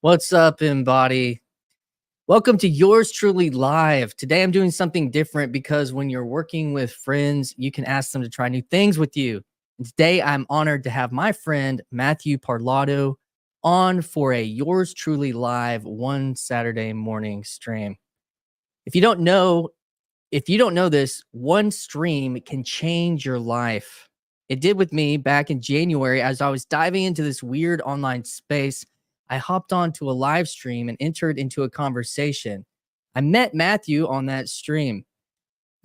What's up, Embody? Welcome to yours truly live. Today I'm doing something different because when you're working with friends, you can ask them to try new things with you. And today I'm honored to have my friend Matthew Parlato on for a yours truly live one Saturday morning stream. If you don't know, if you don't know this, one stream can change your life. It did with me back in January as I was diving into this weird online space. I hopped onto a live stream and entered into a conversation. I met Matthew on that stream.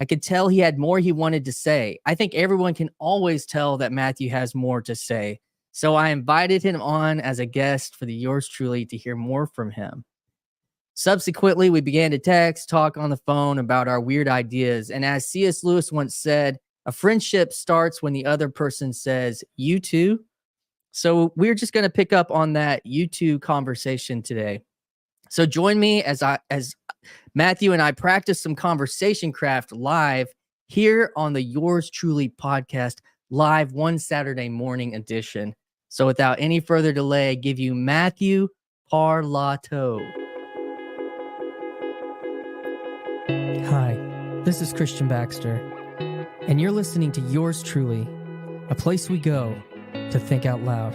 I could tell he had more he wanted to say. I think everyone can always tell that Matthew has more to say. So I invited him on as a guest for the yours truly to hear more from him. Subsequently, we began to text, talk on the phone about our weird ideas. And as C.S. Lewis once said, a friendship starts when the other person says, "You too." So we're just going to pick up on that "you too" conversation today. So join me as Matthew and I practice some conversation craft live here on the Yours Truly podcast, live one Saturday morning edition. So without any further delay, I give you Matthew Parlato. Hi, this is Christian Baxter, and you're listening to Yours Truly, a place we go to think out loud.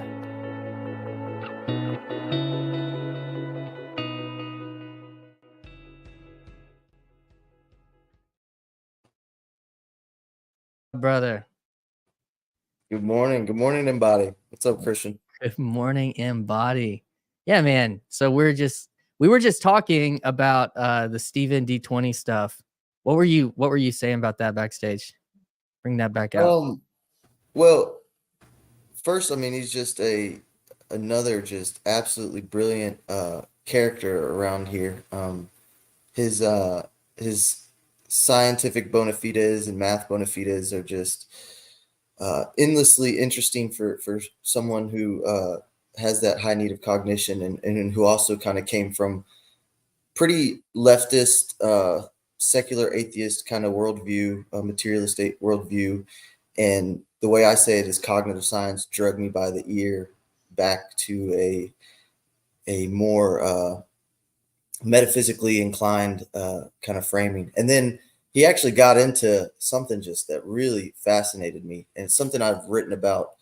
Brother. Good morning. Good morning, Embody. What's up, Christian? Good morning, Embody. Yeah, man. So we were just talking about the Stephen D20 stuff. What were you saying about that backstage? Bring that back out. Well, first, I mean, he's just another just absolutely brilliant character around here. His scientific bona fides and math bona fides are just endlessly interesting for someone who has that high need of cognition and who also kind of came from pretty leftist, secular atheist kind of worldview, materialist worldview. And the way I say it is cognitive science drug me by the ear back to a more metaphysically inclined kind of framing. And then he actually got into something just that really fascinated me. And it's something I've written about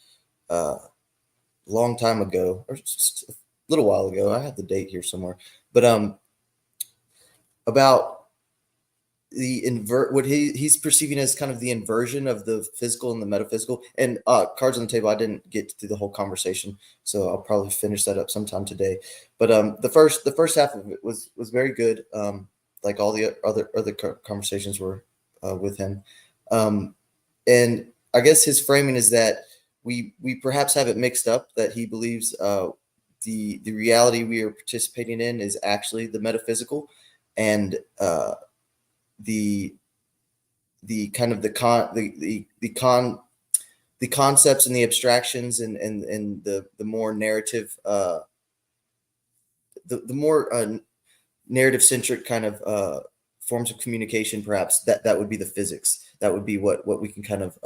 a long time ago, or just a little while ago. I have the date here somewhere. But about the what he's perceiving as kind of the inversion of the physical and the metaphysical. And cards on the table, I didn't get through the whole conversation, so I'll probably finish that up sometime today. But the first half of it was very good, like all the other conversations were with him. And I guess his framing is that we perhaps have it mixed up, that he believes the reality we are participating in is actually the metaphysical, and the kind of the concepts and the abstractions and the more narrative the more narrative centric kind of forms of communication, perhaps that would be the physics. That would be what we can kind of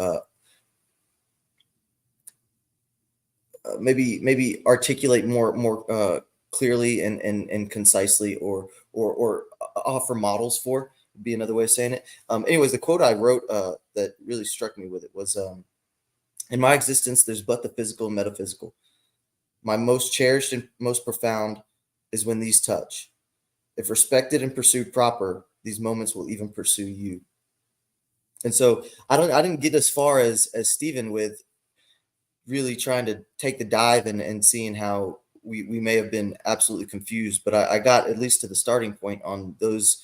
maybe articulate more clearly and concisely, or offer models for, would be another way of saying it. Anyways, the quote I wrote that really struck me with it was, "In my existence, there's but the physical and metaphysical. My most cherished and most profound is when these touch. If respected and pursued proper, these moments will even pursue you." And so I didn't get as far as Stephen with really trying to take the dive and seeing how we may have been absolutely confused, but I got at least to the starting point on those.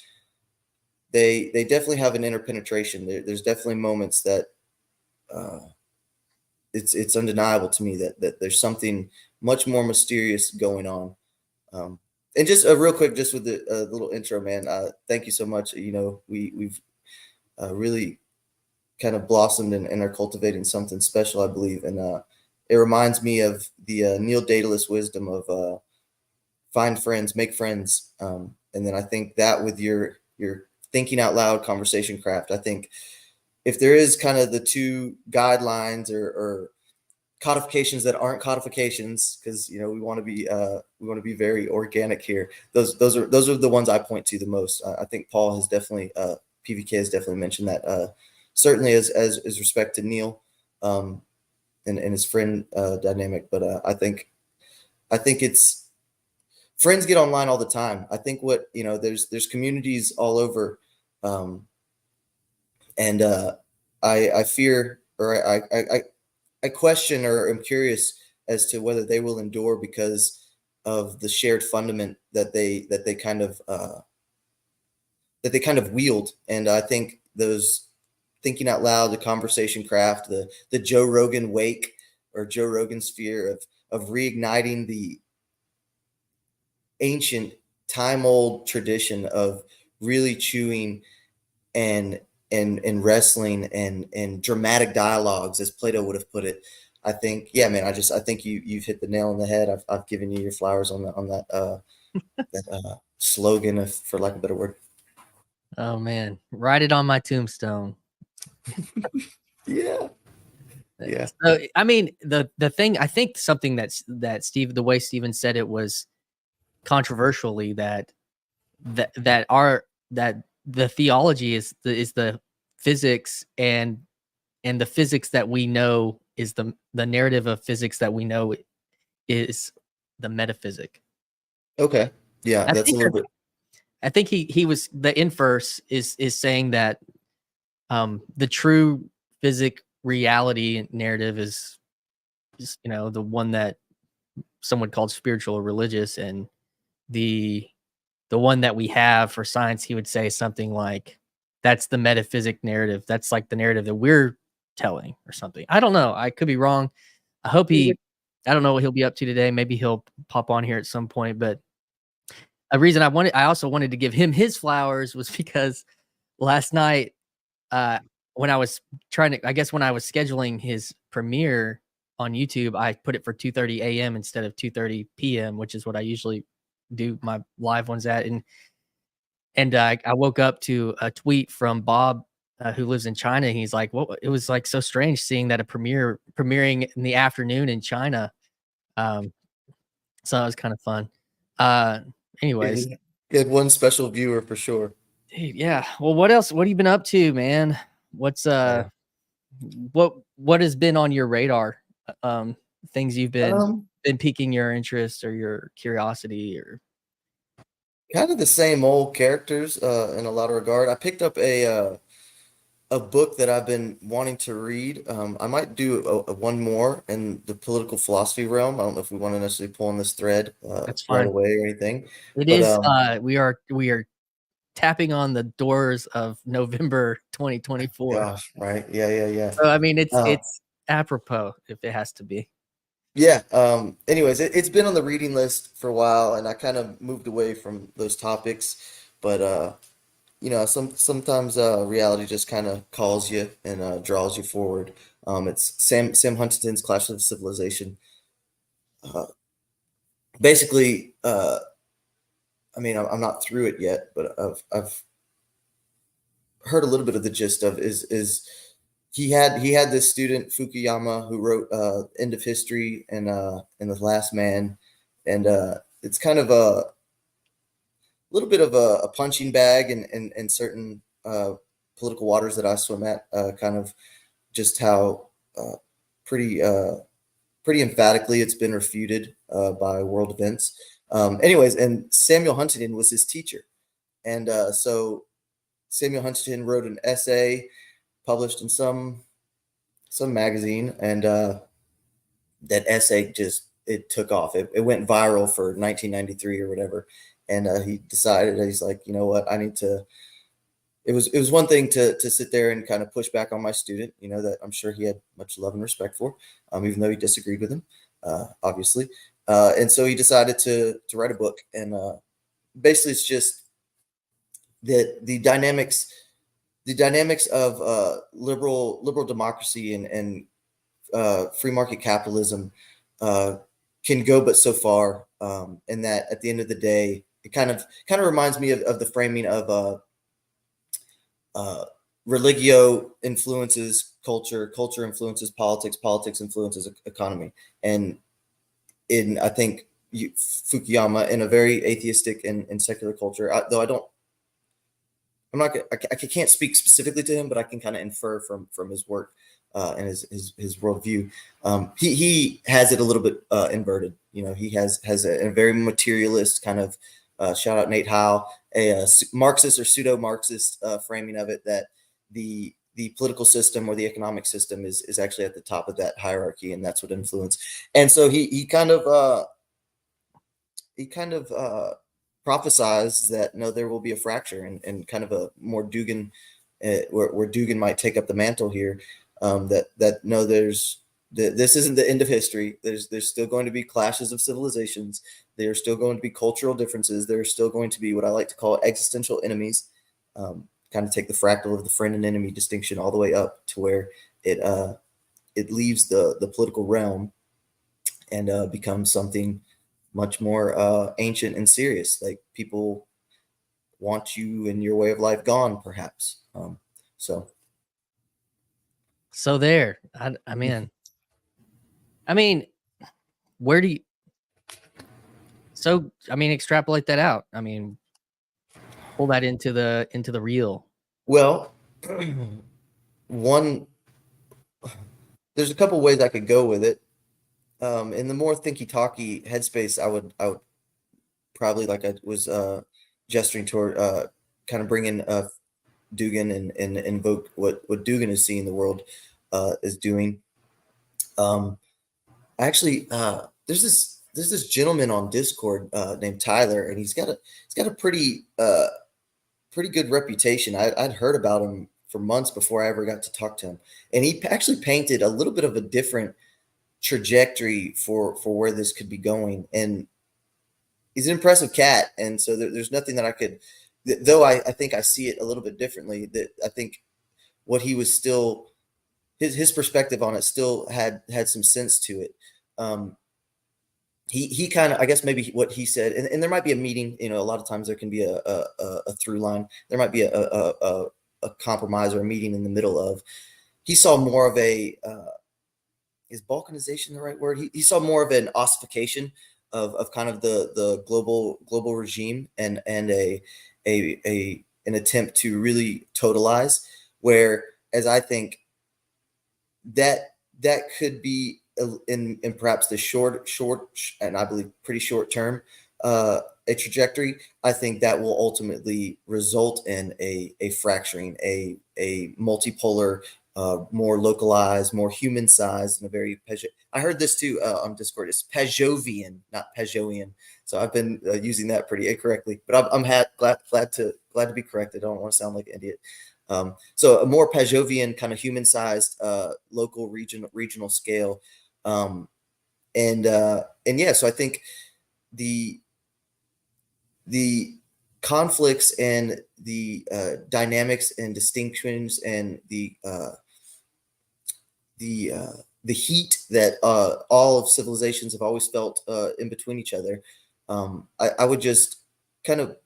They definitely have an interpenetration. There's definitely moments that it's undeniable to me that there's something much more mysterious going on. And just real quick, just with the little intro, man. Thank you so much. You know, we've really kind of blossomed and are cultivating something special, I believe. And it reminds me of the Neil Daedalus wisdom of find friends, make friends. And then I think that with your thinking out loud conversation craft, I think if there is kind of the two guidelines or codifications that aren't codifications, because we want to be very organic here. Those are the ones I point to the most. I think Paul has definitely PVK has definitely mentioned that, certainly as respect to Neil, and his friend dynamic. But I think it's friends get online all the time. I think there's communities all over, and I fear, or I question, or am curious as to whether they will endure because of the shared fundament that they kind of wield. And I think those thinking out loud, the conversation craft, the Joe Rogan wake, or Joe Rogan sphere of reigniting the ancient time old tradition of really chewing and wrestling and dramatic dialogues, as Plato would have put it. I think, yeah, man, I think you've hit the nail on the head. I've given you your flowers on that slogan, for lack of a better word. Oh man, write it on my tombstone. Yeah. So, I mean, the thing, I think something that Steve, the way Steven said it was controversially, that the theology is the physics, and the physics that we know is the narrative of physics that we know is the metaphysic. Okay. Yeah, I that's a think little bit. I think he was, the inverse is saying that the true physic reality narrative is the one that someone called spiritual or religious, and the one that we have for science, he would say something like, that's the metaphysic narrative. That's like the narrative that we're telling, or something. I don't know. I could be wrong. I hope I don't know what he'll be up to today. Maybe he'll pop on here at some point. But a reason I also wanted to give him his flowers was because last night, when I was when I was scheduling his premiere on YouTube, I put it for 2:30 a.m. instead of 2:30 p.m., which is what I usually do my live ones at. And I woke up to a tweet from Bob, who lives in China. And he's like, "Well, it was like so strange seeing that premiering in the afternoon in China." Um, so that was kind of fun. Anyways, You had one special viewer for sure. dude, yeah. Well, what else? What have you been up to, man? What's what has been on your radar? Things you've been piquing your interest or your curiosity, or kind of the same old characters, in a lot of regard. I picked up a book that I've been wanting to read. I might do one more in the political philosophy realm. I don't know if we want to necessarily pull on this thread that's right fine. away or anything. It But is. We are tapping on the doors of November 2024. gosh, right? Yeah. So I mean, Uh, it's apropos if it has to be. yeah. Anyways, it's been on the reading list for a while, and I kind of moved away from those topics. But sometimes reality just kind of calls you and draws you forward. It's Sam Huntington's Clash of Civilization. Uh, Basically, I mean, I'm not through it yet, but I've heard a little bit of the gist of is he had this student Fukuyama who wrote End of History and The Last Man, and it's kind of a little bit of a punching bag in certain political waters that I swim at, kind of just how pretty pretty emphatically it's been refuted by world events. Anyways, and Samuel Huntington was his teacher, and so Samuel Huntington wrote an essay published in some magazine, and that essay just it took off. It went viral for 1993 or whatever, and he decided, he's like, you know what, I need to. It was one thing to sit there and kind of push back on my student, that I'm sure he had much love and respect for, even though he disagreed with him, obviously. And so he decided to write a book, and basically it's just that the dynamics of liberal democracy and free market capitalism can go but so far, and that at the end of the day, it kind of reminds me of the framing of religio influences culture, culture influences politics, politics influences economy. And I think Fukuyama, in a very atheistic and secular culture, though I can't speak specifically to him, but I can kind of infer from his work and his worldview. He has it a little bit inverted. He has a very materialist kind of shout out Nate Howe, a Marxist or pseudo Marxist framing of it, that the political system or the economic system is actually at the top of that hierarchy, and that's what influence. And so he kind of prophesies that no, there will be a fracture, and kind of a more Dugin, where Dugin might take up the mantle here. That no, this isn't the end of history. There's still going to be clashes of civilizations. There are still going to be cultural differences. There are still going to be what I like to call existential enemies. Kind of take the fractal of the friend and enemy distinction all the way up to where it leaves the political realm and becomes something much more ancient and serious. Like, people want you and your way of life gone, perhaps. So there. I mean, where do you? So I mean, extrapolate that out. I mean, pull that into the real. Well, there's a couple ways I could go with it. In the more thinky talky headspace, I would probably, like I was gesturing toward, kind of bring in Dugin and invoke what Dugin is seeing the world is doing. Actually, there's this gentleman on Discord named Tyler, and he's got a pretty good reputation. I'd heard about him for months before I ever got to talk to him, and he actually painted a little bit of a different trajectory for where this could be going. And he's an impressive cat, and so there's nothing that I could, though I think I see it a little bit differently, that I think what he was still, his perspective on it still had some sense to it. He kind of, I guess maybe what he said, and there might be a meeting, a lot of times there can be a through line. There might be a compromise or a meeting in the middle of, he saw more of a, is balkanization the right word? He saw more of an ossification of kind of the global regime, and an attempt to really totalize, whereas I think that could be in perhaps the short and I believe pretty short term a trajectory. I think that will ultimately result in a fracturing, a multipolar, more localized, more human sized, and a very I heard this too on Discord. It's Pajovian, not Pajovian. So I've been using that pretty incorrectly, but I'm glad to be corrected. I don't want to sound like an idiot. So a more Pajovian kind of human sized, local regional scale. And yeah, so I think the conflicts and the dynamics and distinctions and the heat that all of civilizations have always felt in between each other, I would just kind of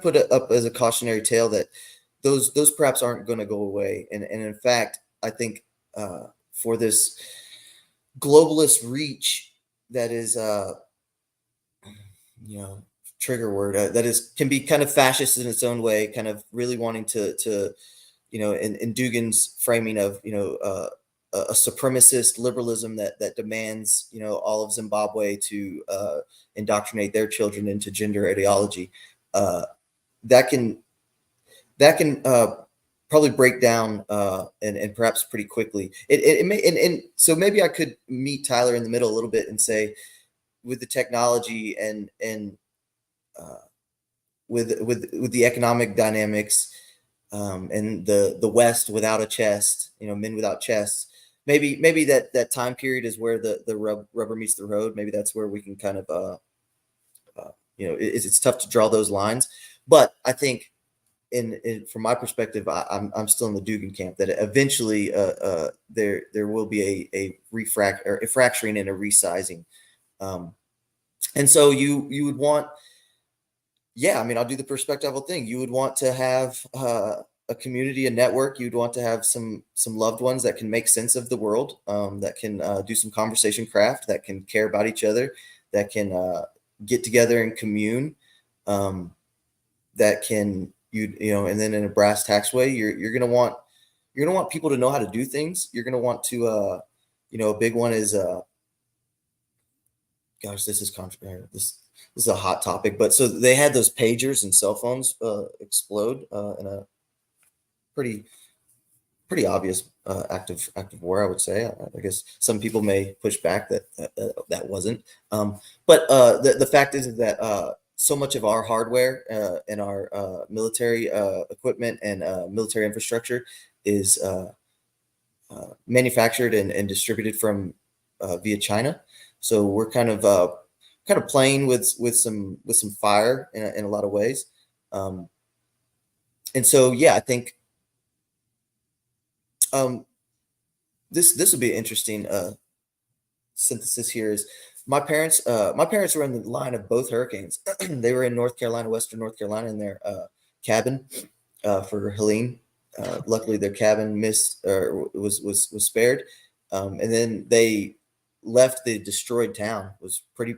put it up as a cautionary tale that those perhaps aren't going to go away. And in fact, I think for this globalist reach that is, trigger word, that is, can be kind of fascist in its own way, kind of really wanting to in Dugin's framing of, a supremacist liberalism that demands, all of Zimbabwe to indoctrinate their children into gender ideology. That can probably break down and perhaps pretty quickly. It may, and so maybe I could meet Tyler in the middle a little bit and say, with the technology and with the economic dynamics, and the West without a chest, men without chests, maybe that time period is where the rubber meets the road. Maybe that's where we can kind of it's tough to draw those lines, but I think from my perspective, I'm still in the Dugin camp, that eventually there will be a fracturing and a resizing, and so you would want, I'll do the perspectival thing. You would want to have a community, a network. You'd want to have some loved ones that can make sense of the world, that can do some conversation craft, that can care about each other, that can get together and commune, that can and then in a brass tacks way, you're gonna want people to know how to do things. You're gonna want to a big one is gosh, this is this is a hot topic, but so they had those pagers and cell phones explode in a pretty obvious act of war, I would say. I guess some people may push back that wasn't. But the fact is that so much of our hardware and our military equipment and military infrastructure is manufactured and distributed from via China. So we're kind of playing with some fire in a lot of ways. And so yeah, I think this would be an interesting synthesis here. Is my parents were in the line of both hurricanes. They were in North Carolina, Western North Carolina, in their cabin for Helene. Luckily, their cabin missed or was spared, and then they left the destroyed town. Was pretty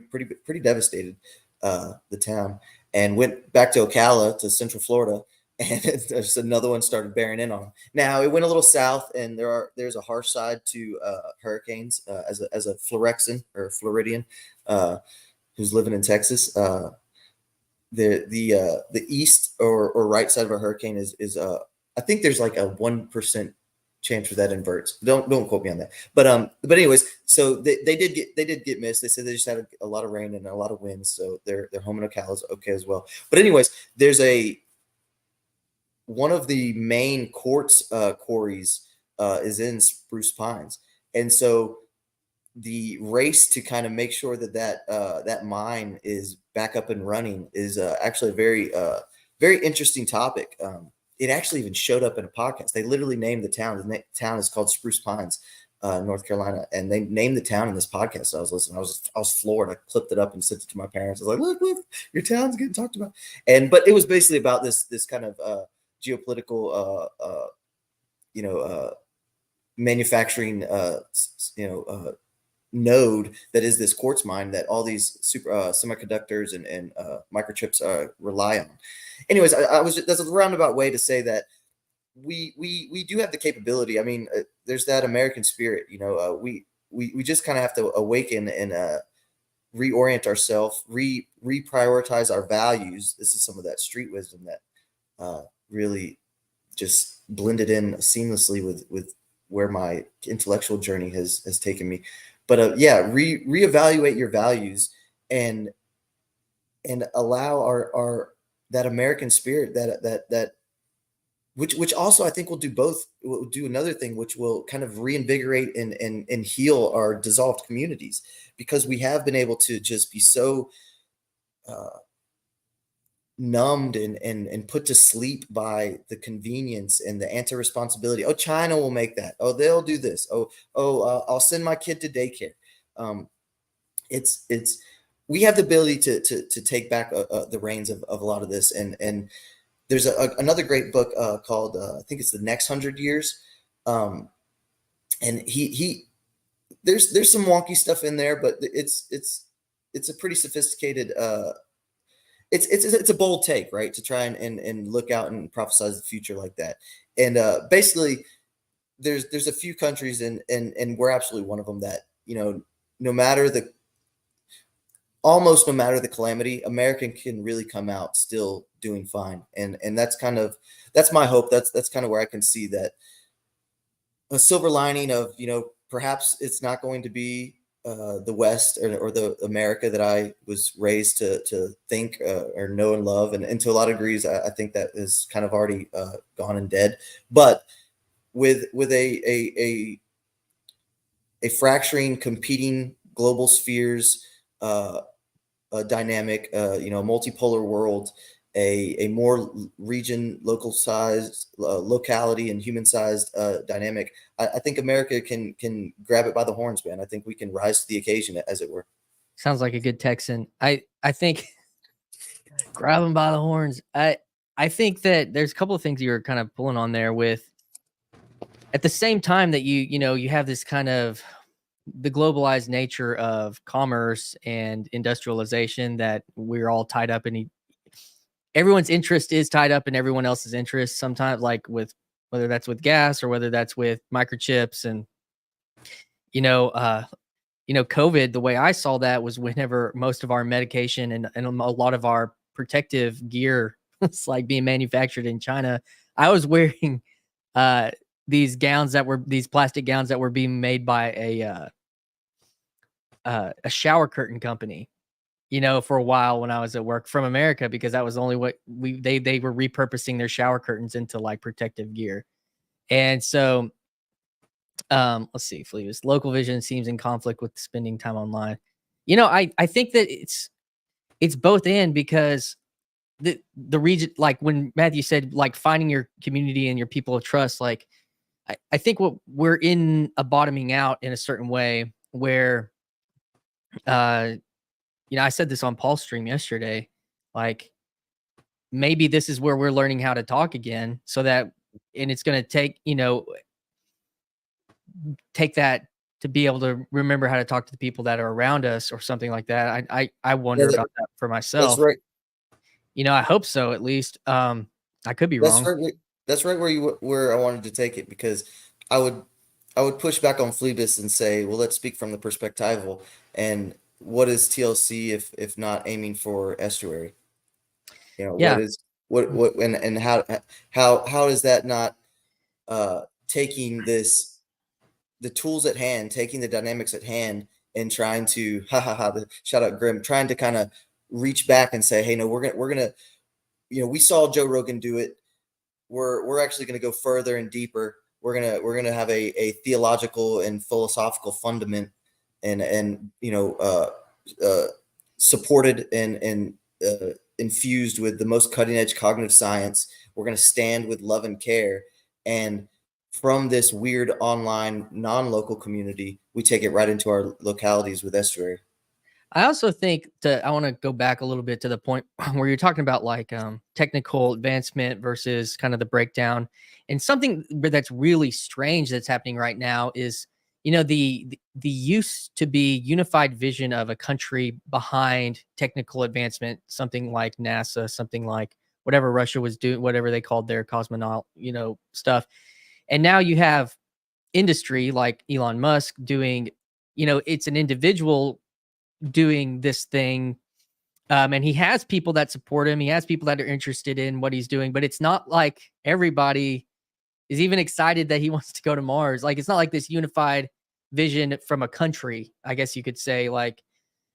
devastated, the town, and went back to Ocala, to Central Florida, and there's another one started bearing in on them. Now it went a little south, and there's a harsh side to hurricanes. As a Florexian or Floridian who's living in Texas, the east or right side of a hurricane is I think there's like a 1% chance for that inverts. Don't quote me on that. But anyways, so they did get missed. They said they just had a lot of rain and a lot of winds, so their home in Ocala is okay as well. But anyways, there's one of the main quartz quarries is in Spruce Pines, and so the race to kind of make sure that mine is back up and running is actually a very interesting topic. It actually even showed up in a podcast. They literally named the town. The town is called Spruce Pines, North Carolina, and they named the town in this podcast. So I was listening. I was floored. I clipped it up and sent it to my parents. I was like, look, your town's getting talked about. But it was basically about this kind of geopolitical, manufacturing, node that is this quartz mine that all these super semiconductors and microchips rely on. Anyways, that's a roundabout way to say that we do have the capability. I mean, there's that American spirit, we just kind of have to awaken and reorient ourselves, reprioritize our values. This is some of that street wisdom that really just blended in seamlessly with where my intellectual journey has taken me. But reevaluate your values and allow our that American spirit that which also I think will do both. Will do another thing, which will kind of reinvigorate and heal our dissolved communities, because we have been able to just be so numbed and put to sleep by the convenience and the anti-responsibility. Oh, China will make that. Oh, they'll do this. I'll send my kid to daycare. It's we have the ability to take back the reins of a lot of this. And there's another great book called I think it's The Next 100 Years. And he there's some wonky stuff in there, but it's a pretty sophisticated it's a bold take, right? To try and look out and prophesize the future like that. And basically there's a few countries and we're absolutely one of them that, no matter the calamity, America can really come out still doing fine. And that's my hope. That's kind of where I can see that a silver lining of, perhaps it's not going to be the West or the America that I was raised to think or know and love, and to a lot of degrees, I think that is kind of already gone and dead. But with a fracturing, competing global spheres, a dynamic, multipolar world, a more local sized locality and human sized dynamic, I think America can grab it by the horns, man. I think we can rise to the occasion, as it were. Sounds like a good Texan. I think grab him by the horns. I think that there's a couple of things you were kind of pulling on there with at the same time that you have this kind of the globalized nature of commerce and industrialization that we're all tied up in everyone's interest is tied up in everyone else's interest sometimes, like with whether that's with gas or whether that's with microchips and you know uh COVID, the way I saw that was whenever most of our medication and a lot of our protective gear was like being manufactured in China. I was wearing uh these gowns that were these plastic gowns that were being made by a shower curtain company, for a while when I was at work from America, because that was the only way they were repurposing their shower curtains into like protective gear. And so let's see, Fleavis. Local vision seems in conflict with spending time online. I think that it's both in because the region, like when Matthew said, like finding your community and your people of trust, like I think what we're in a bottoming out in a certain way where uh I said this on Paul's stream yesterday, like maybe this is where we're learning how to talk again so that and it's going to take that to be able to remember how to talk to the people that are around us or something like that. I Yeah, wonder about that for that's myself. right. I hope so at least. I could be That's wrong. right. That's right where I wanted to take it, because I would I would push back on Phlebas and say, well, let's speak from the perspectival. And what is TLC if not aiming for estuary? What Yeah. is what and how is that not taking the tools at hand, taking the dynamics at hand, and trying to shout out Grim, trying to kind of reach back and say, hey, no, we're gonna we saw Joe Rogan do it. We're actually gonna go further and deeper. We're gonna have a theological and philosophical fundament, and uh, supported and infused with the most cutting edge cognitive science. We're gonna stand with love and care, and from this weird online non-local community, we take it right into our localities with estuary. I also think that I want to go back a little bit to the point where you're talking about like technical advancement versus kind of the breakdown. And something that's really strange that's happening right now is, the used to be unified vision of a country behind technical advancement, something like NASA, something like whatever Russia was doing, whatever they called their cosmonaut, stuff. And now you have industry like Elon Musk doing, it's an individual doing this thing. And he has people that support him. He has people that are interested in what he's doing, but it's not like everybody is even excited that he wants to go to Mars. Like, it's not like this unified vision from a country, I guess you could say. Like,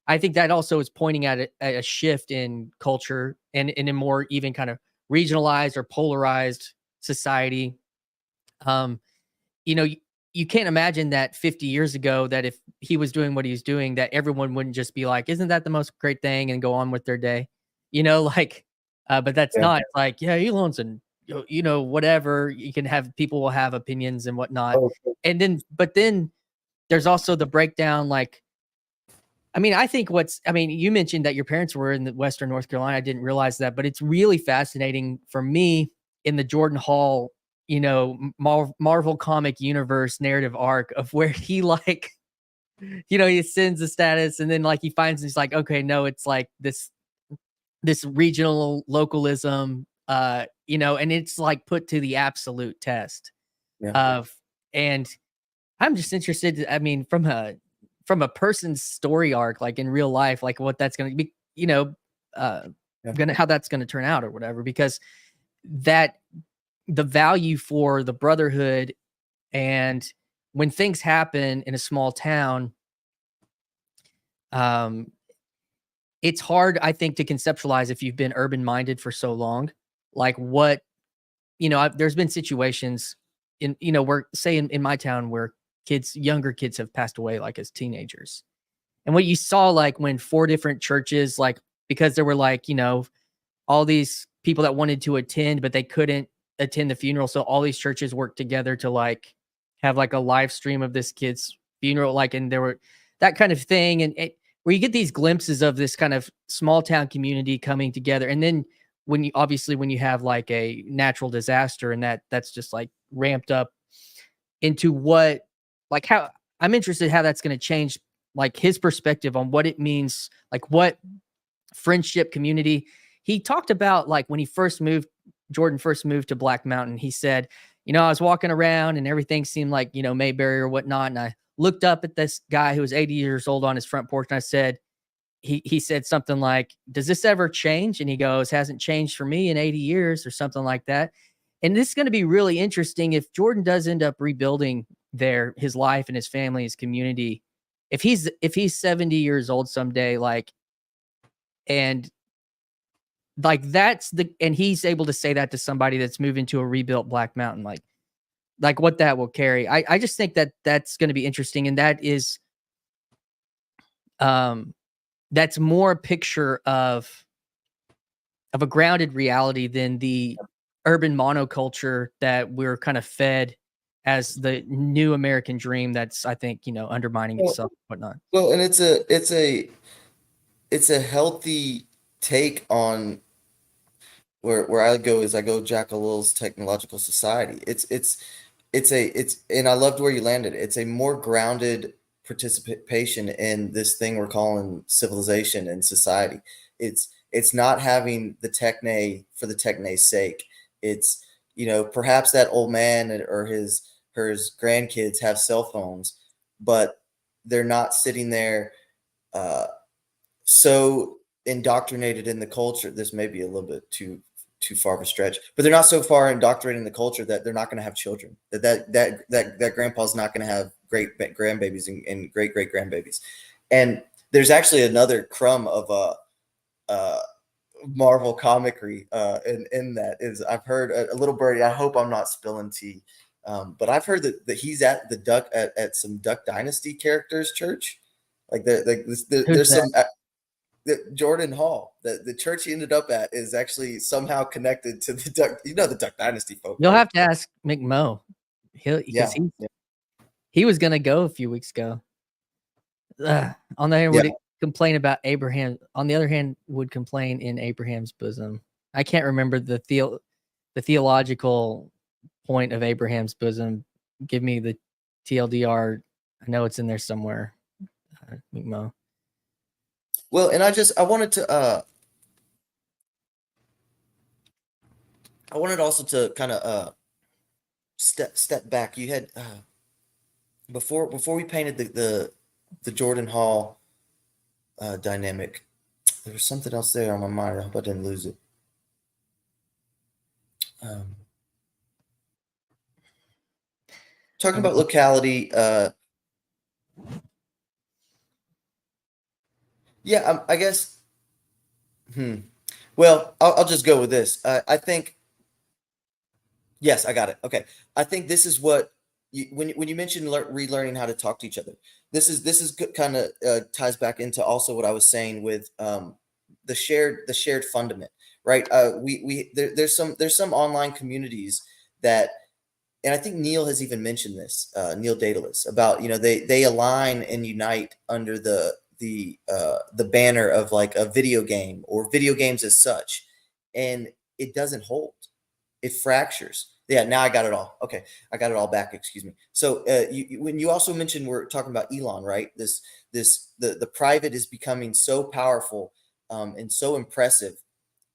I think that also is pointing at a shift in culture and in a more even kind of regionalized or polarized society. Um, you can't imagine that 50 years ago that if he was doing what he's doing, that everyone wouldn't just be like, "Isn't that the most great thing?" and go on with their day. Like, but that's Yeah. not like, yeah, Elon's and whatever. You can have people will have opinions and whatnot, Oh, but then there's also the breakdown. Like, I mean, you mentioned that your parents were in the Western North Carolina. I didn't realize that, but it's really fascinating for me in the Jordan Hall, Marvel comic universe narrative arc of where he like, he sends the status and then like he finds he's like, okay, no, it's like this regional localism, and it's like put to the absolute test yeah. of, and I'm just interested. I mean, from a person's story arc, like in real life, like what that's going to be, uh, Yeah. how that's going to turn out or whatever, because that the value for the brotherhood and when things happen in a small town, um, it's hard, I think, to conceptualize if you've been urban minded for so long, like what, there's been situations where say in my town where younger kids have passed away like as teenagers. And what you saw, like when four different churches, like because there were like, all these people that wanted to attend, but they couldn't attend the funeral. So all these churches worked together to like have like a live stream of this kid's funeral. Like, and there were that kind of thing. And where you get these glimpses of this kind of small town community coming together. And then when you obviously when you have like a natural disaster and that's just like ramped up into what like how I'm interested how that's going to change like his perspective on what it means, like what friendship community. He talked about like when he first moved, Jordan first moved to Black Mountain. He said, I was walking around and everything seemed like, Mayberry or whatnot. And I looked up at this guy who was 80 years old on his front porch. And I said, he said something like, does this ever change? And he goes, hasn't changed for me in 80 years or something like that. And this is going to be really interesting if Jordan does end up rebuilding his life and his family, his community. If he's 70 years old someday, and he's able to say that to somebody that's moving to a rebuilt Black Mountain, like what that will carry. I just think that that's going to be interesting. And that is, that's more a picture of a grounded reality than the urban monoculture that we're kind of fed as the new American dream. That's, I think, undermining itself and whatnot. Well, and it's a healthy take on where I go is I go Jackal's Technological Society. And I loved where you landed. It's a more grounded participation in this thing we're calling civilization and society. It's not having the techne for the techne's sake. It's, perhaps that old man or his grandkids have cell phones, but they're not sitting there so indoctrinated in the culture. This may be a little bit too far of a stretch, but they're not so far indoctrinated in the culture that they're not going to have children. That grandpa's not going to have great grandbabies and great grandbabies. And there's actually another crumb of Marvel comicry in that is I've heard a little birdie. I hope I'm not spilling tea, but I've heard that he's at the at some Duck Dynasty characters church. Like there's some. Jordan Hall, the church he ended up at is actually somehow connected to the Duck Dynasty folk. You'll have to ask McMo. He was gonna go a few weeks ago. On the hand, would complain about Abraham. On the other hand, would complain in Abraham's bosom. I can't remember the theological point of Abraham's bosom. Give me the TLDR. I know it's in there somewhere. McMo. Well, and I wanted also to kind of step back. You had before we painted the Jordan Hall dynamic, there was something else there on my mind. I hope I didn't lose it. Talking about locality. Yeah, I guess. Well, I'll just go with this. I think. Yes, I got it. Okay, I think this is what when you mentioned relearning how to talk to each other. This is kind of ties back into also what I was saying with the shared fundament, right? There's some online communities that, and I think Neil has even mentioned this. Neil Daedalus about they align and unite under the banner of like a video game or video games as such, and it doesn't hold. It fractures. Yeah, now I got it all. Okay, I got it all back. Excuse me. So when you also mentioned we're talking about Elon, right? The private is becoming so powerful and so impressive,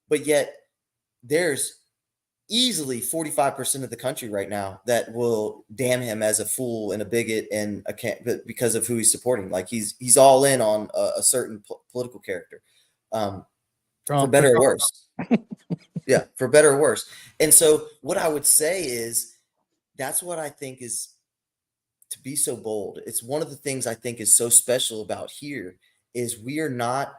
but yet there's easily 45% of the country right now that will damn him as a fool and a bigot and because of who he's supporting. Like he's all in on a certain political character, for better or worse. Yeah, for better or worse. And so what I would say is that's what I think is to be so bold. It's one of the things I think is so special about here is we're not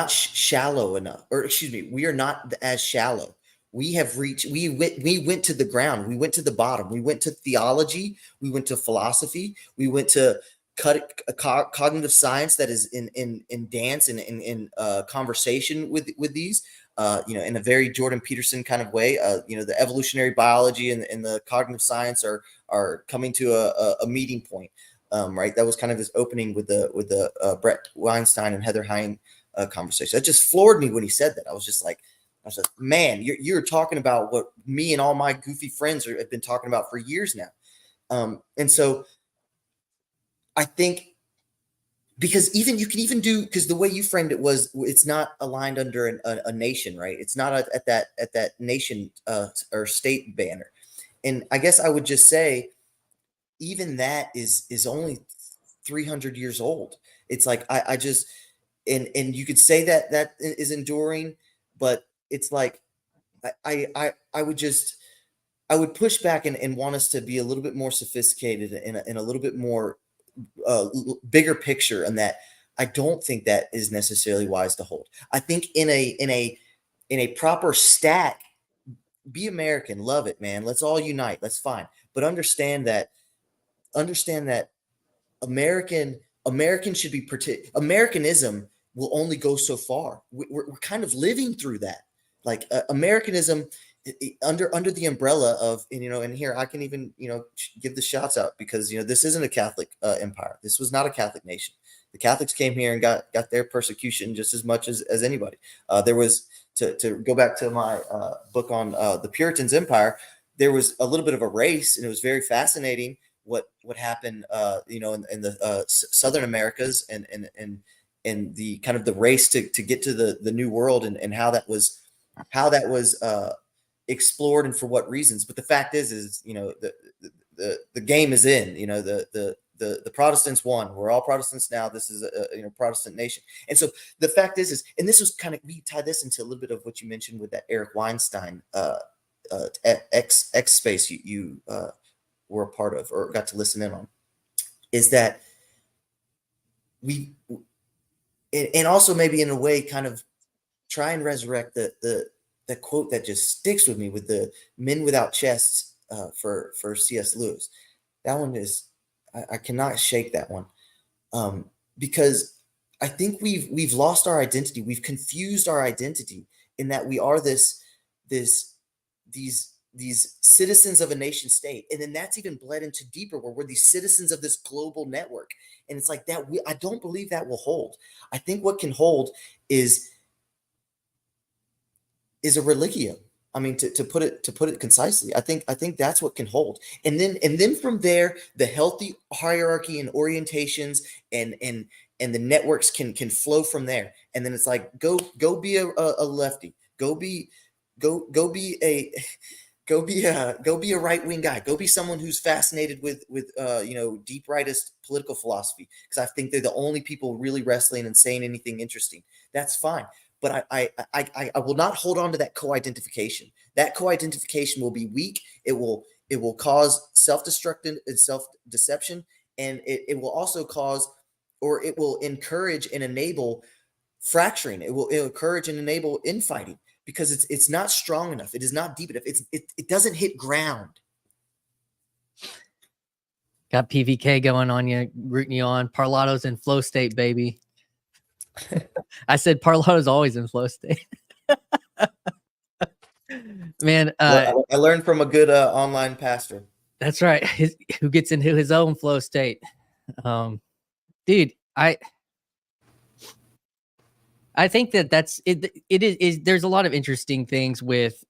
shallow enough, or excuse me, we are not as shallow. We went to the ground. We went to the bottom. We went to theology. We went to philosophy. We went to cognitive science that is in dance and in conversation with these, in a very Jordan Peterson kind of way. The evolutionary biology and the cognitive science are coming to a meeting point. Right. That was kind of his opening with the Brett Weinstein and Heather Hine conversation. That just floored me when he said that. I was like, man, you're talking about what me and all my goofy friends have been talking about for years now. And so I think, because you can even do, because the way you framed it was, it's not aligned under a nation, right? It's not at that nation or state banner. And I guess I would just say, even that is only 300 years old. It's like, I just, and you could say that is enduring, but it's like, I would push back and want us to be a little bit more sophisticated and a little bit more bigger picture, and that I don't think that is necessarily wise to hold. I think in a proper stack, be American, love it, man. Let's all unite. That's fine. But understand that American should be Americanism will only go so far. We're kind of living through that. Like Americanism under the umbrella of, and here I can even, give the shots out, because, this isn't a Catholic empire. This was not a Catholic nation. The Catholics came here and got their persecution just as much as anybody. There was, to go back to my book on the Puritans Empire, there was a little bit of a race, and it was very fascinating what happened, in the Southern Americas and the kind of the race to get to the New World, and how that was explored and for what reasons. But the fact is the game is in. The Protestants won. We're all Protestants now. This is a Protestant nation. And so the fact is, and this was kind of, we tie this into a little bit of what you mentioned with that Eric Weinstein X space you were a part of, or got to listen in on, is that and also maybe in a way kind of try and resurrect the quote that just sticks with me, with the men without chests for C.S. Lewis. That one is, I cannot shake that one, because I think we've lost our identity. We've confused our identity in that we are these citizens of a nation state, and then that's even bled into deeper, where we're these citizens of this global network. And it's like that. I don't believe that will hold. I think what can hold is a religium. I mean, to put it concisely, I think that's what can hold. And then from there, the healthy hierarchy and orientations and the networks can flow from there. And then it's like, go be a lefty, go be a right wing guy, go be someone who's fascinated with deep rightist political philosophy, because I think they're the only people really wrestling and saying anything interesting. That's fine. But I will not hold on to that co-identification. That co-identification will be weak. It will cause self-destruction and self-deception, and it will also cause, or it will encourage and enable fracturing. It will encourage and enable infighting, because it's not strong enough. It is not deep enough. It doesn't hit ground. Got PVK going on you, rooting you on. Parlato's in flow state, baby. I said Parlato's always in flow state. Man, I learned from a good online pastor. That's right. Who gets into his own flow state. Dude, I think that's it. It is there's a lot of interesting things with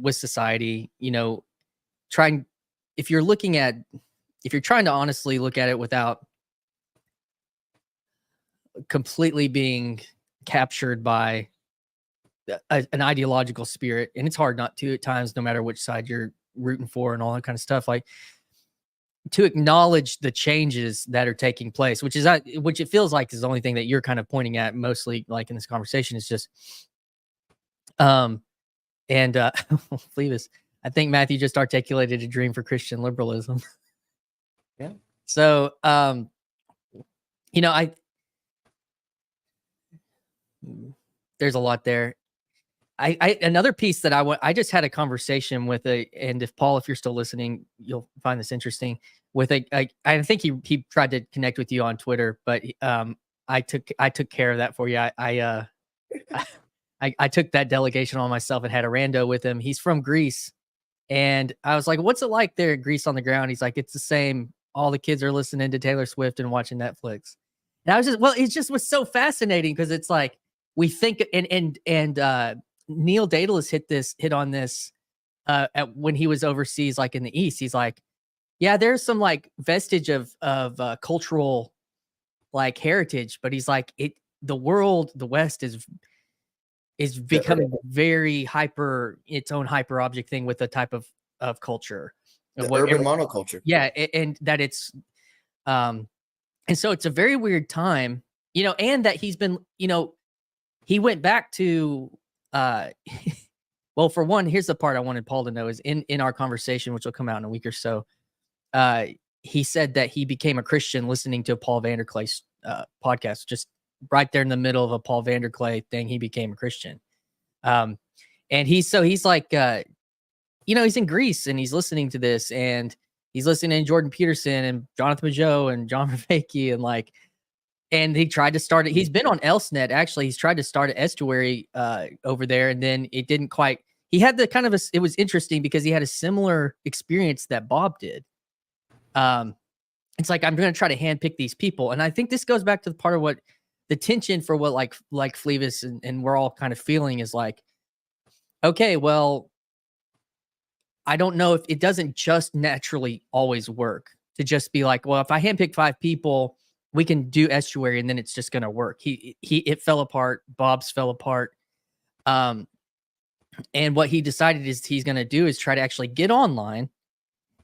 society, if you're trying to honestly look at it without completely being captured by an ideological spirit, and it's hard not to at times, no matter which side you're rooting for and all that kind of stuff, like to acknowledge the changes that are taking place, which it feels like is the only thing that you're kind of pointing at mostly, like in this conversation, is just Flevis, I think Matthew just articulated a dream for Christian liberalism. Yeah. So there's a lot there. Another piece that I just had a conversation with and if Paul, if you're still listening, you'll find this interesting, with I think he tried to connect with you on Twitter, but I took care of that for you. I took that delegation on myself and had a rando with him. He's from Greece, and I was like, "What's it like there, Greece on the ground?" He's like, "It's the same. All the kids are listening to Taylor Swift and watching Netflix." And I was just, well, it just was so fascinating because it's like we think, and Neil Daedalus hit on this when he was overseas, like in the East. He's like, yeah, there's some like vestige of cultural like heritage, but he's like the world, the West is becoming very its own hyper object thing with a type of culture. The urban monoculture. Yeah, and that it's um and so it's a very weird time, and that he's been, he went back to uh well, for one, here's the part I wanted Paul to know is in our conversation, which will come out in a week or so. Uh he said that he became a Christian listening to a Paul Vanderklay podcast, just right there in the middle of a Paul Vanderklay thing. He became a Christian. Um and he's like he's in Greece and he's listening to this, and he's listening to Jordan Peterson and Jonathan Majo and John Vervaeke, and he tried to start it. He's been on Elsnet, actually. He's tried to start an estuary over there, and then it didn't quite. He had the kind of it was interesting because he had a similar experience that Bob did. It's like, I'm going to try to handpick these people, and I think this goes back to the part of what the tension for what like Flevis and we're all kind of feeling is like, okay, well, I don't know if it doesn't just naturally always work to just be like, well, if I handpick 5 people, we can do estuary and then it's just going to work. It fell apart. Bob's fell apart. And what he decided is he's going to do is try to actually get online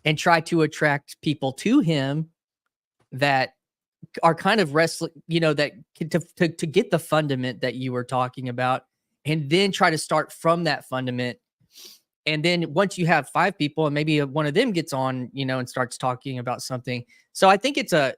and try to attract people to him that are kind of wrestling, that to get the fundament that you were talking about, and then try to start from that fundament. And then once you have 5 people and maybe one of them gets on, and starts talking about something. So I think it's a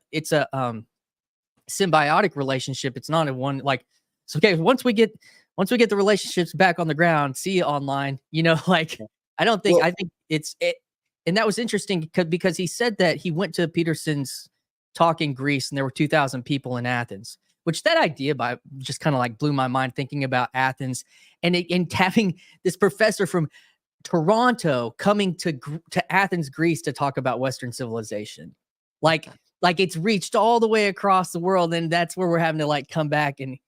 symbiotic relationship. It's not a one like, so, okay, once we get the relationships back on the ground, see you online, like, I think it's it. And that was interesting because he said that he went to Peterson's talk in Greece and there were 2,000 people in Athens, which that idea just kind of like blew my mind, thinking about Athens and having this professor from Toronto coming to Athens, Greece to talk about Western civilization. Like it's reached all the way across the world, and that's where we're having to like come back. And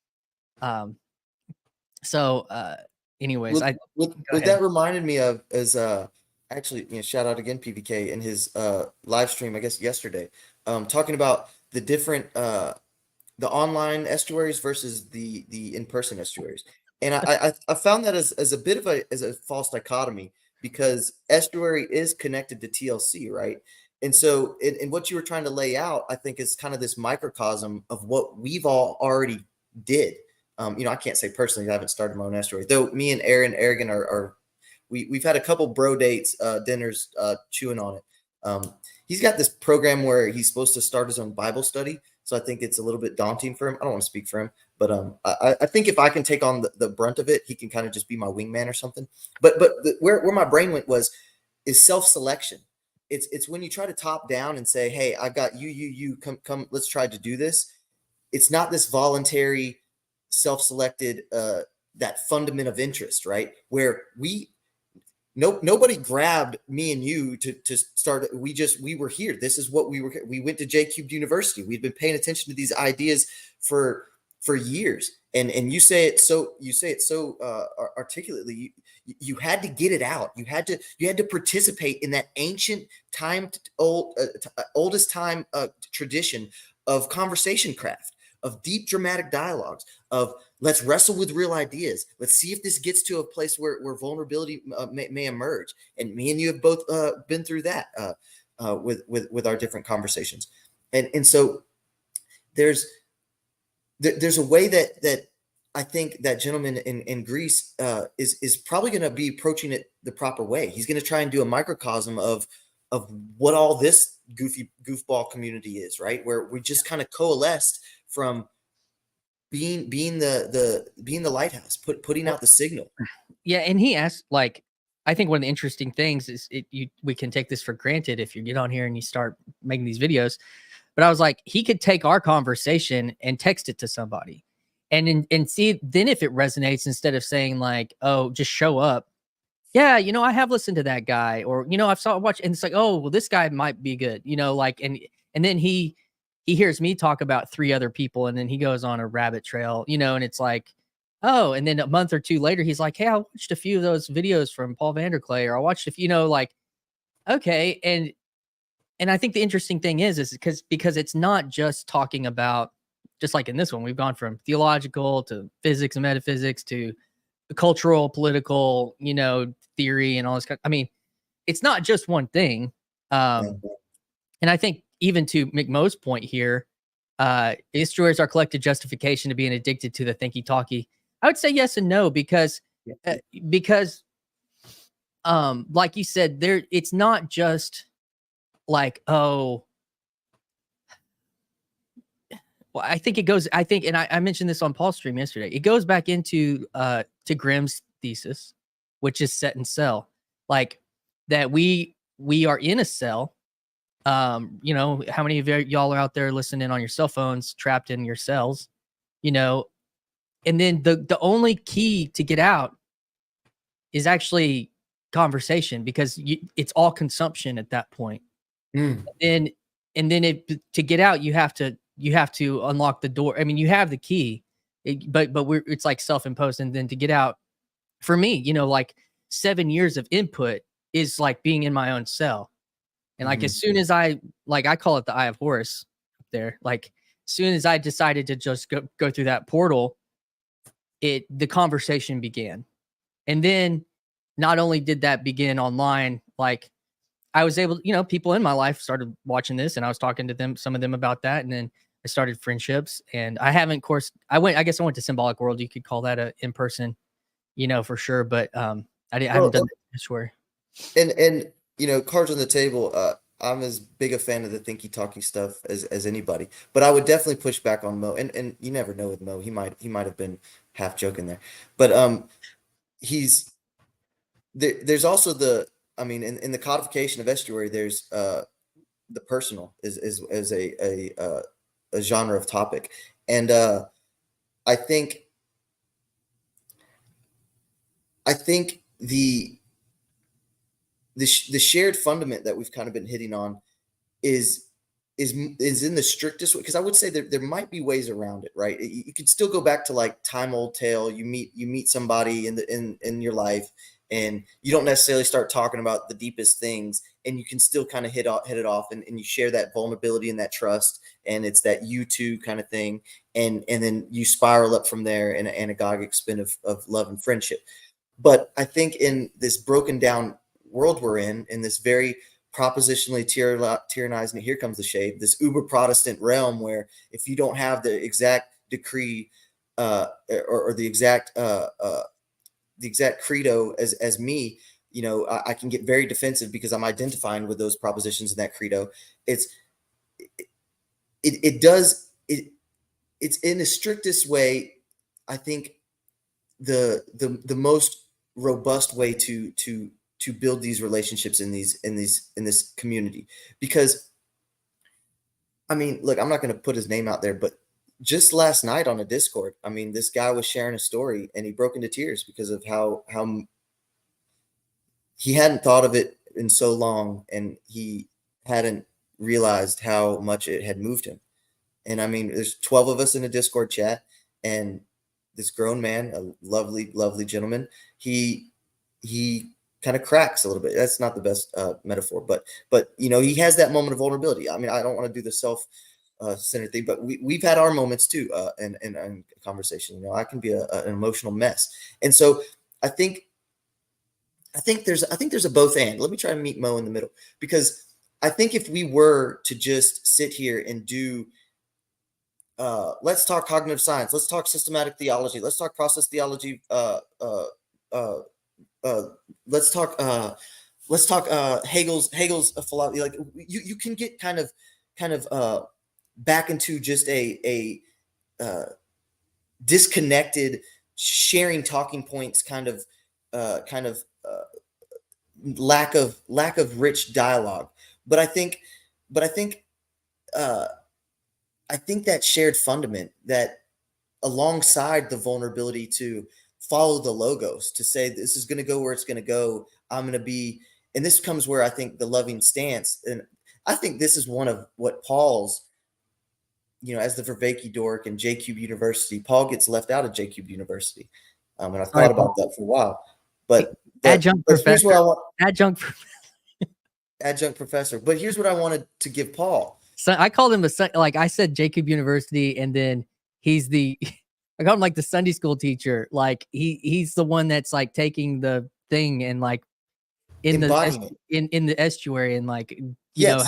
anyways, what that reminded me of is actually, shout out again PVK in his live stream, I guess yesterday, talking about the different the online estuaries versus the in-person estuaries. And I found that as a bit of a false dichotomy, because estuary is connected to TLC, right? And so in what you were trying to lay out, I think is kind of this microcosm of what we've all already did. I can't say personally I haven't started my own estuary, though. Me and Aaron Aragon we've had a couple bro dates, dinners, chewing on it. He's got this program where he's supposed to start his own Bible study. So I think it's a little bit daunting for him. I don't want to speak for him, but I think if I can take on the brunt of it, he can kind of just be my wingman or something. But where my brain went is self-selection. It's when you try to top down and say, hey, I've got you, come, let's try to do this. It's not this voluntary, self-selected, that fundament of interest, right? Where nobody grabbed me and you to start. We were here. This is what we went to J-Cubed University. We've been paying attention to these ideas for years. And you say it so articulately. You had to get it out. You had to participate in that ancient oldest time tradition of conversation craft, of deep dramatic dialogues, of let's wrestle with real ideas. Let's see if this gets to a place where vulnerability may emerge. And me and you have both been through that with our different conversations. And so there's a way that I think that gentleman in Greece is probably going to be approaching it the proper way. He's going to try and do a microcosm of what all this goofball community is, right? Where we just kind of coalesced from being the lighthouse, putting out the signal. Yeah, and he asked, like, I think one of the interesting things is we can take this for granted if you get on here and you start making these videos. But I was like, he could take our conversation and text it to somebody and see then if it resonates, instead of saying like, oh, just show up. Yeah, I have listened to that guy, or I've watched, and it's like, oh, well, this guy might be good, like, and then he he hears me talk about 3 other people, and then he goes on a rabbit trail, and it's like, oh, and then a month or 2 later, he's like, "Hey, I watched a few of those videos from Paul Vanderklay," or I watched a few, like, okay. And I think the interesting thing is because it's not just talking about, just like in this one, we've gone from theological to physics and metaphysics to cultural, political, theory and all this I mean, it's not just one thing. Um, and I think even to McMo's point here, history is our collective justification to being addicted to the thinky talky. I would say yes and no uh, because like you said, it's not just like, oh, well, I think, and I mentioned this on Paul's stream yesterday. It goes back into to Grimm's thesis, which is set in cell, like that we are in a cell. How many of y'all are out there listening on your cell phones, trapped in your cells, and then the only key to get out is actually conversation, because it's all consumption at that point. And then to get out, you have to unlock the door. I mean, you have the key, but it's like self-imposed. And then to get out, for me, like 7 years of input is like being in my own cell. And like as soon as I call it the Eye of Horus up there, like as soon as I decided to just go through that portal, the conversation began. And then not only did that begin online, like I was able, people in my life started watching this, and I was talking to some of them about that. And then I started friendships, and I haven't, of course, I went to Symbolic World. You could call that a in-person, for sure. But I haven't done that this way. And cards on the table. I'm as big a fan of the thinky talky stuff as anybody, but I would definitely push back on Mo. And you never know with Mo. He might have been half joking there, but he's there's also I mean, in the codification of estuary, there's the personal is a genre of topic, and I think the shared fundament that we've kind of been hitting on is in the strictest way, because I would say there might be ways around it, right? You could still go back to like time old tale. You meet somebody in your life, and you don't necessarily start talking about the deepest things, and you can still kind of hit it off, and you share that vulnerability and that trust, and it's that you two kind of thing, and then you spiral up from there in an anagogic spin of love and friendship. But I think in this broken down world we're in this very propositionally tyrannized, and here comes the shade, this uber Protestant realm, where if you don't have the exact decree or the exact credo as me, I can get very defensive because I'm identifying with those propositions in that credo. It's in the strictest way, I think the most robust way to build these relationships in this community. Because I mean, look, I'm not going to put his name out there, but just last night on a Discord, I mean, this guy was sharing a story, and he broke into tears because of how he hadn't thought of it in so long, and he hadn't realized how much it had moved him. And I mean, there's 12 of us in a Discord chat, and this grown man, a lovely, lovely gentleman, he kind of cracks a little bit. That's not the best metaphor, but he has that moment of vulnerability. I mean, I don't want to do the self-centered thing, but we've had our moments too in conversation. I can be an emotional mess, and so I think there's a both and. Let me try to meet Mo in the middle, because I think if we were to just sit here and do let's talk cognitive science, let's talk systematic theology, let's talk process theology, let's talk Hegel's philosophy. Like you can get kind of back into just a disconnected sharing talking points kind of lack of rich dialogue. But I think that shared fundament, that alongside the vulnerability to follow the logos, to say this is going to go where it's going to go, I'm going to be, and this comes where I think the loving stance, and I think this is one of what Paul's as the Vervaeke dork and J-Cube University, Paul gets left out of J-Cube University. And I've Sorry, thought about that for a while. But adjunct here's professor. what I want. Adjunct. Adjunct professor. But here's what I wanted to give Paul. So I called him like I said, Jacob University, and then he's I call him like the Sunday school teacher. Like he's the one that's like taking the thing and like in the estuary and like you know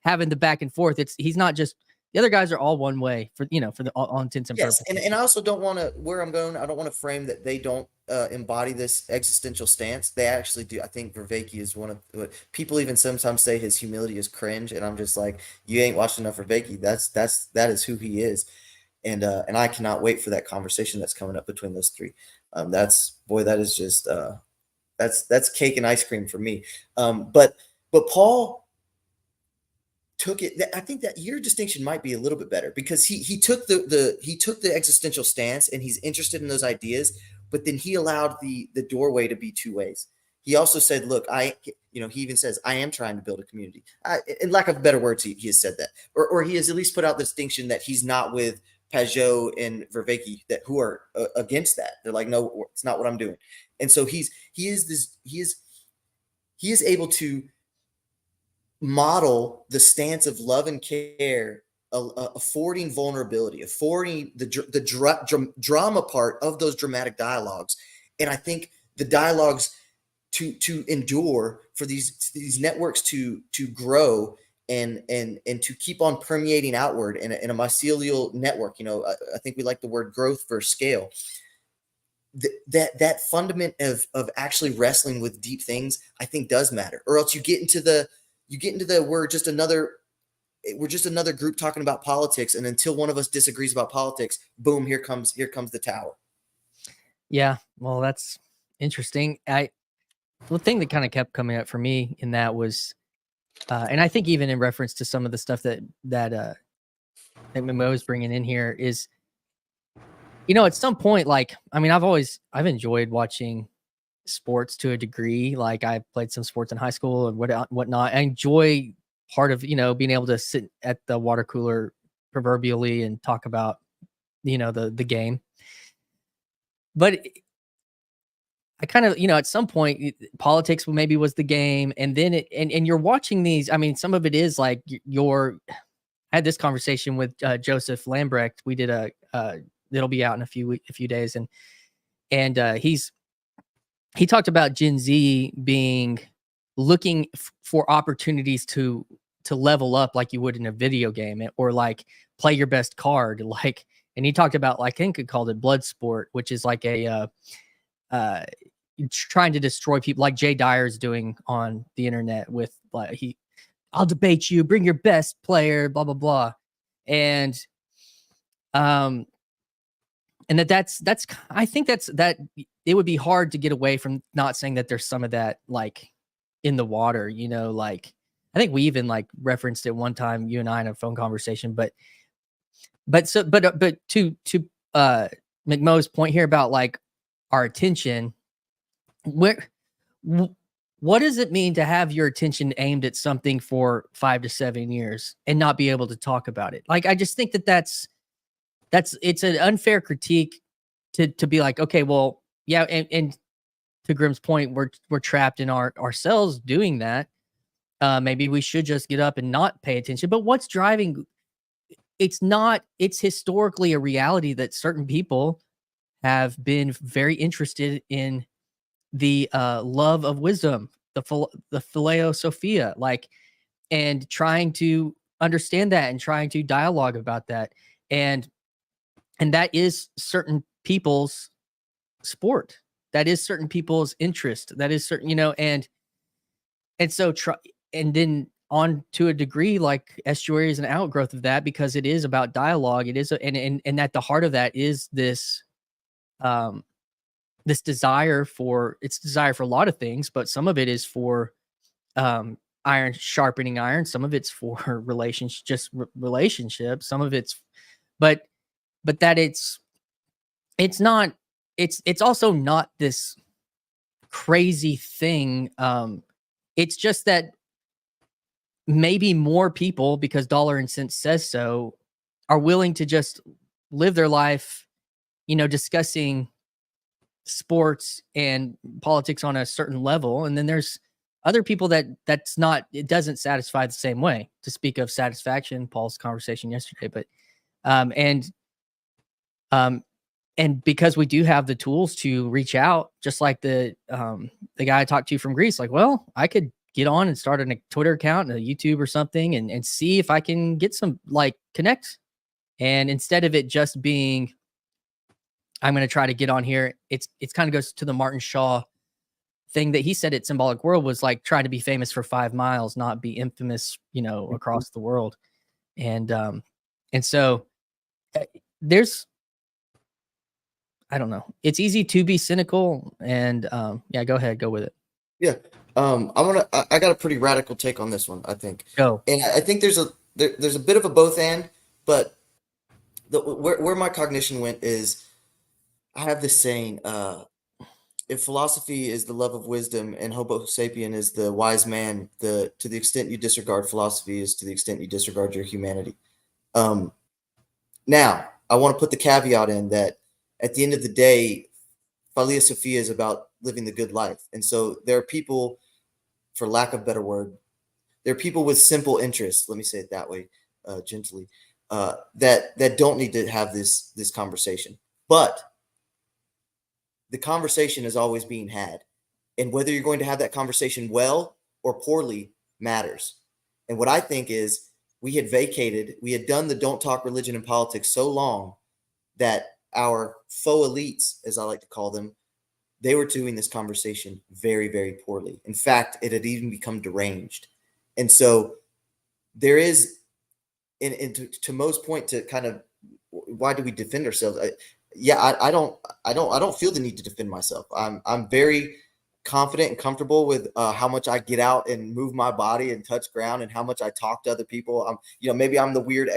having the back and forth. He's not just, the other guys are all one way for the all intents and purposes. And I also don't want to, where I'm going, I don't want to frame that they don't embody this existential stance. They actually do. I think Vervaeke is one of people even sometimes say his humility is cringe, and I'm just like, you ain't watched enough Vervaeke. That is who he is. And I cannot wait for that conversation that's coming up between those three. That is just that's cake and ice cream for me. But Paul took it. I think that your distinction might be a little bit better, because he took the existential stance, and he's interested in those ideas, but then he allowed the doorway to be two ways. He also said, look, he even says, I am trying to build a community. In lack of better words, he has said that, or he has at least put out the distinction that he's not with Pageau and Vervaeke, who are against that. They're like, no, it's not what I'm doing. And so he is able to model the stance of love and care, affording vulnerability, affording the drama part of those dramatic dialogues. And I think the dialogues to endure, for these networks to grow and to keep on permeating outward in a mycelial network. I think we like the word growth versus scale. That fundament of actually wrestling with deep things, I think, does matter. Or else you get into the we're just another group talking about politics, and until one of us disagrees about politics, boom, here comes the tower. Yeah, well, that's interesting. The thing that kind of kept coming up for me in that was, and I think even in reference to some of the stuff that Mo is bringing in here is, at some point, like, I mean, I've enjoyed watching sports to a degree. Like, I played some sports in high school and whatnot. I enjoy part of, being able to sit at the water cooler proverbially and talk about, the game. But I kind of, at some point, politics maybe was the game. And then and you're watching these. I mean, some of it is like I had this conversation with Joseph Lambrecht. We did it'll be out in a few days. And he talked about Gen Z being looking for opportunities to level up, like you would in a video game, or like play your best card. Like, and he talked about, like, I think he called it blood sport, which is like trying to destroy people, like Jay Dyer's doing on the internet with, like, I'll debate you, bring your best player, blah, blah, blah. And that's I think that it would be hard to get away from not saying that there's some of that, like, in the water, like, I think we even like referenced it one time, you and I, in a phone conversation, but to McMo's point here about, like, our attention, what does it mean to have your attention aimed at something for 5 to 7 years and not be able to talk about it? Like, I just think that's it's an unfair critique to be like, okay, well, yeah, and to Grim's point, we're trapped in ourselves doing that. Maybe we should just get up and not pay attention. But what's driving? It's historically a reality that certain people have been very interested in the love of wisdom, the phileo sophia, like, and trying to understand that and trying to dialogue about that. And that is certain people's sport. That is certain people's interest. That is certain, and so and then on to a degree, like, estuary is an outgrowth of that, because it is about dialogue. It is, and at the heart of that is this, this desire for a lot of things, but some of it is for iron sharpening iron. Some of it's for relationships. Some of it's, but that it's not, it's also not this crazy thing. It's just that maybe more people, because dollar and cents says so, are willing to just live their life, discussing sports and politics on a certain level. And then there's other people it doesn't satisfy the same way. To speak of satisfaction, Paul's conversation yesterday, but um and um and because we do have the tools to reach out, just like the guy I talked to from Greece, like, well, I could get on and start a Twitter account and a YouTube or something, and see if I can get some, like, connect. And instead of it just being, I'm going to try to get on here, it's kind of goes to the Martin Shaw thing that he said at Symbolic World, was like, try to be famous for 5 miles, not be infamous, across the world. And so there's, I don't know. It's easy to be cynical, and yeah, go ahead, go with it. Yeah. I got a pretty radical take on this one, I think. Go. And I think there's a bit of a both and, but where my cognition went is, I have this saying, if philosophy is the love of wisdom and Homo sapien is the wise man, to the extent you disregard philosophy is to the extent you disregard your humanity. Now, I want to put the caveat in that at the end of the day, Philia Sophia is about living the good life. And so there are people, for lack of a better word, there are people with simple interests, let me say it that way, gently, that don't need to have this conversation. But the conversation is always being had. And whether you're going to have that conversation well or poorly matters. And what I think is, we had done the don't talk religion and politics so long that our faux elites, as I like to call them, they were doing this conversation very, very poorly. In fact, it had even become deranged. And so there is, and to Mo's point, to kind of, why do we defend ourselves? I don't feel the need to defend myself. I'm very confident and comfortable with how much I get out and move my body and touch ground, and how much I talk to other people. Maybe I'm the weird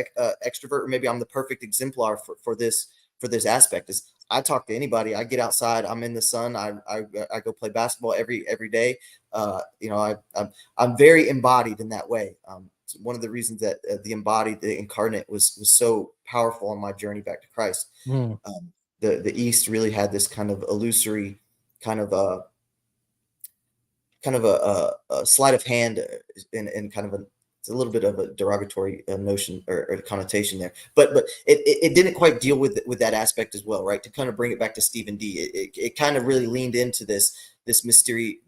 extrovert, or maybe I'm the perfect exemplar for this aspect. Is I talk to anybody. I get outside. I'm in the sun. I go play basketball every day. I'm very embodied in that way. It's one of the reasons that the incarnate was so powerful on my journey back to Christ. The East really had this kind of illusory, kind of a sleight of hand, and kind of it's a little bit of a derogatory notion or connotation there, but it didn't quite deal with that aspect as well, right? To kind of bring it back to Stephen D, it kind of really leaned into this mystery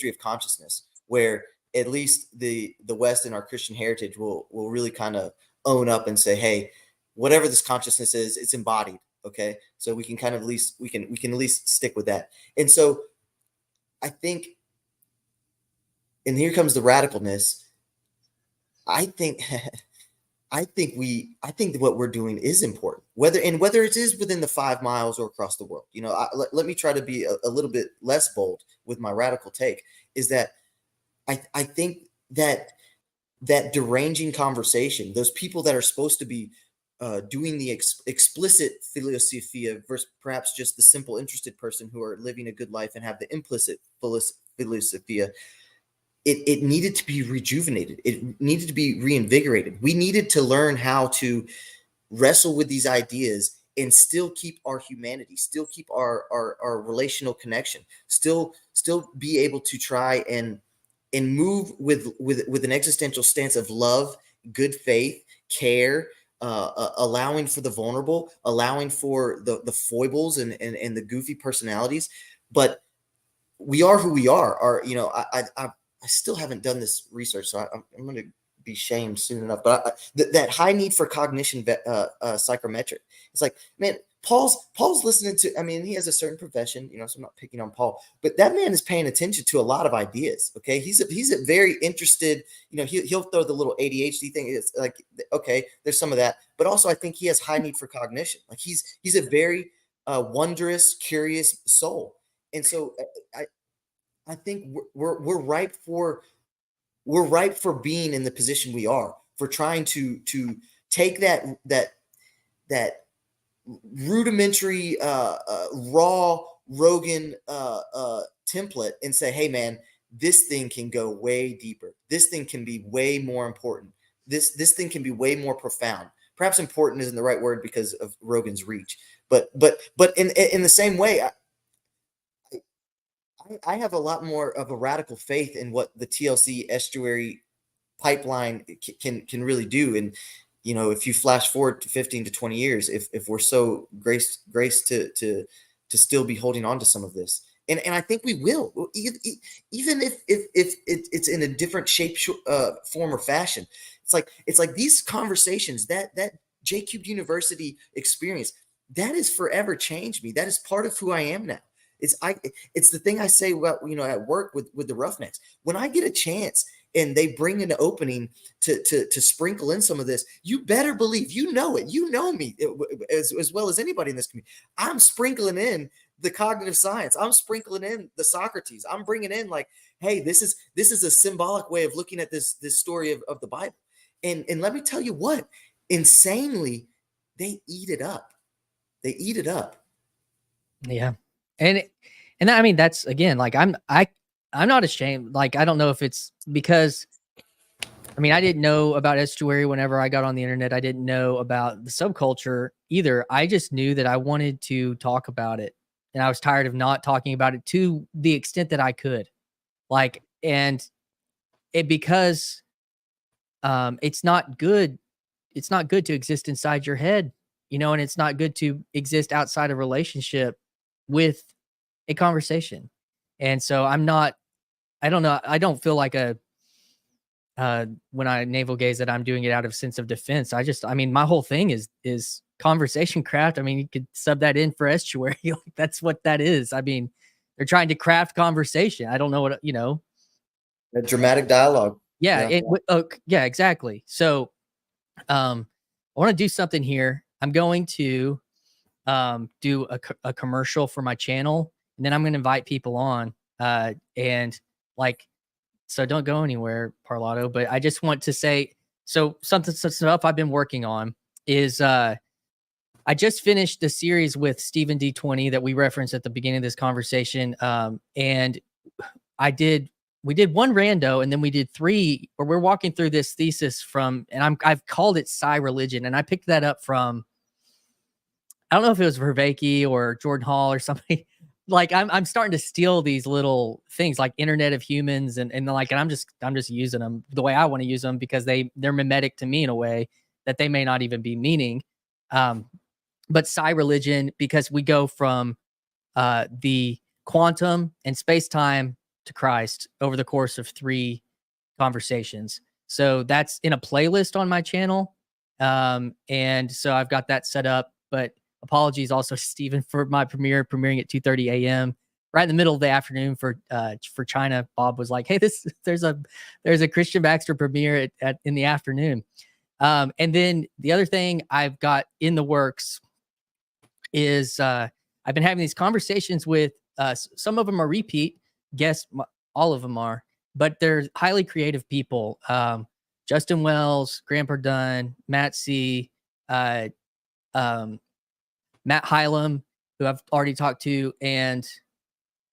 of consciousness, where at least the West and our Christian heritage will really kind of own up and say, hey, whatever this consciousness is, it's embodied. Okay, so we can kind of we can at least stick with that. And so I think, and here comes the radicalness. I think what we're doing is important, whether it is within the 5 miles or across the world. Let me try to be a little bit less bold with my radical take. Is that I think that deranging conversation, those people that are supposed to be doing the explicit Philia Sophia versus perhaps just the simple interested person who are living a good life and have the implicit Philia Sophia, it needed to be rejuvenated. It needed to be reinvigorated. We needed to learn how to wrestle with these ideas and still keep our humanity, still keep our relational connection, still be able to try and move with an existential stance of love, good faith, care, allowing for the vulnerable, allowing for the foibles and the goofy personalities. But we are who we are. I still haven't done this research, so I'm going to be shamed soon enough. But that high need for cognition psychometric. It's like, man, Paul's listening to. I mean, he has a certain profession, so I'm not picking on Paul, but that man is paying attention to a lot of ideas. Okay, he's a very interested. He'll throw the little ADHD thing. It's like, okay, there's some of that, but also I think he has high need for cognition. Like he's a very wondrous, curious soul, and so I think we're ripe for being in the position we are, for trying to take that rudimentary raw Rogan template and say, hey man, this thing can go way deeper. This thing can be way more important. This thing can be way more profound. perhaps important isn't the right word because of Rogan's reach, but in the same way, I have a lot more of a radical faith in what the TLC estuary pipeline can really do. And if you flash forward to 15 to 20 years, if we're so graced to still be holding on to some of this, and I think we will, even if it's in a different shape, form, or fashion. It's like these conversations, that J Cubed University experience, that has forever changed me. That is part of who I am now. It's the thing I say about, at work with the Roughnecks. When I get a chance and they bring an opening to sprinkle in some of this, you better believe, you know me as well as anybody in this community. I'm sprinkling in the cognitive science. I'm sprinkling in the Socrates. I'm bringing in, like, hey, this is a symbolic way of looking at this story of the Bible. And let me tell you what, insanely, they eat it up. They eat it up. Yeah. And I mean, that's, again, like, I'm not ashamed. Like, I don't know if it's because, I mean, I didn't know about estuary whenever I got on the internet. I didn't know about the subculture either. I just knew that I wanted to talk about it, and I was tired of not talking about it to the extent that I could. Like, and because it's not good. It's not good to exist inside your head, and it's not good to exist outside a relationship with a conversation. And so I don't know. I don't feel like when I navel gaze that I'm doing it out of sense of defense. I mean, my whole thing is conversation craft. I mean, you could sub that in for estuary. That's what that is. I mean, they're trying to craft conversation. I don't know what, A dramatic dialogue. Yeah. Yeah, exactly. So, I want to do something here. I'm going to do a commercial for my channel, and then I'm going to invite people on. And like, so don't go anywhere, Parlato. But I just want to say, so some stuff I've been working on is I just finished the series with Stephen D20 that we referenced at the beginning of this conversation. And we did one rando, and then we did 3, or we're walking through this thesis from, and I've called it Psi Religion, and I picked that up from, I don't know if it was Vervaeke or Jordan Hall or somebody. Like, I'm starting to steal these little things like Internet of Humans and I'm just using them the way I want to use them, because they're mimetic to me in a way that they may not even be meaning. But Psi Religion, because we go from the quantum and space-time to Christ over the course of 3 conversations. So that's in a playlist on my channel. And so I've got that set up, but apologies also, Stephen, for my premiering at 2:30 a.m. right in the middle of the afternoon for China. Bob was like, "Hey, there's a Christian Baxter premiere in the afternoon." And then the other thing I've got in the works is I've been having these conversations with some of them are repeat guests, all of them are, but they're highly creative people. Justin Wells, Graham Perdun, Matt C. Matt Hylam, who I've already talked to, and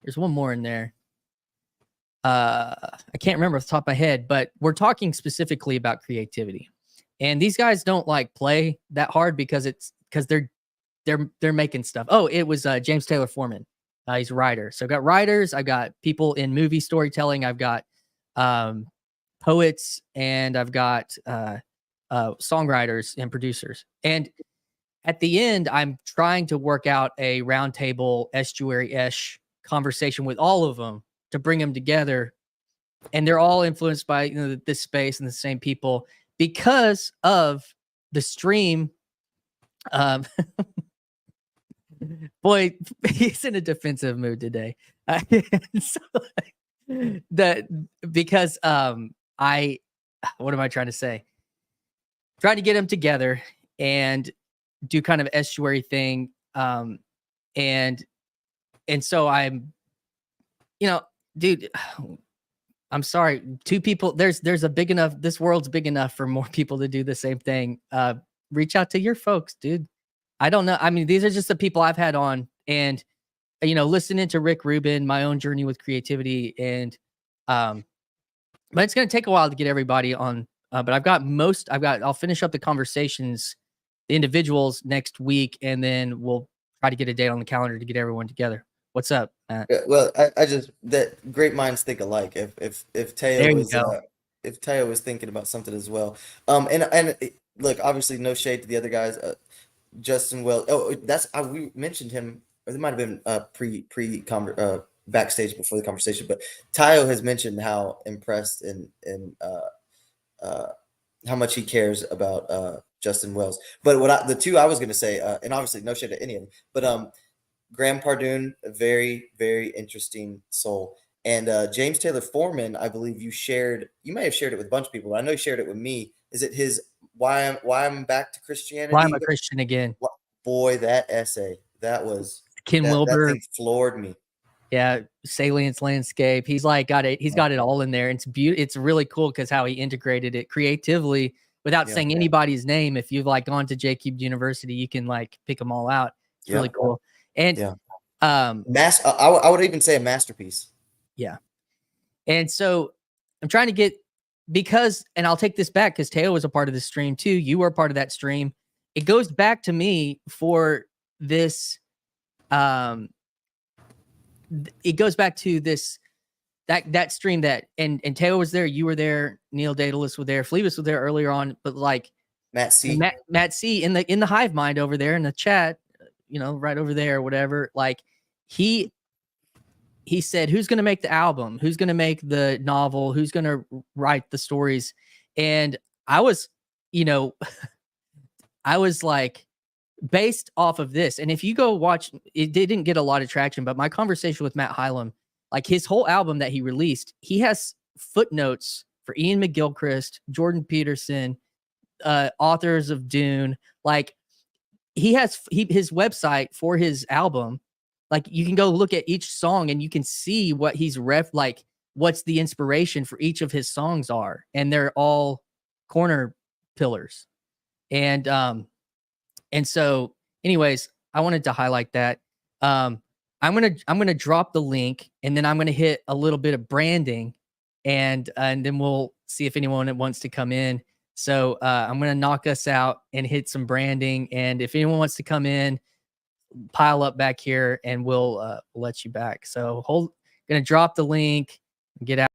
there's one more in there. I can't remember off the top of my head, but we're talking specifically about creativity. And these guys don't like play that hard because they're making stuff. Oh, it was James Taylor Foreman. He's a writer. So I've got writers, I've got people in movie storytelling, I've got poets, and I've got songwriters and producers. And at the end, I'm trying to work out a roundtable estuary-ish conversation with all of them to bring them together. And they're all influenced by this space and the same people because of the stream. Boy, he's in a defensive mood today. Because what am I trying to say? Trying to get them together and do kind of estuary thing. And so I'm, dude, I'm sorry. 2 people, there's a big enough, this world's big enough for more people to do the same thing. Reach out to your folks, dude. I don't know. I mean, these are just the people I've had on, and, listening to Rick Rubin, my own journey with creativity. And, but it's going to take a while to get everybody on. But I'll finish up the conversations the individuals next week, and then we'll try to get a date on the calendar to get everyone together. What's up, Matt? Yeah, well, I just that great minds think alike. If Teo There you was go. if Teo was thinking about something as well, look, obviously no shade to the other guys. Justin Wells. Oh, we mentioned him. Or it might have been backstage before the conversation, but Teo has mentioned how impressed and how much he cares about Justin Wells. But the two I was going to say, and obviously no shade to any of them, but Graham Pardoon, a very, very interesting soul. And James Taylor Foreman, I believe you may have shared it with a bunch of people, but I know you shared it with me. Is it his Why I'm Back to Christianity? Why I'm a Christian Again. Boy, that essay, that Ken Wilber. That thing floored me. Yeah, Salience Landscape. He's got it all in there. It's beautiful. It's really cool because how he integrated it creatively without saying anybody's name. If you've like gone to J Cubed University, you can like pick them all out. It's really cool. And I would even say a masterpiece. Yeah. And so I'm trying to get, and I'll take this back because Teo was a part of this stream too. You were a part of that stream. It goes back to me for this. It goes back to this, that stream and Teo was there. You were there. Neil Daedalus was there. Fleebus was there earlier on, but like Matt C in the hive mind over there in the chat, right over there, whatever. Like he said, who's going to make the album? Who's going to make the novel? Who's going to write the stories? And I was, I was like, based off of this. And if you go watch, it didn't get a lot of traction, but my conversation with Matt Hylam, like his whole album that he released, he has footnotes for Ian McGilchrist, Jordan Peterson, authors of Dune. Like his website for his album, like you can go look at each song and you can see what he's what's the inspiration for each of his songs are. And they're all corner pillars. And so anyways, I wanted to highlight that. I'm going to drop the link and then I'm going to hit a little bit of branding and then we'll see if anyone wants to come in. So I'm going to knock us out and hit some branding. And if anyone wants to come in, pile up back here and we'll let you back. So going to drop the link and get out.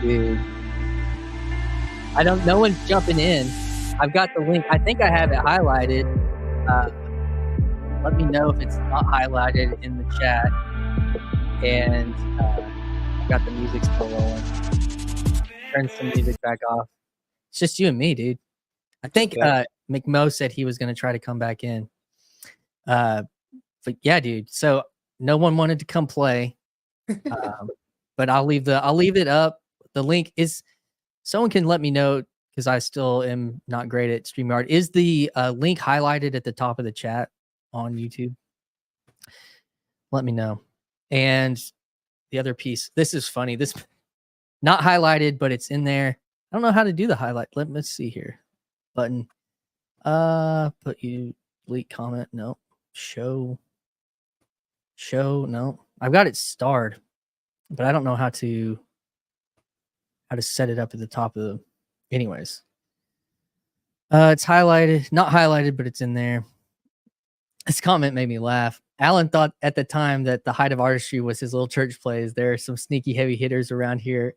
dude. No one's jumping in. I've got the link. I think I have it highlighted. Let me know if it's not highlighted in the chat. And I got the music still rolling. Turn some music back off. It's just you and me, dude. I think McMo said he was going to try to come back in. But yeah, dude. So no one wanted to come play. But I'll leave it up. The link is, someone can let me know, because I still am not great at StreamYard. Is the link highlighted at the top of the chat on YouTube? Let me know. And the other piece, this is funny. This not highlighted, but it's in there. I don't know how to do the highlight. Let's see here. Button. Put you delete comment. No. Show. No. I've got it starred, but I don't know how to set it up at the top of the. Anyways. It's highlighted, not highlighted, but it's in there. This comment made me laugh. Alan thought at the time that the height of artistry was his little church plays. There are some sneaky heavy hitters around here.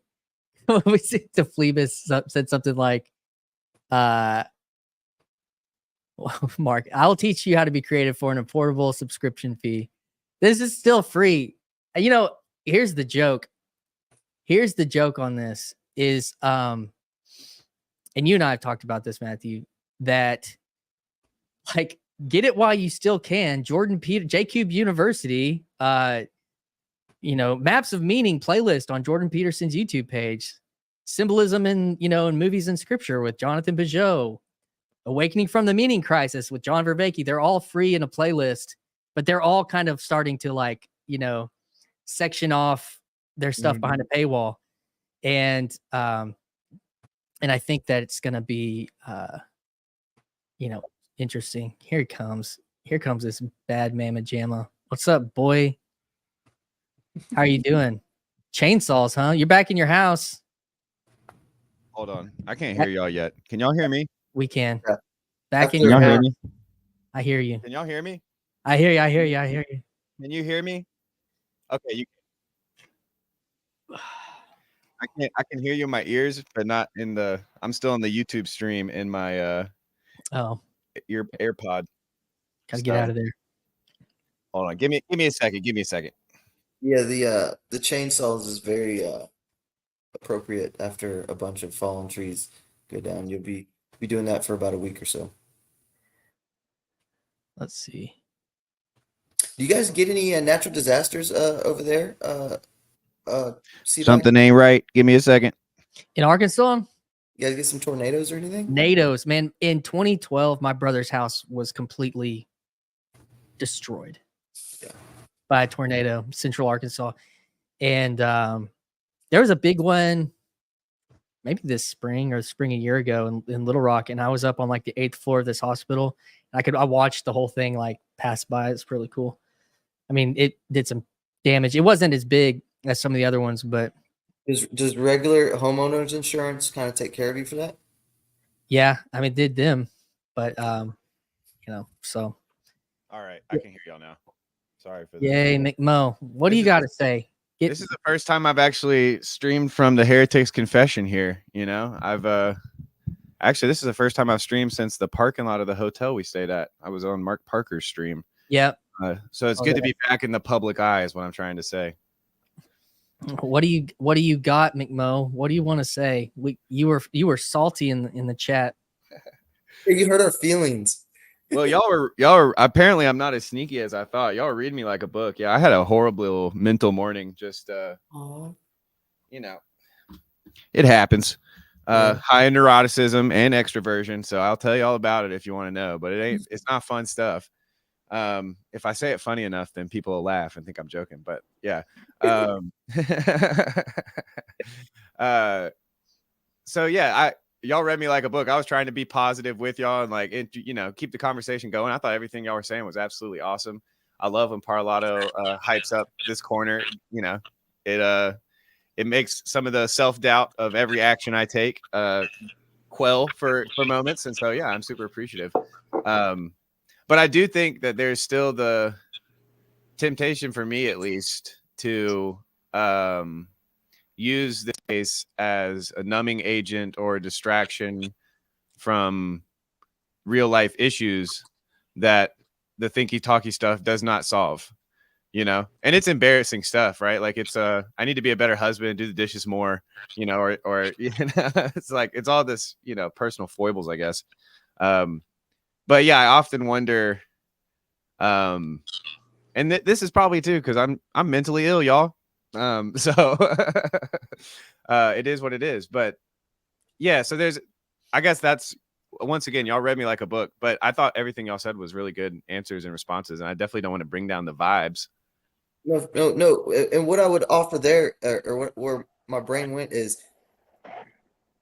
We see the Phlebas said something like, Mark, I'll teach you how to be creative for an affordable subscription fee. This is still free. You know, here's the joke. Here's the joke on this is, and you and I have talked about this, Matthew, that like, get it while you still can. Jordan Peter, J-Cube University, Maps of Meaning playlist on Jordan Peterson's YouTube page. Symbolism in movies and scripture with Jonathan Peugeot. Awakening from the Meaning Crisis with John Vervaeke. They're all free in a playlist, but they're all kind of starting to section off their stuff behind a paywall. And I think that it's going to be, interesting. Here he comes. Here comes this bad mama jamma. What's up, boy? How are you doing? Chainsaws, huh? You're back in your house. Hold on. I can't hear y'all yet. Can y'all hear me? We can. Yeah. Back in Can your y'all house. hear me? I hear you. Can y'all hear me? I hear you. I hear you. I hear you. Can you hear me? Okay, you. I can hear you in my ears, but not in the. I'm still in the YouTube stream in my ear AirPod. Gotta get out of there. Hold on. Give me a second. Give me a second. Yeah, the chainsaws is very appropriate after a bunch of fallen trees go down. You'll be doing that for about a week or so. Let's see. Do you guys get any natural disasters over there? Something ain't right. Give me a second. In Arkansas? You guys get some tornadoes or anything? NATO's, man. In 2012, my brother's house was completely destroyed by a tornado, Central Arkansas. And there was a big one maybe this spring or spring a year ago in Little Rock. And I was up on like the 8th floor of this hospital. I watched the whole thing like pass by. It's really cool. I mean, it did some damage. It wasn't as big as some of the other ones, but does regular homeowners insurance kind of take care of you for that? Yeah, I mean, did them, but so. All right, I can hear y'all now. Sorry for that. Yay, McMo. What do you got to say? This is the first time I've actually streamed from the Heretics Confession here. I've actually, this is the first time I've streamed since the parking lot of the hotel we stayed at. I was on Mark Parker's stream. Yep. So it's good to be back in the public eye is what I'm trying to say. What do you got, McMo? What do you want to say? You were salty in the chat. You hurt our feelings. Well, y'all were apparently I'm not as sneaky as I thought. Y'all were reading me like a book. Yeah, I had a horrible mental morning. Just it happens. High in neuroticism and extroversion. So I'll tell you all about it if you want to know, but it's not fun stuff. If I say it funny enough, then people will laugh and think I'm joking, but yeah. So yeah, y'all read me like a book. I was trying to be positive with y'all and keep the conversation going. I thought everything y'all were saying was absolutely awesome. I love when Parlato hypes up this corner. It makes some of the self-doubt of every action I take quell for moments. And so, yeah, I'm super appreciative. But I do think that there's still the temptation for me, at least, to use this as a numbing agent or a distraction from real life issues that the thinky talky stuff does not solve, you know. And it's embarrassing stuff, right? Like it's I need to be a better husband, do the dishes more, you know, or you know, it's like it's all this, you know, personal foibles, I guess. But yeah, I often wonder, and this is probably too because I'm mentally ill, y'all. So it is what it is. But yeah, so there's, I guess that's, once again, y'all read me like a book, but I thought everything y'all said was really good answers and responses, and I definitely don't want to bring down the vibes. No. And what I would offer there, or where my brain went, is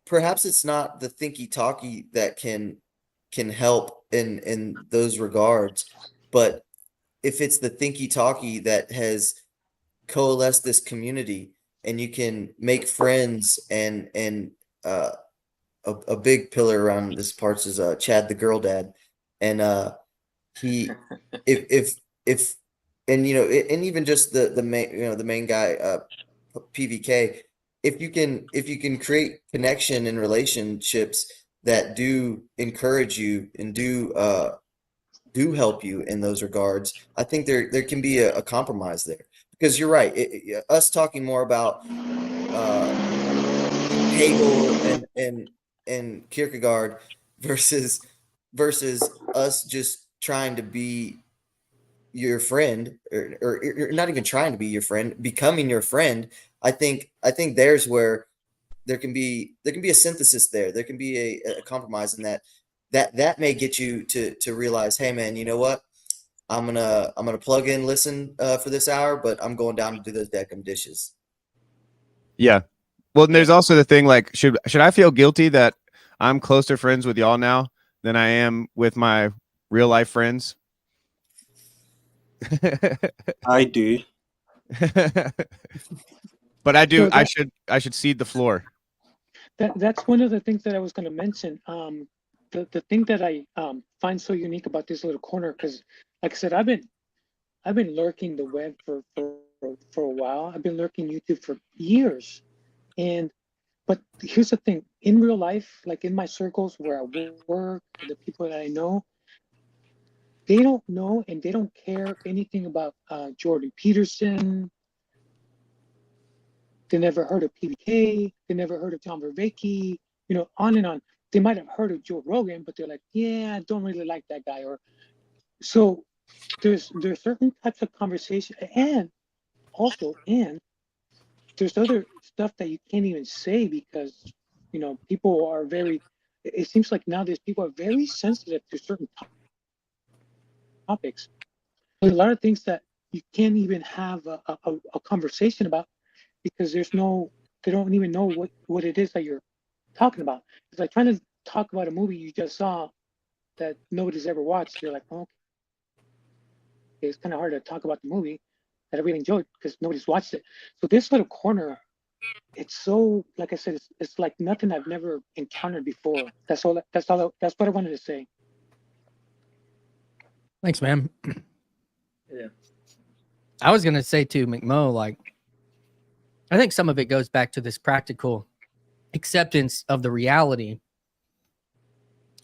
perhaps it's not the thinky talky that can help in those regards, but if it's the thinky talky that has coalesced this community, and you can make friends, and a big pillar around this parts is Chad the girl dad, and he if and you know, and even just the main, you know, the main guy, PVK, if you can create connection and relationships that do encourage you and do help you in those regards, I think there can be a compromise there, because you're right. Us talking more about Hegel and Kierkegaard versus us just trying to be your friend, or not even trying to be your friend, becoming your friend. I think there's where there can be a synthesis there. There can be a compromise in that may get you to realize, hey man, you know what? I'm gonna plug in, listen for this hour, but I'm going down to do those deckham dishes. Yeah. Well, and there's also the thing, like, should I feel guilty that I'm closer friends with y'all now than I am with my real life friends? I do. But I do. So that- I should cede the floor. That's one of the things that I was going to mention. The thing that I find so unique about this little corner, because like I said, I've been lurking the web for a while. I've been lurking YouTube for years, but here's the thing: in real life, like in my circles where I work, the people that I know, they don't know and they don't care anything about Jordan Peterson. They never heard of PBK. They never heard of John Vervaeke. You know, on and on. They might have heard of Joe Rogan, but they're like, yeah, I don't really like that guy. Or so there's certain types of conversation, and there's other stuff that you can't even say because, you know, people are very. It seems like nowadays people are very sensitive to certain topics. There's a lot of things that you can't even have a conversation about because they don't even know what it is that you're talking about. It's like trying to talk about a movie you just saw that nobody's ever watched. You're like, oh, okay. It's kind of hard to talk about the movie that I really enjoyed because nobody's watched it. So this little corner, it's so, like I said, it's like nothing I've never encountered before. That's what I wanted to say. Thanks, man. Yeah. I was gonna say to McMo, like, I think some of it goes back to this practical acceptance of the reality.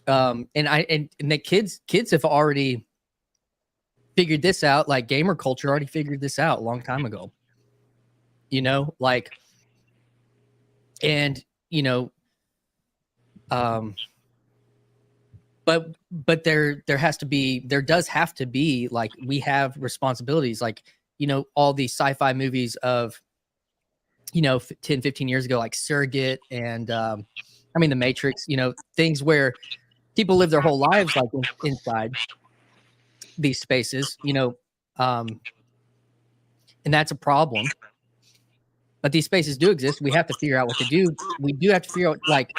And the kids have already figured this out. Like gamer culture already figured this out a long time ago. You know, like, and you know, but there does have to be, like, we have responsibilities, like, you know, all these sci-fi movies of, you know, 10, 15 years ago, like Surrogate and I mean, The Matrix, you know, things where people live their whole lives like inside these spaces, you know, and that's a problem. But these spaces do exist. We have to figure out what to do. We do have to figure out, like,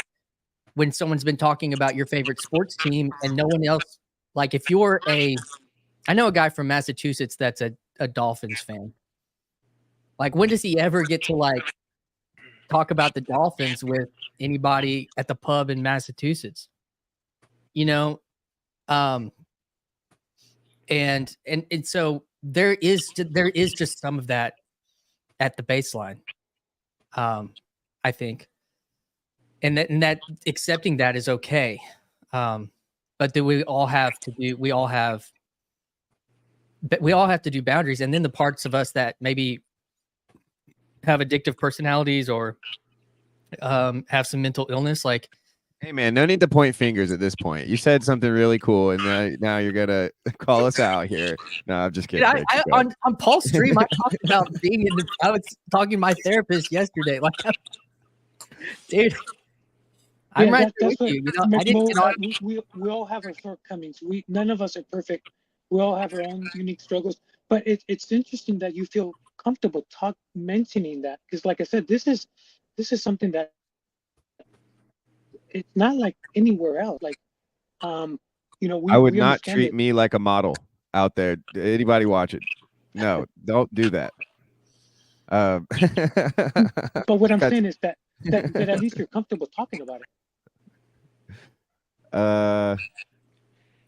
when someone's been talking about your favorite sports team and no one else, like, if you're I know a guy from Massachusetts that's a Dolphins fan. Like, when does he ever get to, like, talk about the Dolphins with anybody at the pub in Massachusetts? You know, and so there is just some of that at the baseline. I think, and that accepting that is okay. But then we all have to do boundaries, and then the parts of us that maybe have addictive personalities or have some mental illness, like, Hey man, no need to point fingers at this point. You said something really cool, and now you're gonna call us out here. No, I'm just kidding. Rich, go ahead. on Paul's stream, I talked about being in the. I was talking to my therapist yesterday, like, dude, I'm right there with you. You know, I didn't get on. We all have our shortcomings. None of us are perfect. We all have our own unique struggles. But it's interesting that you feel comfortable mentioning that, because, like I said, this is something that it's not like anywhere else. Like, you know, I would not understand treat that- me like a model out there. Anybody watch it? No, don't do that. But what I'm saying is that at least you're comfortable talking about it.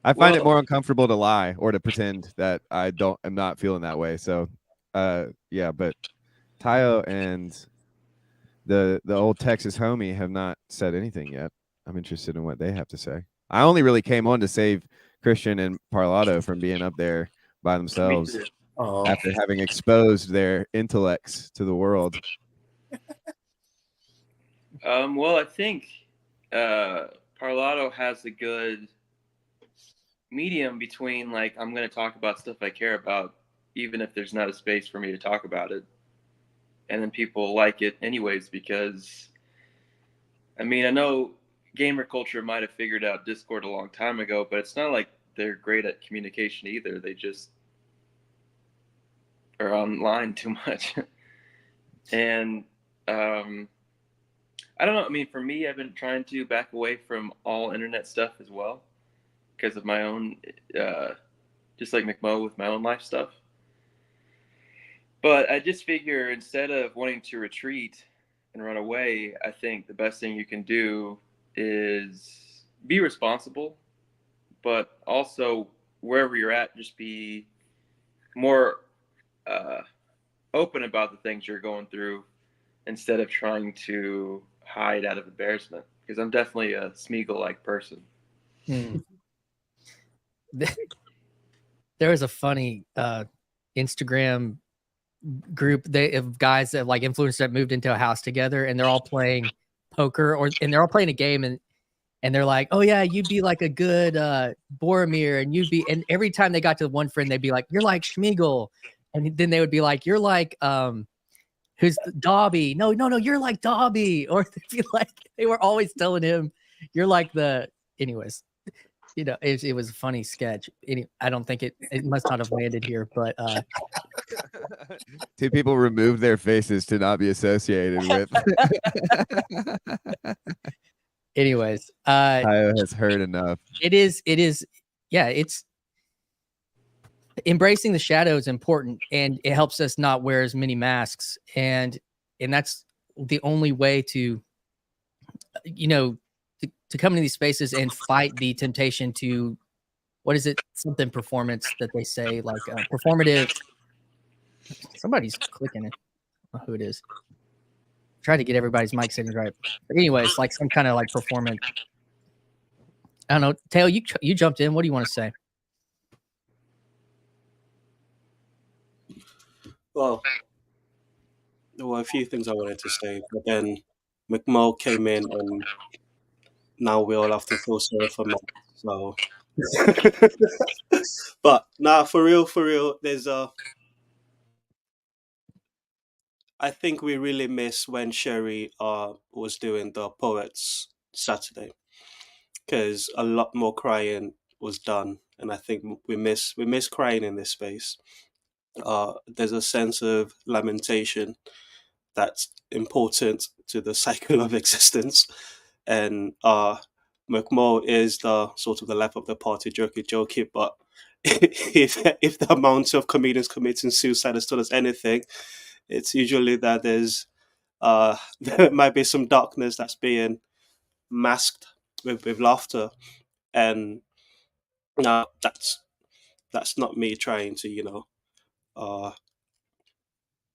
I find it more uncomfortable to lie or to pretend that I'm not feeling that way. So, yeah, but Tayo and the old Texas homie have not said anything yet. I'm interested in what they have to say. I only really came on to save Christian and Parlato from being up there by themselves after having exposed their intellects to the world. Well, I think Parlato has a good medium between, like, I'm going to talk about stuff I care about, even if there's not a space for me to talk about it. And then people like it anyways, because, I mean, I know gamer culture might have figured out Discord a long time ago, but it's not like they're great at communication either. They just are online too much. And I don't know. I mean, for me, I've been trying to back away from all internet stuff as well because of my own, just like McMo with my own life stuff. But I just figure instead of wanting to retreat and run away, I think the best thing you can do is be responsible, but also wherever you're at, just be more open about the things you're going through instead of trying to hide out of embarrassment, because I'm definitely a Smeagol-like person. There was a funny Instagram group of guys that, like, influencers that moved into a house together, and they're all playing poker, and they're all playing a game, and they're like, oh yeah, you'd be like a good Boromir, and every time they got to one friend, they'd be like, you're like Smeagol, and then they would be like, you're like who's Dobby? No, you're like Dobby, or they'd be like, they were always telling him, you're like anyways. You know, it was a funny sketch. I don't think it must not have landed here, but two people removed their faces to not be associated with. Anyways, Tayo has heard enough. It is, yeah. It's embracing the shadow is important, and it helps us not wear as many masks, and that's the only way to, you know, to come into these spaces and fight the temptation to, what is it? Something performance that they say, like performative. Somebody's clicking it. I don't know who it is. Try to get everybody's mic settings right. But anyways, like some kind of like performance. I don't know. Tail, you jumped in. What do you want to say? Well, there were a few things I wanted to say, but then McMo came in, and now we all have to feel sorry for Matt. So, but nah, for real, there's I think we really miss when Sherry was doing the Poets Saturday, because a lot more crying was done, and I think we miss crying in this space. There's a sense of lamentation that's important to the cycle of existence, and McMo is the sort of the life of the party, jokey, but if the amount of comedians committing suicide has told us anything, it's usually that there's there might be some darkness that's being masked with laughter, and now that's not me trying to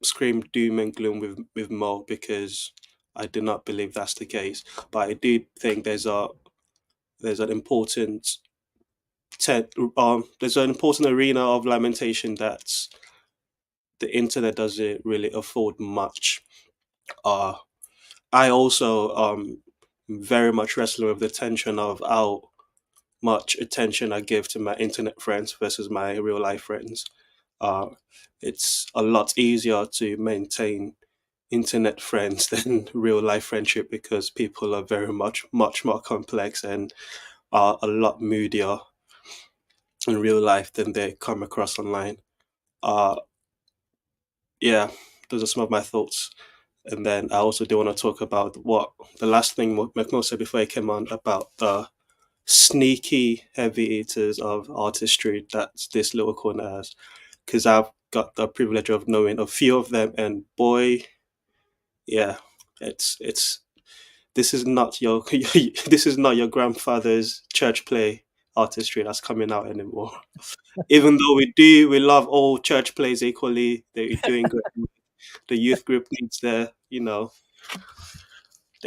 scream doom and gloom with Mo, because I do not believe that's the case. But I do think there's an important there's an important arena of lamentation that the internet doesn't really afford much. Uh, I also very much wrestle with the tension of how much attention I give to my internet friends versus my real life friends. Uh, it's a lot easier to maintain internet friends than real life friendship, because people are very much more complex and are a lot moodier in real life than they come across online. Uh, yeah, those are some of my thoughts. And then I also do want to talk about what the last thing McNaught said before he came on about the sneaky heavy eaters of artistry that this little corner has. Because I've got the privilege of knowing a few of them, and boy, yeah, it's this is not your this is not your grandfather's church play artistry that's coming out anymore. Even though we love all church plays equally, they're doing good. The youth group needs they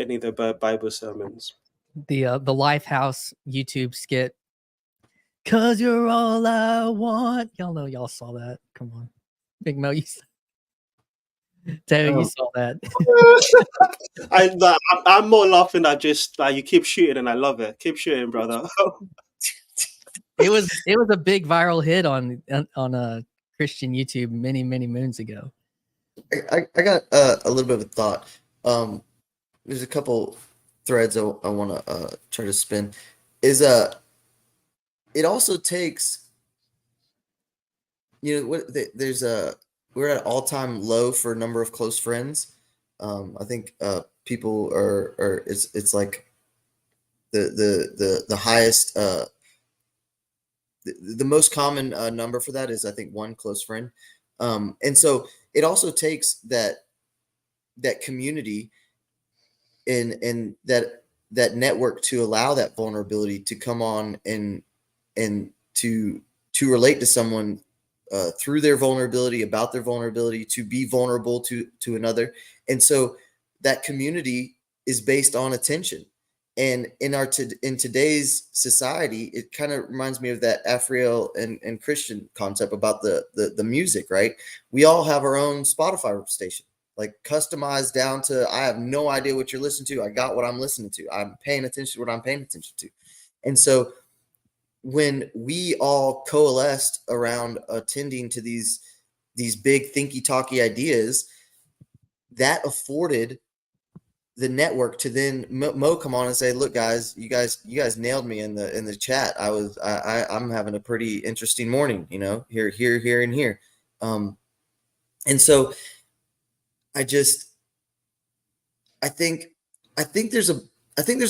need their Bible sermons. The Lifehouse YouTube skit. 'Cause you're all I want. Y'all know y'all saw that. Come on. Big Mo, you Taylor, you saw that. I'm more laughing at just like you keep shooting, and I love it. Keep shooting, brother. It was a big viral hit on a Christian YouTube many moons ago. I got a little bit of a thought. There's a couple threads I want to try to spin. It also takes, there's we're at an all-time low for number of close friends. I think people are it's like the highest the most common number for that is, I think, one close friend. And so it also takes that community and that network to allow that vulnerability to come on and to relate to someone through their vulnerability, about their vulnerability, to be vulnerable to another. And so that community is based on attention. And in today's society, it kind of reminds me of that Afriel and Christian concept about the music, right? We all have our own Spotify station, like customized down to, I have no idea what you're listening to. I got what I'm listening to. I'm paying attention to what I'm paying attention to. And so when we all coalesced around attending to these big thinky talky ideas, that afforded the network to then Mo come on and say, look, guys, you guys nailed me in the chat. I'm having a pretty interesting morning, here and here. And so I think there's a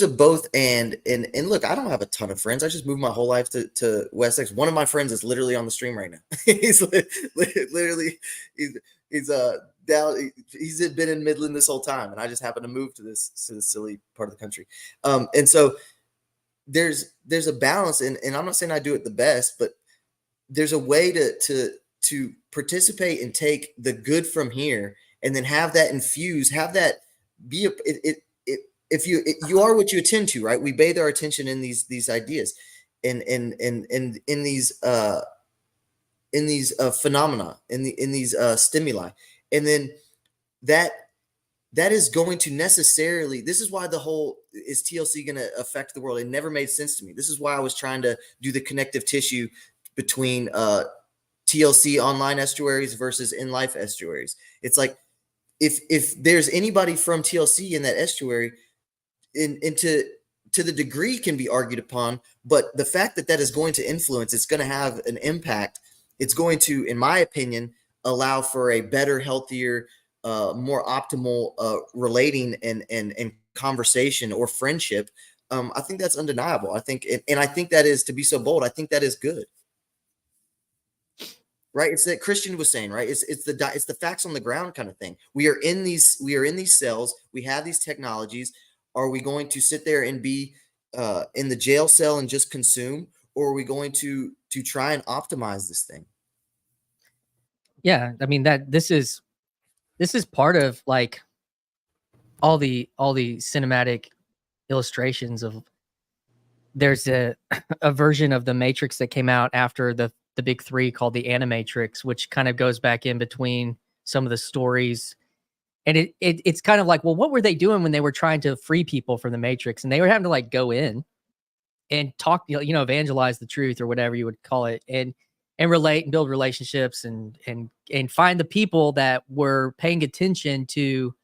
both and look, I don't have a ton of friends. I just moved my whole life to West Texas. One of my friends is literally on the stream right now. He's literally down. He's been in Midland this whole time, and I just happened to move to this silly part of the country. And so there's a balance, and I'm not saying I do it the best, but there's a way to participate and take the good from here, and then have that infuse, have that be if you are what you attend to, right? We bathe our attention in these ideas, in these phenomena, in these stimuli, and then that is going to necessarily. This is why the whole, is TLC going to affect the world? It never made sense to me. This is why I was trying to do the connective tissue between TLC online estuaries versus in life estuaries. It's like if there's anybody from TLC in that estuary, to the degree can be argued upon, but the fact that is going to influence, it's going to have an impact. It's going to, in my opinion, allow for a better, healthier, more optimal relating and conversation or friendship. I think that's undeniable. I think, and I think that is, to be so bold, I think that is good. Right? It's that Christian was saying, right? It's the facts on the ground kind of thing. We are in these cells. We have these technologies. Are we going to sit there and be in the jail cell and just consume, or are we going to try and optimize this thing? Yeah, I mean, this is this is part of like all the cinematic illustrations of. There's a version of the Matrix that came out after the big three called the Animatrix, which kind of goes back in between some of the stories. And it's kind of like, well, what were they doing when they were trying to free people from the Matrix? And they were having to like go in and talk, evangelize the truth or whatever you would call it, and relate and build relationships and find the people that were paying attention to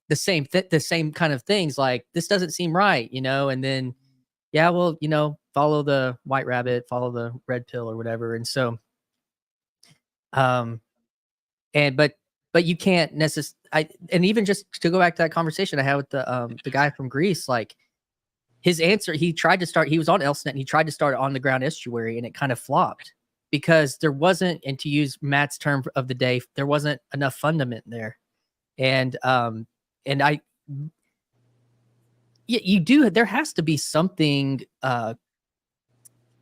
the same kind of things. Like, this doesn't seem right, and then, yeah, well, follow the white rabbit, follow the red pill or whatever. And so, but you can't necessarily, and even just to go back to that conversation I had with the guy from Greece, like his answer, he was on Elsnet and he tried to start on the ground estuary and it kind of flopped because there wasn't, and to use Matt's term of the day, there wasn't enough fundament there. And there has to be something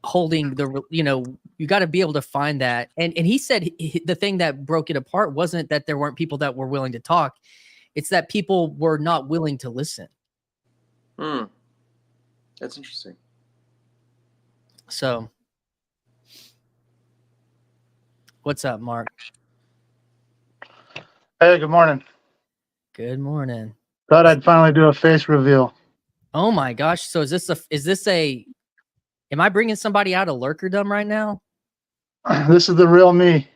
holding you got to be able to find that. And he said the thing that broke it apart wasn't that there weren't people that were willing to talk. It's that people were not willing to listen. That's interesting. So what's up, Mark? Hey, good morning. Good morning. Thought I'd finally do a face reveal. Oh my gosh. So is this am I bringing somebody out of lurkerdom right now? This is the real me.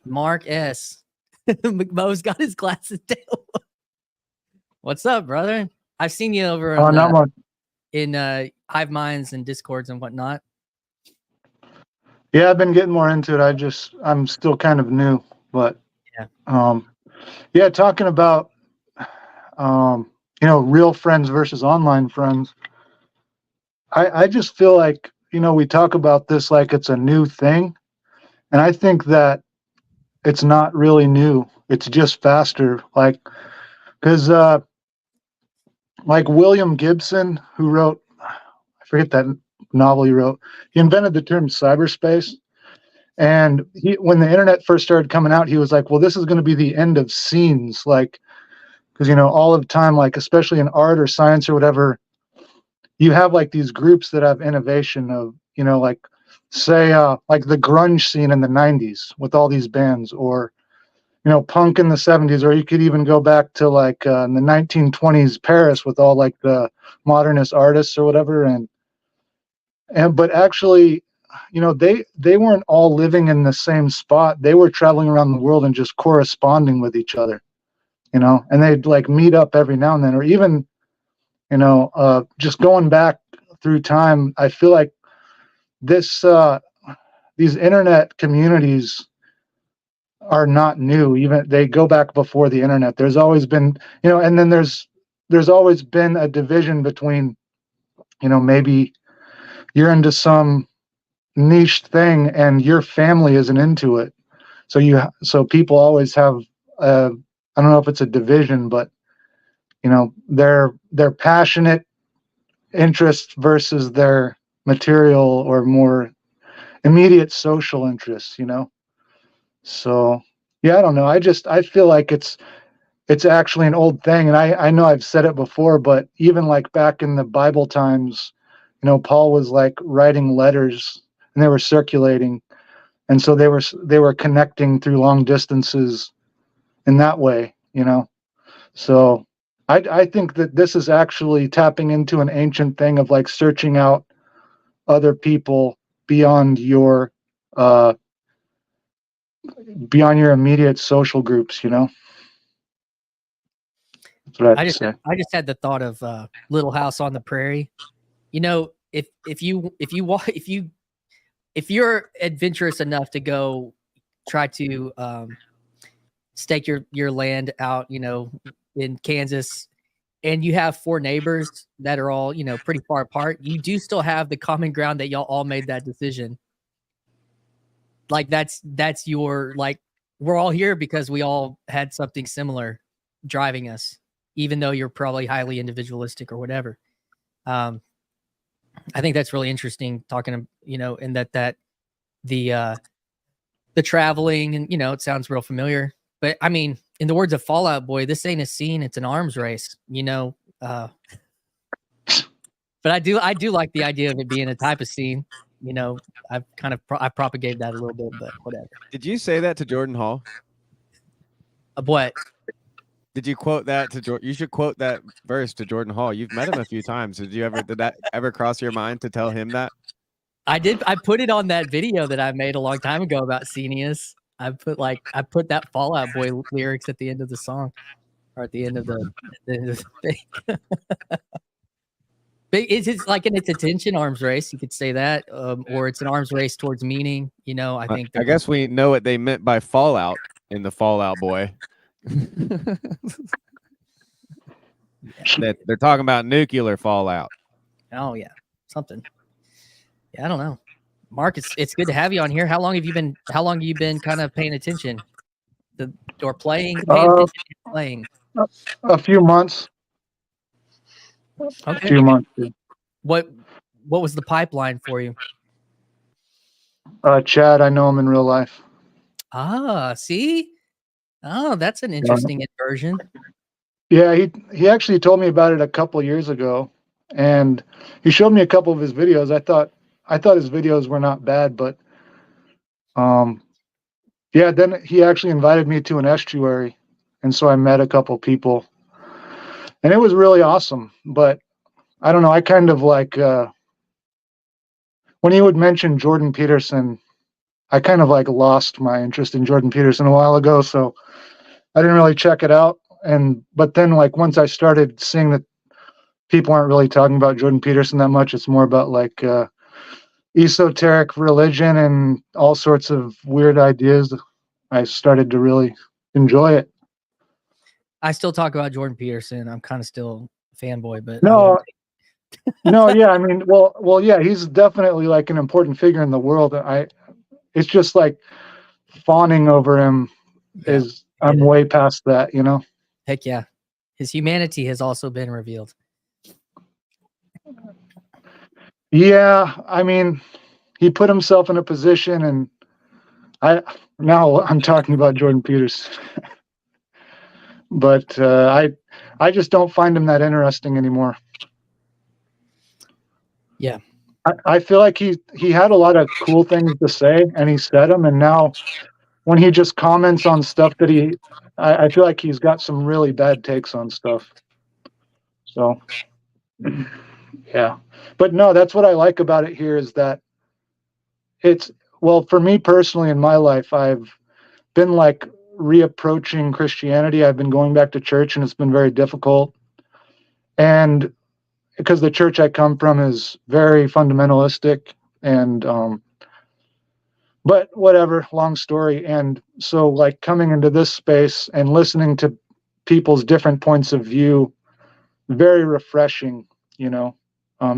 Mark S. McMo's got his glasses down. What's up, brother? I've seen you over Not much. in Hive Minds and Discords and whatnot. Yeah, I've been getting more into it. I'm still kind of new, but yeah, talking about real friends versus online friends. I just feel like, we talk about this like it's a new thing. And I think that it's not really new. It's just faster. Because like William Gibson, who wrote, I forget that novel he wrote, he invented the term cyberspace. And when the internet first started coming out, he was like, well, this is going to be the end of scenes. Like, because, all of time, like, especially in art or science or whatever, you have like these groups that have innovation of, like, say, like the grunge scene in the 90s with all these bands, or, punk in the 70s, or you could even go back to like in the 1920s Paris with all like the modernist artists or whatever. But actually, they weren't all living in the same spot. They were traveling around the world and just corresponding with each other, and they'd like meet up every now and then, or even, just going back through time. I feel like these internet communities are not new. Even they go back before the internet. There's always been, and then there's always been a division between, maybe you're into some niche thing and your family isn't into it. So people always have, I don't know if it's a division, but their passionate interests versus their material or more immediate social interests, So yeah, I don't know. I feel like it's actually an old thing. And I know I've said it before, but even like back in the Bible times, Paul was like writing letters and they were circulating. And so they were connecting through long distances in that way, So I think that this is actually tapping into an ancient thing of like searching out other people beyond your immediate social groups, That's what I just had the thought of Little House on the Prairie. If you're adventurous enough to go try to stake your land out, in Kansas, and you have 4 neighbors that are all, pretty far apart, you do still have the common ground that y'all all made that decision. Like that's your, like, we're all here because we all had something similar driving us, even though you're probably highly individualistic or whatever. I think that's really interesting talking, and that the traveling and, it sounds real familiar, But I mean, in the words of Fall Out Boy, this ain't a scene; it's an arms race. But I do like the idea of it being a type of scene. I've kind of I propagated that a little bit, but whatever. Did you say that to Jordan Hall? What? Did you quote that to Jordan? You should quote that verse to Jordan Hall. You've met him a few times. Did that ever cross your mind to tell him that? I did. I put it on that video that I made a long time ago about Scenius. I put that Fall Out Boy lyrics at the end of the song, or at the end of the thing. But it's like in its attention arms race. You could say that, or it's an arms race towards meaning. I think. I guess we know what they meant by fallout in the Fall Out Boy. They're talking about nuclear fallout. Oh yeah, something. Yeah, I don't know. Mark, it's good to have you on here. How long have you been kind of paying attention or playing? Playing. A few months. Okay. A few months. What was the pipeline for you? Chad, I know him in real life. Ah, see? Oh, that's an interesting inversion. Yeah, he actually told me about it a couple years ago, and he showed me a couple of his videos. I thought his videos were not bad, but yeah, then he actually invited me to an estuary, and so I met a couple people, and it was really awesome. But I don't know, I kind of like when he would mention Jordan Peterson, I kind of like lost my interest in Jordan Peterson a while ago, so I didn't really check it out. But then like once I started seeing that people aren't really talking about Jordan Peterson that much, it's more about like esoteric religion and all sorts of weird ideas, I started to really enjoy it. I still talk about Jordan Peterson. I'm kind of still a fanboy, but no, yeah, I mean, well, yeah, he's definitely like an important figure in the world. It's just like fawning over him is, I'm way past that, Heck yeah. His humanity has also been revealed. Yeah, I mean, he put himself in a position, and I'm talking about Jordan Peterson. But I just don't find him that interesting anymore. Yeah. I feel like he had a lot of cool things to say, and he said them, and now when he just comments on stuff that I feel like he's got some really bad takes on stuff. So, yeah. But no, that's what I like about it here is that for me personally in my life, I've been like reapproaching Christianity. I've been going back to church, and it's been very difficult. And because the church I come from is very fundamentalistic, and but whatever, long story. And so like coming into this space and listening to people's different points of view, very refreshing,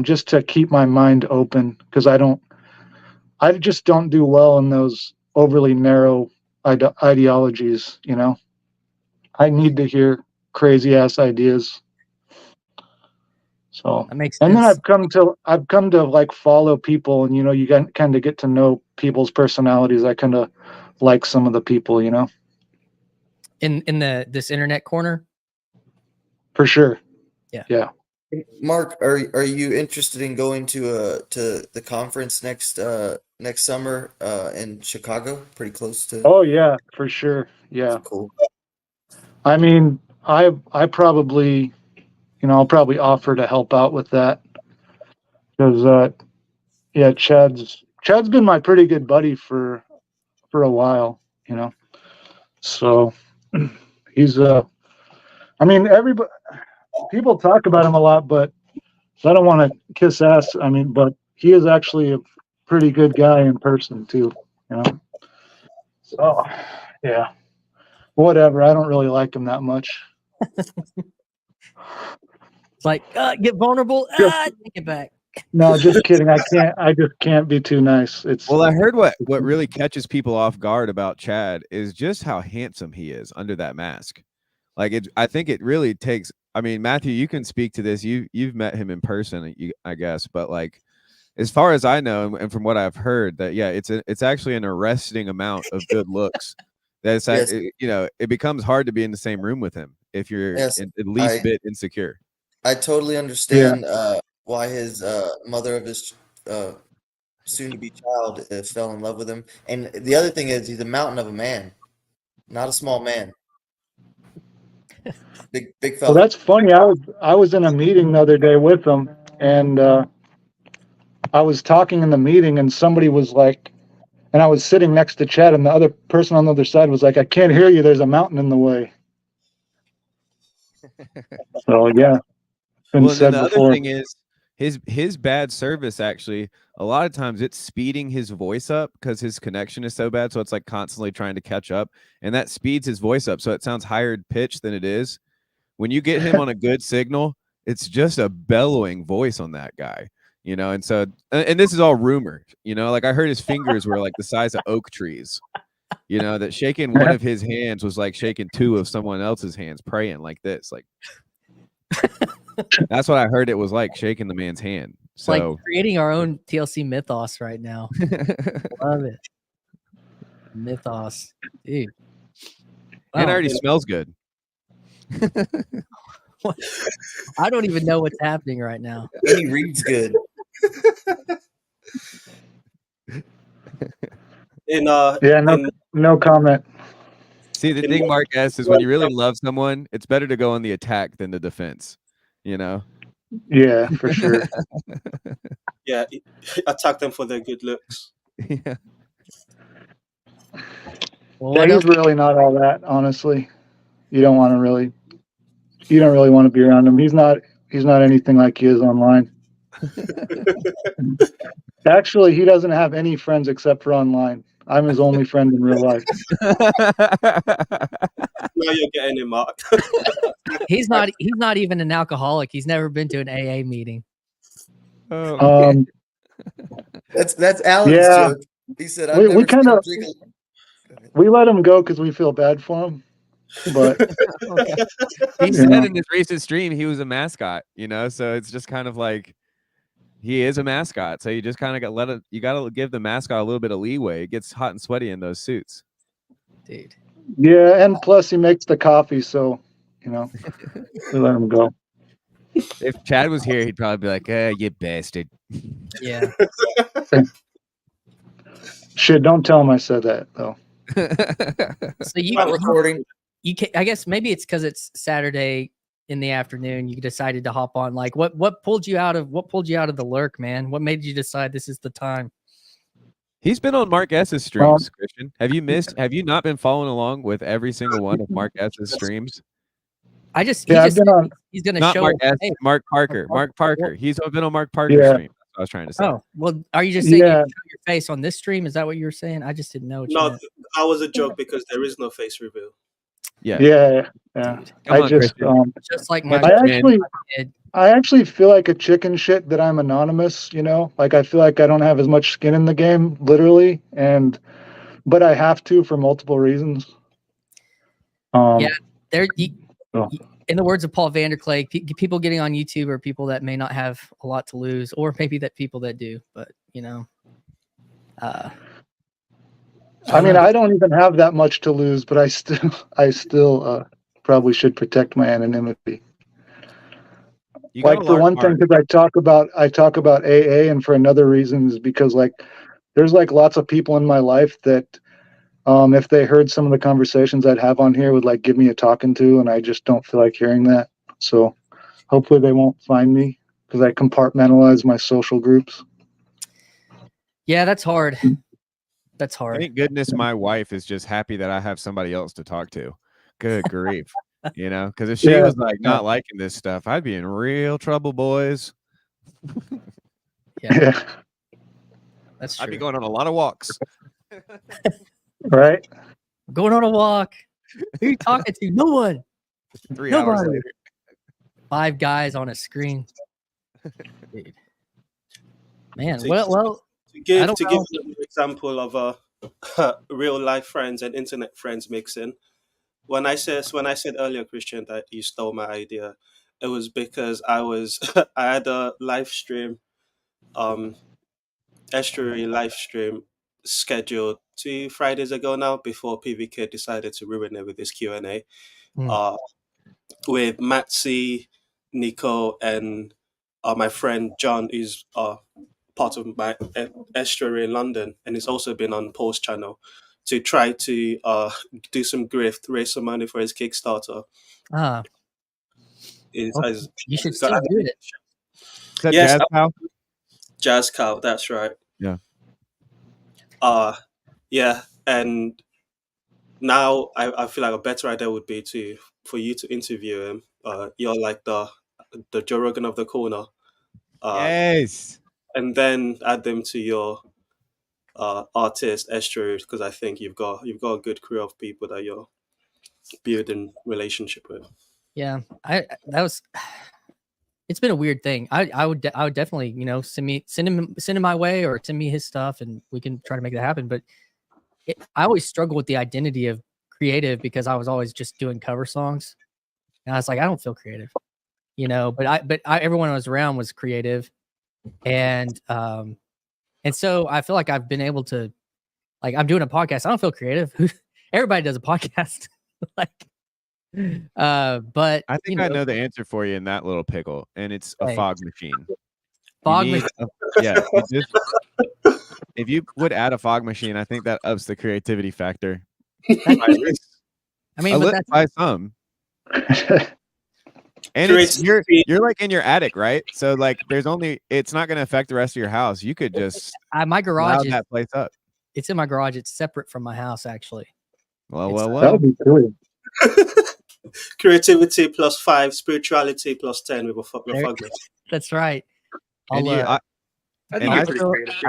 just to keep my mind open, because I just don't do well in those overly narrow ideologies. I need to hear crazy ass ideas. So that makes sense. And then I've come to like follow people, and you kind of get to know people's personalities. I kind of like some of the people, in this internet corner. For sure. Yeah. Mark, are you interested in going to the conference next summer in Chicago? Pretty close to. Oh yeah, for sure. Yeah. Cool. I mean, I probably, I'll probably offer to help out with that, because yeah, Chad's been my pretty good buddy for a while, So he's I mean, people talk about him a lot, but I don't want to kiss ass. I mean, but he is actually a pretty good guy in person too, So yeah, whatever. I don't really like him that much. It's like, get vulnerable. Take it back. No, just kidding. I just can't be too nice. Well, I heard what really catches people off guard about Chad is just how handsome he is under that mask. Like I think it really takes. I mean, Matthew, you can speak to this. You've met him in person, I guess, but like, as far as I know, and from what I've heard, that yeah, it's actually an arresting amount of good looks That's Yes. it becomes hard to be in the same room with him if you're Yes, at least I- bit insecure. I totally understand why his mother of his soon-to-be child fell in love with him. And the other thing is, he's a mountain of a man, not a small man. Big Well, fella. that's funny. I was in a meeting the other day with them, and I was talking in the meeting, and somebody was like, and I was sitting next to Chad, and the other person on the other side was like, "I can't hear you. There's a mountain in the way." So yeah, been Well, and then said the before. other thing is his bad service. Actually, a lot of times it's speeding his voice up because his connection is so bad. So it's like constantly trying to catch up, and that speeds his voice up, so it sounds higher pitched than it is. When you get him on a good signal, it's just a bellowing voice on that guy, And so, and this is all rumor, Like I heard his fingers were like the size of oak trees, That shaking one of his hands was like shaking two of someone else's hands, praying like this, like. That's what I heard it was like, shaking the man's hand. So like creating our own TLC mythos right now. Love it. Mythos, dude. And it Wow. already smells good. I don't even know what's happening right now. And he reads good. No comment. See, the thing, Mark S, is when you really love someone, it's better to go on the attack than the defense. Yeah, for sure. Yeah, attack them for their good looks. Yeah. Well, Yeah, what he's else? really not all that, honestly. You don't really want to be around him. He's not anything like he is online. Actually, he doesn't have any friends except for online. I'm his only friend in real life. Now you're getting him, Mark. He's not even an alcoholic. He's never been to an AA meeting. Oh, That's Alan's Yeah. joke. He said, We- "I've we never kinda- stopped drinking." We let him go because we feel bad for him. But he You said know. in his recent stream he was a mascot, so it's just kind of like he is a mascot. So you just kind of you got to give the mascot a little bit of leeway. It gets hot and sweaty in those suits. Dude. yeah, and plus he makes the coffee, so we let him go. If Chad was here, he'd probably be like, you bastard. Yeah. Shit, don't tell him I said that though. So you Not recording. can, I guess maybe it's because it's Saturday in the afternoon. You decided to hop on. Like what pulled you out of the lurk, man? What made you decide this is the time? He's been on Mark S's streams, Christian. Have you not been following along with every single one of Mark S's streams? I just Yeah, I've been on. he's gonna Not show Mark S, hey, Mark Parker. Mark Parker. He's been on Mark Parker's Yeah. stream. That's what I was trying to say. Oh, well, are you just saying Yeah. you show your face on this stream? Is that what you were saying? I just didn't know what you No, meant. that was a joke because there is no face reveal. Yeah. Yeah. Dude, Come on, Christian. just like my I actually feel like a chicken shit that I'm anonymous, Like I feel like I don't have as much skin in the game, literally, but I have to for multiple reasons. Yeah. There, Oh. in the words of Paul Vanderklay, people getting on YouTube are people that may not have a lot to lose, or maybe that people that do. But I mean, I don't even have that much to lose, but I still probably should protect my anonymity. You Like gotta for learn one thing, hard. because I talk about AA, and for another reason is because there's lots of people in my life that if they heard some of the conversations I'd have on here would give me a talking to, and I just don't feel like hearing that. So hopefully they won't find me because I compartmentalize my social groups. Yeah, that's hard. That's hard. Thank goodness my wife is just happy that I have somebody else to talk to. Good grief. Because if she was not liking this stuff, I'd be in real trouble, boys. Yeah. That's true. I'd be going on a lot of walks. Right? Going on a walk. Who are you talking to? No one. 3 hours Nobody. later. 5 guys on a screen. Dude. Man, To- well, To give I don't know. an example of real life friends and internet friends mixing, when I said earlier, Christian, that you stole my idea, it was because I had a live stream, estuary live stream scheduled 2 Fridays ago now, before PVK decided to ruin it with his Q&A. Hmm. With Matsy, Nico, and my friend John, who's part of my estuary in London, and he's also been on Paul's channel to try to do some grift, raise some money for his Kickstarter. Ah, Is well, as you should so still do it. Is that Yes, Jazz Cow? Jazz Cow, that's right. Yeah. Yeah, and now I feel like a better idea would be for you to interview him. You're like the Joe Rogan of the corner. Yes. And then add them to your artist estuary, because I think you've got a good crew of people that you're building relationship with. Yeah, it's been a weird thing. I would definitely, you know, send him my way, or send me his stuff, and we can try to make that happen. But I always struggle with the identity of creative, because I was always just doing cover songs, and I was like, I don't feel creative, you know. But everyone I was around was creative, and so I feel like I've been able to, like, I'm doing a podcast. I don't feel creative. Everybody does a podcast, like. But I think I know the answer for you in that little pickle, and it's a Right. fog machine. Fog You need machine. yeah. If you would add a fog machine, I think that ups the creativity factor. I mean, but that's by some. And you're like in your attic, right? So like it's not going to affect the rest of your house. You could just my garage loud that place up. It's in my garage. It's separate from my house, actually. Well. That would be cool. Creativity plus 5, spirituality plus 10 with a fog machine. That's right. And I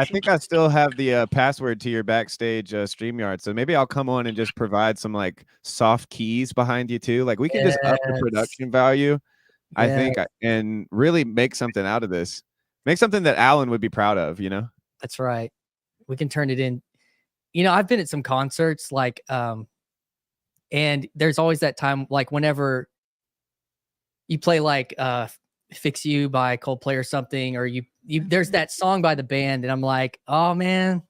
think I still have the password to your backstage StreamYard, so maybe I'll come on and just provide some like soft keys behind you too. Like we can just up the production value, I think, and really make something out of this. Make something that Alan would be proud of, you know? That's right. We can turn it in. You know, I've been at some concerts, like, and there's always that time, like whenever you play like Fix You by Coldplay or something, or you there's that song by the band, and I'm like, oh man,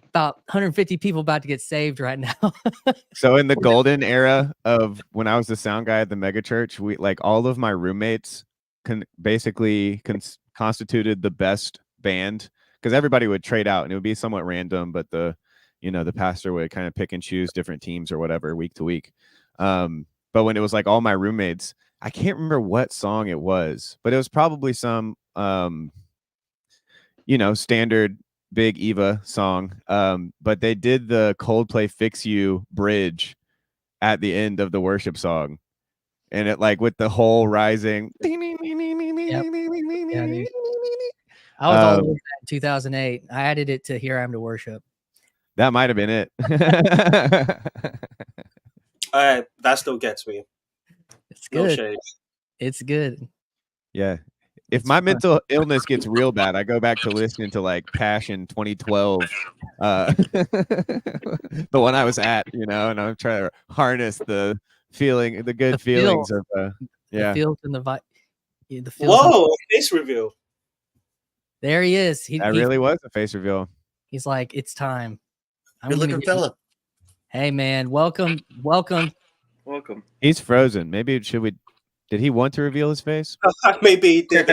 about 150 people about to get saved right now. So in the golden era of when I was the sound guy at the mega church, we like all of my roommates basically constituted the best band, because everybody would trade out and it would be somewhat random, but the pastor would kind of pick and choose different teams or whatever week to week. But when it was like all my roommates, I can't remember what song it was, but it was probably some standard Big Eva song. But they did the Coldplay Fix You bridge at the end of the worship song. And it like with the whole rising. Yep. Yeah, dude. I was all over that in 2008. I added it to Here I Am to Worship. That might have been it. That still gets me. It's good. No shade. It's good. Yeah. If my mental illness gets real bad, I go back to listening to like Passion 2012, the one I was at, and I'm trying to harness the good feelings of, the feels and the vibe. The feels. Whoa, face reveal. There he is. That really was a face reveal. He's like, it's time. Good looking fella. Hey man, welcome. He's frozen. Maybe did he want to reveal his face? Maybe he did.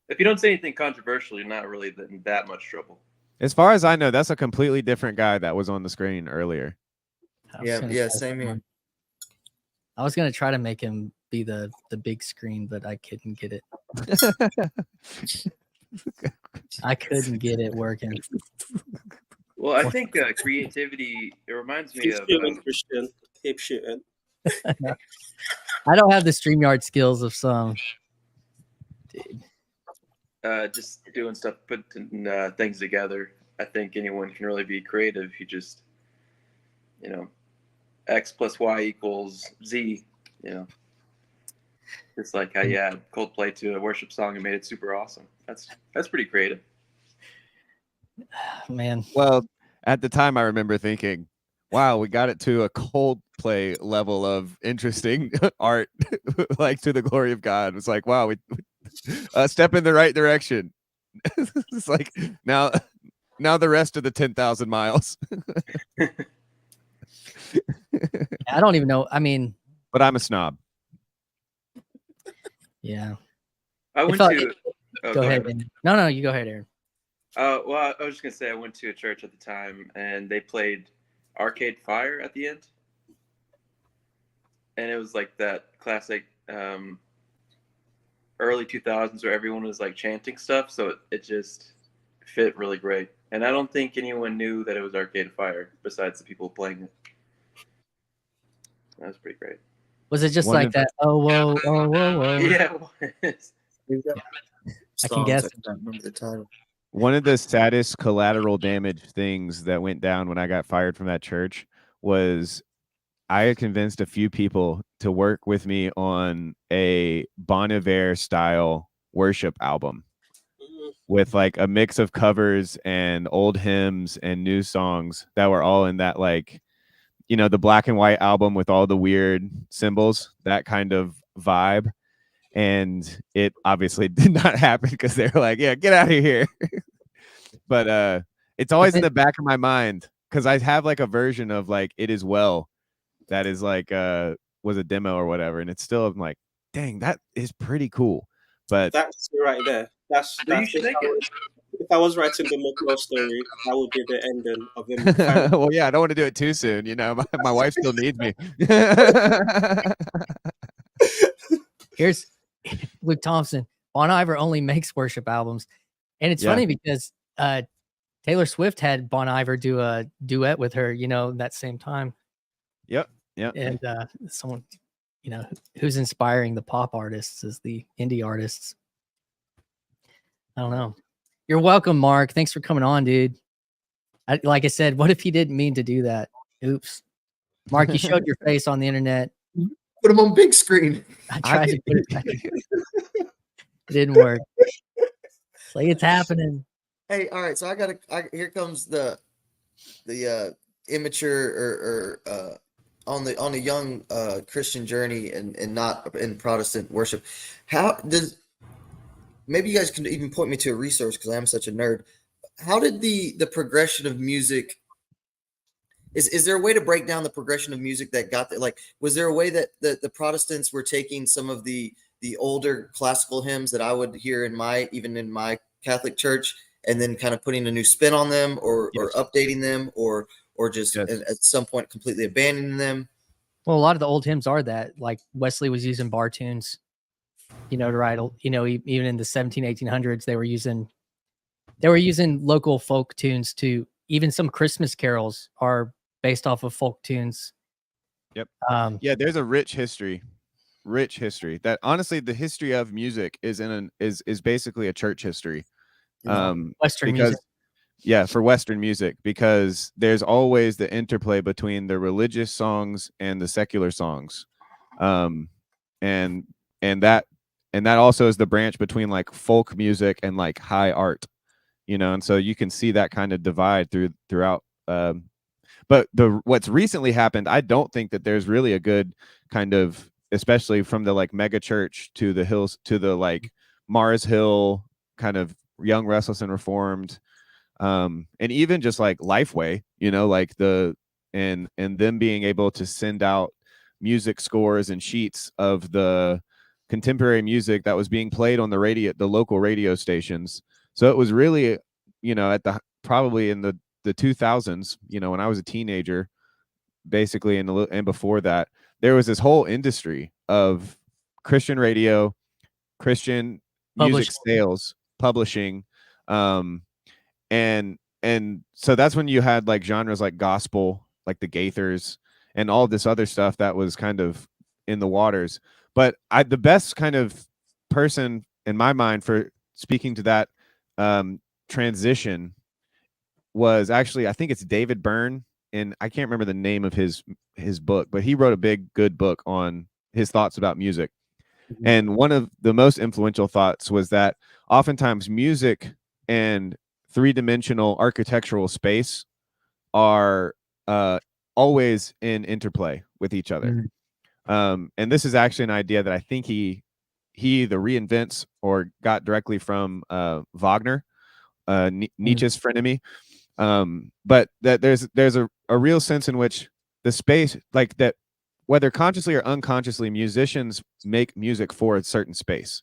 If you don't say anything controversial, you're not really in that much trouble. As far as I know, that's a completely different guy that was on the screen earlier. Yeah, same here. I was gonna try to make him be the big screen, but I couldn't get it. I couldn't get it working. Well, I think creativity, it reminds me of Christian hip shooting. I don't have the StreamYard skills of some. Dude. Just doing stuff, putting things together. I think anyone can really be creative. You just, X plus Y equals Z, Just like how you add Coldplay to a worship song and made it super awesome. That's pretty creative. Man. Well, at the time I remember thinking, wow, we got it to a Coldplay level of interesting art, like to the glory of God. It's like, wow, we a step in the right direction. It's like now the rest of the 10,000 miles. I don't even know. I mean, But I'm a snob. yeah. I went felt- to. Oh, Go ahead. Aaron. No, you go ahead, Aaron. Well, I was just gonna say I went to a church at the time, and they played Arcade Fire at the end, and it was like that classic early 2000s where everyone was like chanting stuff, so it just fit really great. And I don't think anyone knew that it was Arcade Fire besides the people playing it. That was pretty great. Was it just One like of- that? Oh whoa, oh whoa, whoa. Yeah, it was. I can guess. I can't remember the title. One of the saddest collateral damage things that went down when I got fired from that church was I had convinced a few people to work with me on a Bon Iver style worship album with like a mix of covers and old hymns and new songs that were all in that, like, you know, the black and white album with all the weird symbols, that kind of vibe. And it obviously did not happen because they were like, yeah, get out of here. But it's always in the back of my mind because I have like a version of like It Is Well that is like was a demo or whatever, and it's still, I'm like, dang, that is pretty cool. But That's right there. That's You should make it. if I was writing the McLaw story, that would be the ending of him. well, yeah, I don't want to do it too soon. You know, my wife still needs me. Here's Luke Thompson. Bon Iver only makes worship albums, and it's Yeah. funny because Taylor Swift had Bon Iver do a duet with her. You know, that same time. Yep. And someone, you know, who's inspiring the pop artists is the indie artists. I don't know. You're welcome, Mark. Thanks for coming on, dude. Like I said, what if he didn't mean to do that? Oops. Mark, you showed your face on the internet. Put them on big screen. I tried to put it back. It didn't work. It's like it's happening. Hey, all right. So here comes the immature or on the young Christian journey and not in Protestant worship. How does, maybe you guys can even point me to a resource because I am such a nerd. How did the progression of music, is there a way to break down the progression of music that got there? Like, was there a way that the Protestants were taking some of the older classical hymns that I would hear even in my Catholic church, and then kind of putting a new spin on them or updating them or just at some point completely abandoning them? Well, a lot of the old hymns are that. Like Wesley was using bar tunes, you know, to write, you know, even in the 1800s, they were using local folk tunes to, even some Christmas carols are based off of folk tunes. Yep. Yeah, there's a rich history that honestly the history of music is basically a church history. Western because, music. Yeah, for Western music, because there's always the interplay between the religious songs and the secular songs. And that also is the branch between like folk music and like high art, you know, and so you can see that kind of divide throughout. But what's recently happened, I don't think that there's really a good kind of, especially from the like mega church to the hills, to the like Mars Hill kind of Young, Restless, and Reformed, and even just like Lifeway, you know, like and them being able to send out music scores and sheets of the contemporary music that was being played on the local radio stations. So it was really, you know, probably in the 2000s, you know, when I was a teenager, basically, and before that, there was this whole industry of Christian radio, Christian music sales, publishing, and so that's when you had like genres like gospel, like the Gaithers, and all this other stuff that was kind of in the waters. But the best kind of person in my mind for speaking to that transition was actually, I think it's David Byrne, and I can't remember the name of his book, but he wrote a good book on his thoughts about music. Mm-hmm. And one of the most influential thoughts was that oftentimes music and three-dimensional architectural space are always in interplay with each other. Mm-hmm. And this is actually an idea that I think he he either reinvents or got directly from Wagner, Nietzsche's frenemy. But that there's a real sense in which the space, like that, whether consciously or unconsciously, musicians make music for a certain space.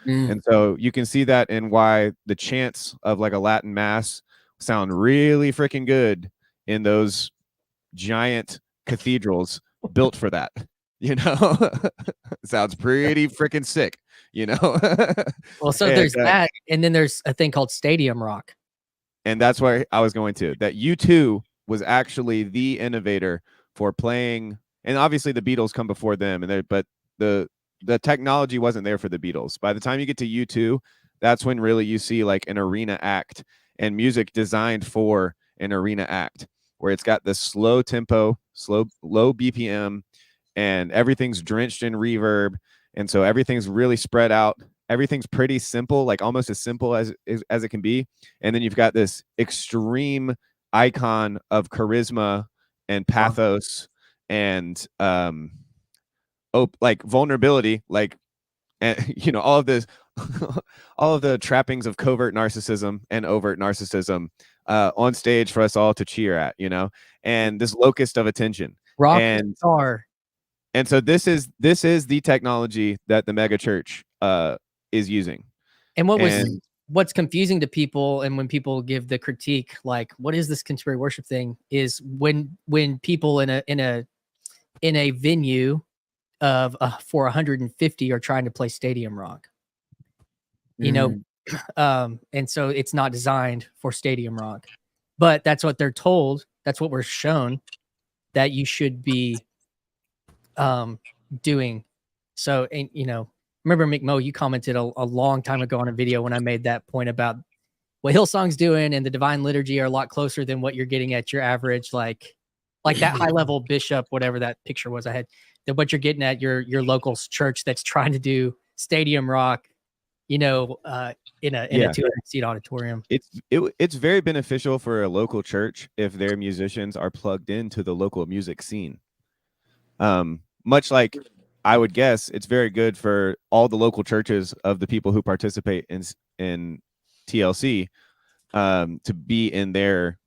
And so you can see that in why the chants of like a Latin mass sound really freaking good in those giant cathedrals built for that. Sounds pretty freaking sick, Well, so And, there's that, and then there's a thing called stadium rock. And that's where I was going to. That U2 was actually the innovator for playing, and obviously the Beatles come before them, but the technology wasn't there for the Beatles. By the time you get to U2, that's when really you see like an arena act and music designed for an arena act, where it's got this slow tempo, low BPM, and everything's drenched in reverb, and so everything's really spread out. Everything's pretty simple, like almost as simple as it can be. And then you've got this extreme icon of charisma and pathos and like vulnerability, like, and all of this, all of the trappings of covert narcissism and overt narcissism on stage for us all to cheer at, and this locus of attention. Rock and star. And so this is the technology that the mega church is using. And what's confusing to people, and when people give the critique, like, what is this contemporary worship thing, is when people in a venue of for 150 are trying to play stadium rock, and so it's not designed for stadium rock, but that's what they're told. That's what we're shown that you should be doing. So, and remember, McMo, you commented a long time ago on a video when I made that point about what Hillsong's doing and the Divine Liturgy are a lot closer than what you're getting at your average, like that high level bishop, whatever that picture was I had, that what you're getting at your local church that's trying to do stadium rock, in a 200-seat auditorium. It's very beneficial for a local church if their musicians are plugged into the local music scene. Much like, I would guess, it's very good for all the local churches of the people who participate in TLC to be in their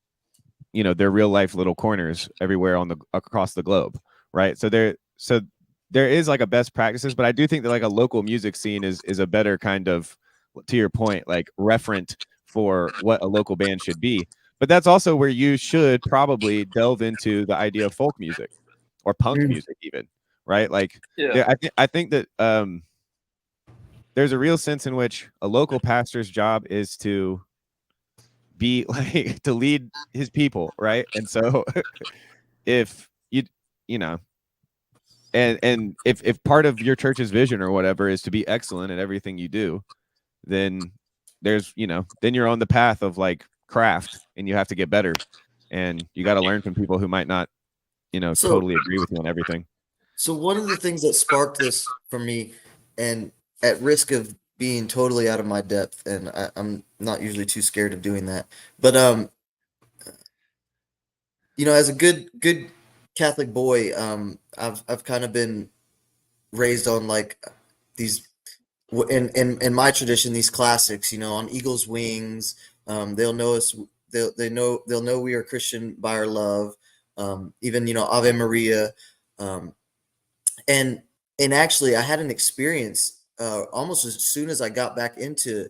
real life little corners everywhere across the globe, right? So there is like a best practices, but I do think that like a local music scene is a better kind of, to your point, like referent for what a local band should be. But that's also where you should probably delve into the idea of folk music or punk music even. Right, like, yeah. I think that there's a real sense in which a local pastor's job is to be like to lead his people, right? And so, if and if part of your church's vision or whatever is to be excellent at everything you do, then there's then you're on the path of like craft, and you have to get better, and you got to learn from people who might not, totally agree with you on everything. So one of the things that sparked this for me, and at risk of being totally out of my depth, and I'm not usually too scared of doing that, but as a good Catholic boy, I've kind of been raised on like these in my tradition, these classics, on Eagle's Wings. They'll know us. They'll know we are Christian by our love. Even Ave Maria. And actually, I had an experience almost as soon as I got back into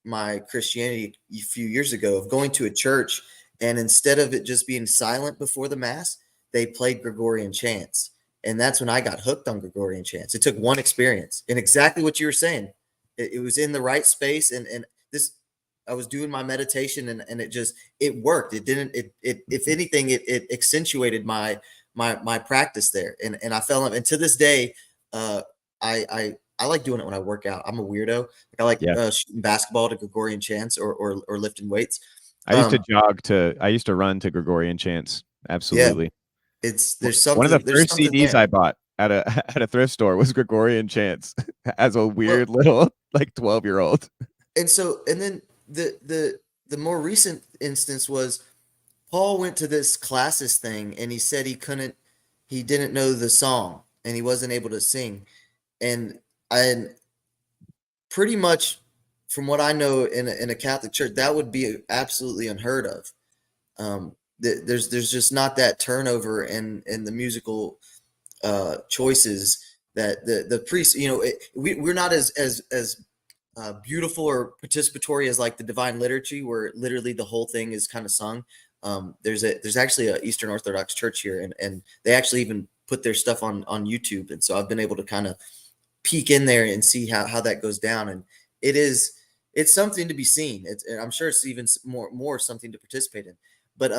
my Christianity a few years ago of going to a church, and instead of it just being silent before the Mass, they played Gregorian chants. And that's when I got hooked on Gregorian chants. It took one experience, and exactly what you were saying. It was in the right space, and this, I was doing my meditation, and it worked. It didn't. If anything, it accentuated my practice there, and I fell in. And to this day, I like doing it when I work out. I'm a weirdo. Like I like shooting basketball to Gregorian chants or lifting weights. I used to run to Gregorian chants. Absolutely. Yeah, there's something. One of the first CDs there. I bought at a thrift store was Gregorian chants as a weird little like 12-year-old. And then the more recent instance was Paul went to this classes thing, and he said he didn't know the song, and he wasn't able to sing. And pretty much, from what I know, in a Catholic church, that would be absolutely unheard of. There's just not that turnover in the musical choices that the priests, we're not as beautiful or participatory as like the Divine Liturgy, where literally the whole thing is kind of sung. There's actually a Eastern Orthodox church here, and they actually even put their stuff on YouTube, and so I've been able to kind of peek in there and see how that goes down, and it's something to be seen. I'm sure it's even more something to participate in, but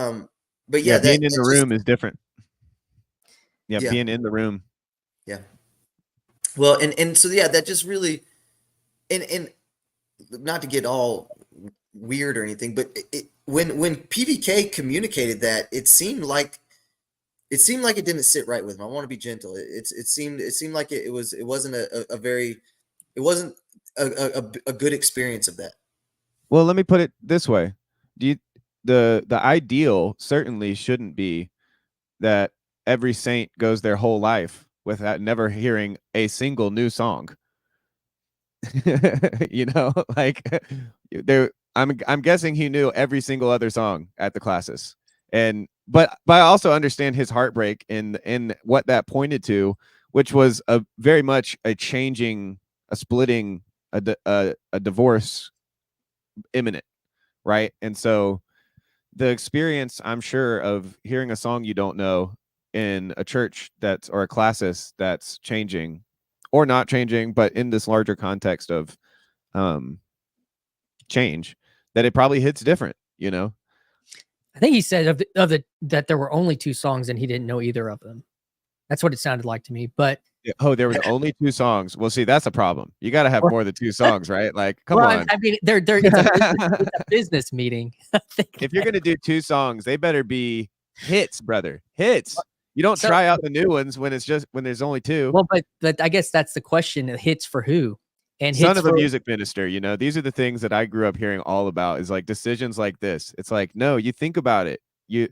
yeah, being in the room is different. Yeah, Yeah. being in the room. Yeah. Well, and so yeah, that just really, and not to get all weird or anything, but when PBK communicated that, it seemed like it didn't sit right with him. I want to be gentle. It seemed like it wasn't a good experience of that. Well, let me put it this way: the ideal certainly shouldn't be that every saint goes their whole life without never hearing a single new song. Like there, I'm guessing he knew every single other song at the classes, but I also understand his heartbreak in what that pointed to, which was a very much a changing, a splitting, a divorce imminent, right? And so the experience, I'm sure, of hearing a song you don't know in a church or a classis that's changing or not changing, but in this larger context of change, that it probably hits different, I think he said that there were only 2 songs and he didn't know either of them. That's what it sounded like to me. But Oh, there was only 2 songs. Well, see, that's a problem. You got to have more than 2 songs, right? Like, come on. I mean, it's a business meeting. If you're gonna do 2 songs, they better be hits, brother. Hits. You don't try out the new ones when there's only 2. Well, but I guess that's the question. Hits for who? And Son hits of a for music minister, these are the things that I grew up hearing all about, is like decisions like this. It's like, no, you think about it. You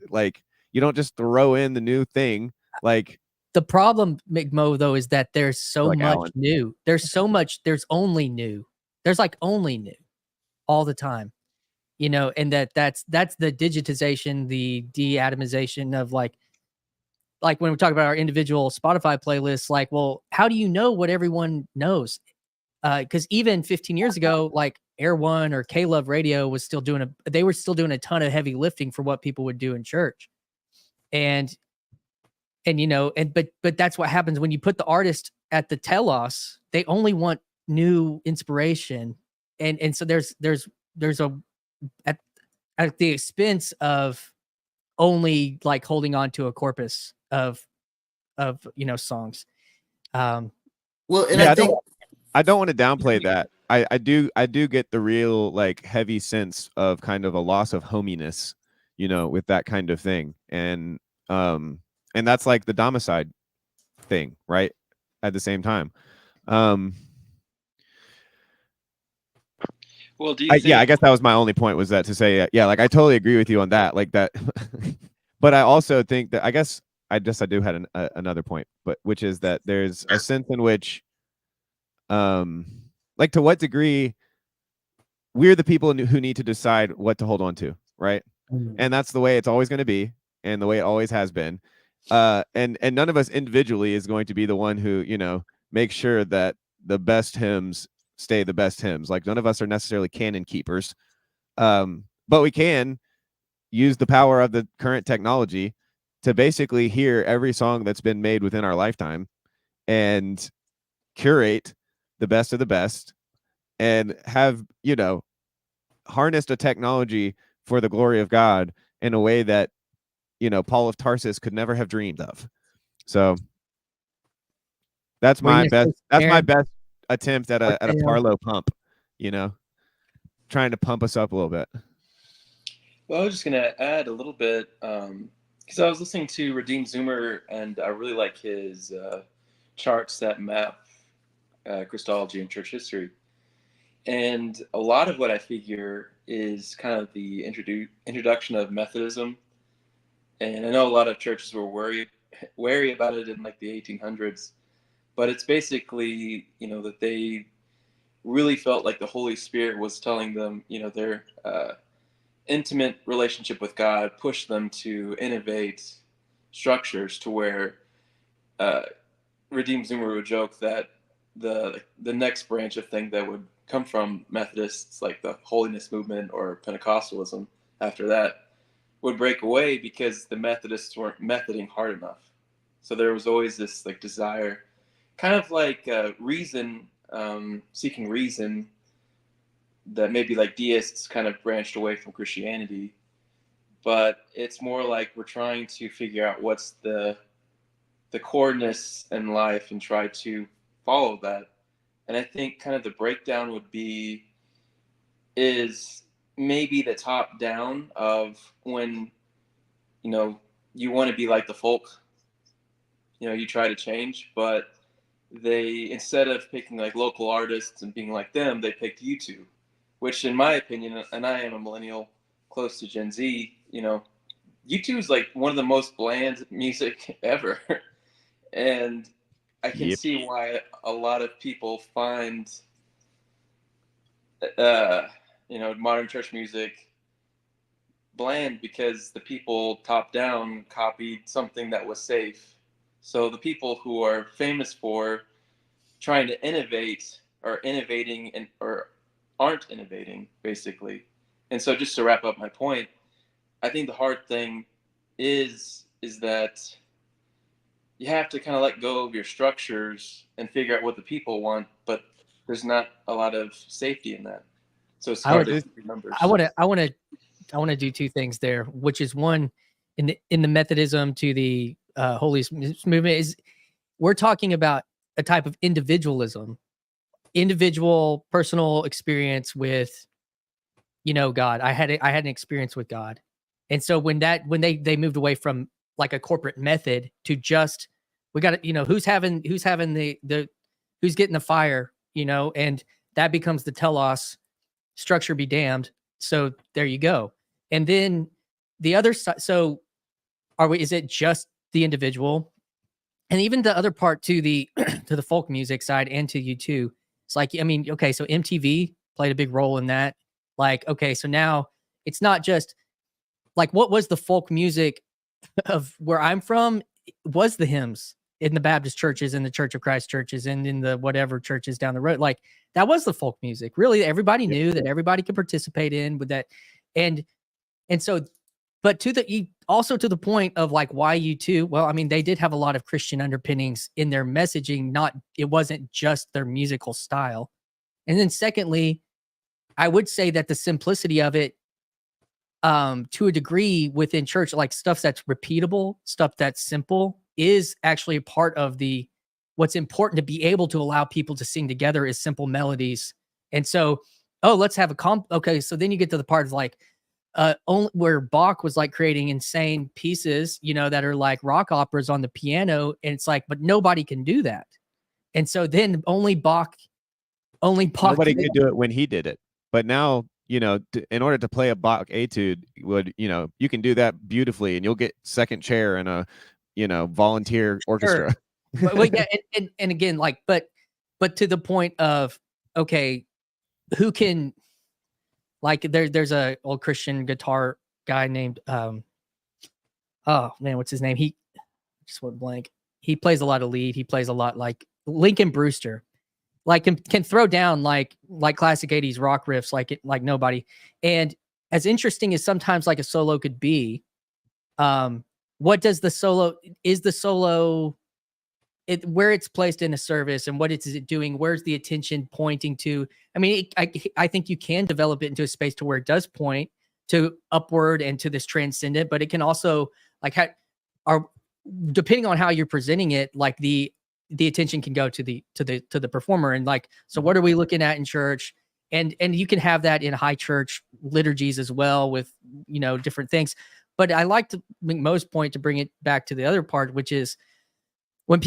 don't just throw in the new thing. Like, the problem, McMo, though, is that there's so Like much Alan. new. There's only new. There's like only new all the time, and that's the digitization, the de-atomization of like when we talk about our individual Spotify playlists, like, well, how do you know what everyone knows? Because even 15 years ago, like Air One or K-Love Radio was still doing they were still doing a ton of heavy lifting for what people would do in church. And but that's what happens when you put the artist at the telos. They only want new inspiration. And so there's at the expense of only like holding on to a corpus of songs. Well, and yeah, I think I don't want to downplay that. I do get the real like heavy sense of kind of a loss of hominess, with that kind of thing. And that's like the domicide thing, right? At the same time. Well, do you think? I guess that was my only point, was that to say, like I totally agree with you on that, like that. But I also think that I do have another point, but which is that there's a sense in which, like, to what degree we're the people who need to decide what to hold on to, right? And that's the way it's always going to be, and the way it always has been. And none of us individually is going to be the one who, makes sure that the best hymns stay the best hymns. Like, none of us are necessarily canon keepers. But we can use the power of the current technology to basically hear every song that's been made within our lifetime and curate the best of the best, and have, harnessed a technology for the glory of God in a way that, Paul of Tarsus could never have dreamed of. So that's my best attempt at a Parlo pump, trying to pump us up a little bit. Well, I was just going to add a little bit, because I was listening to Redeem Zoomer, and I really like his charts that map Christology and church history. And a lot of what I figure is kind of the introduction of Methodism. And I know a lot of churches were wary about it in like the 1800s, but it's basically, that they really felt like the Holy Spirit was telling them, you know, their intimate relationship with God pushed them to innovate structures to where Redeemed Zoomer would joke that the next branch of thing that would come from Methodists, like the Holiness Movement or Pentecostalism, after that, would break away because the Methodists weren't methoding hard enough. So there was always this like desire, kind of like reason, seeking reason, that maybe like deists kind of branched away from Christianity, but it's more like we're trying to figure out what's the coreness in life and try to follow that. And I think kind of the breakdown would be is maybe the top down of when, you know, you want to be like the folk, you know, you try to change, but they, instead of picking like local artists and being like them, they picked U2, which in my opinion, and I am a millennial close to Gen Z, you know, U2 is like one of the most bland music ever. And I can see why a lot of people find, you know, modern church music bland because the people top down copied something that was safe. So the people who are famous for trying to innovate are innovating and or aren't innovating, basically. And so just to wrap up my point, I think the hard thing is that you have to kind of let go of your structures and figure out what the people want, but there's not a lot of safety in that. So it's hard to keep your numbers. I want to do two things there, which is one, in the Methodism to the Holy Movement, is we're talking about a type of individualism, individual personal experience with, you know, God. I had an experience with God. And so when they moved away from like a corporate method to just, we got to, you know, who's having who's getting the fire, you know, and that becomes the telos, structure be damned. So there you go. And then the other side, so is it just the individual? And even the other part to the to the folk music side and to U2, it's like, I mean, okay, so MTV played a big role in that. Like, okay, so now it's not just like, what was the folk music of where I'm from? Was the hymns in the Baptist churches and the Church of Christ churches and in the whatever churches down the road. Like, that was the folk music. Really, everybody knew that everybody could participate in with that. And so, but also to the point of like, why U2? Well, I mean, they did have a lot of Christian underpinnings in their messaging. It wasn't just their musical style. And then secondly, I would say that the simplicity of it, to a degree within church, like stuff that's repeatable, stuff that's simple, is actually a part of what's important to be able to allow people to sing together is simple melodies. And so, let's have okay. So then you get to the part of like, only where Bach was like creating insane pieces, you know, that are like rock operas on the piano. And it's like, but nobody can do that. And so then only Bach. Nobody could do it when he did it. But now, you know, in order to play a Bach etude, you can do that beautifully, and you'll get second chair in a, you know, volunteer orchestra. Sure. Well, yeah, and again, like, but to the point of, okay, who can, like, there's a old Christian guitar guy named, oh man, what's his name? He just went blank. He plays a lot of lead. He plays a lot like Lincoln Brewster. Like can throw down like classic 80s rock riffs like nobody. And as interesting as sometimes like a solo could be, what does the solo where it's placed in a service and what is it doing? Where's the attention pointing to? I mean, I think you can develop it into a space to where it does point to upward and to this transcendent, but it can also like depending on how you're presenting it, like the attention can go to the performer. And like, so what are we looking at in church? And you can have that in high church liturgies as well with, you know, different things. But I like to make most point to bring it back to the other part, which is when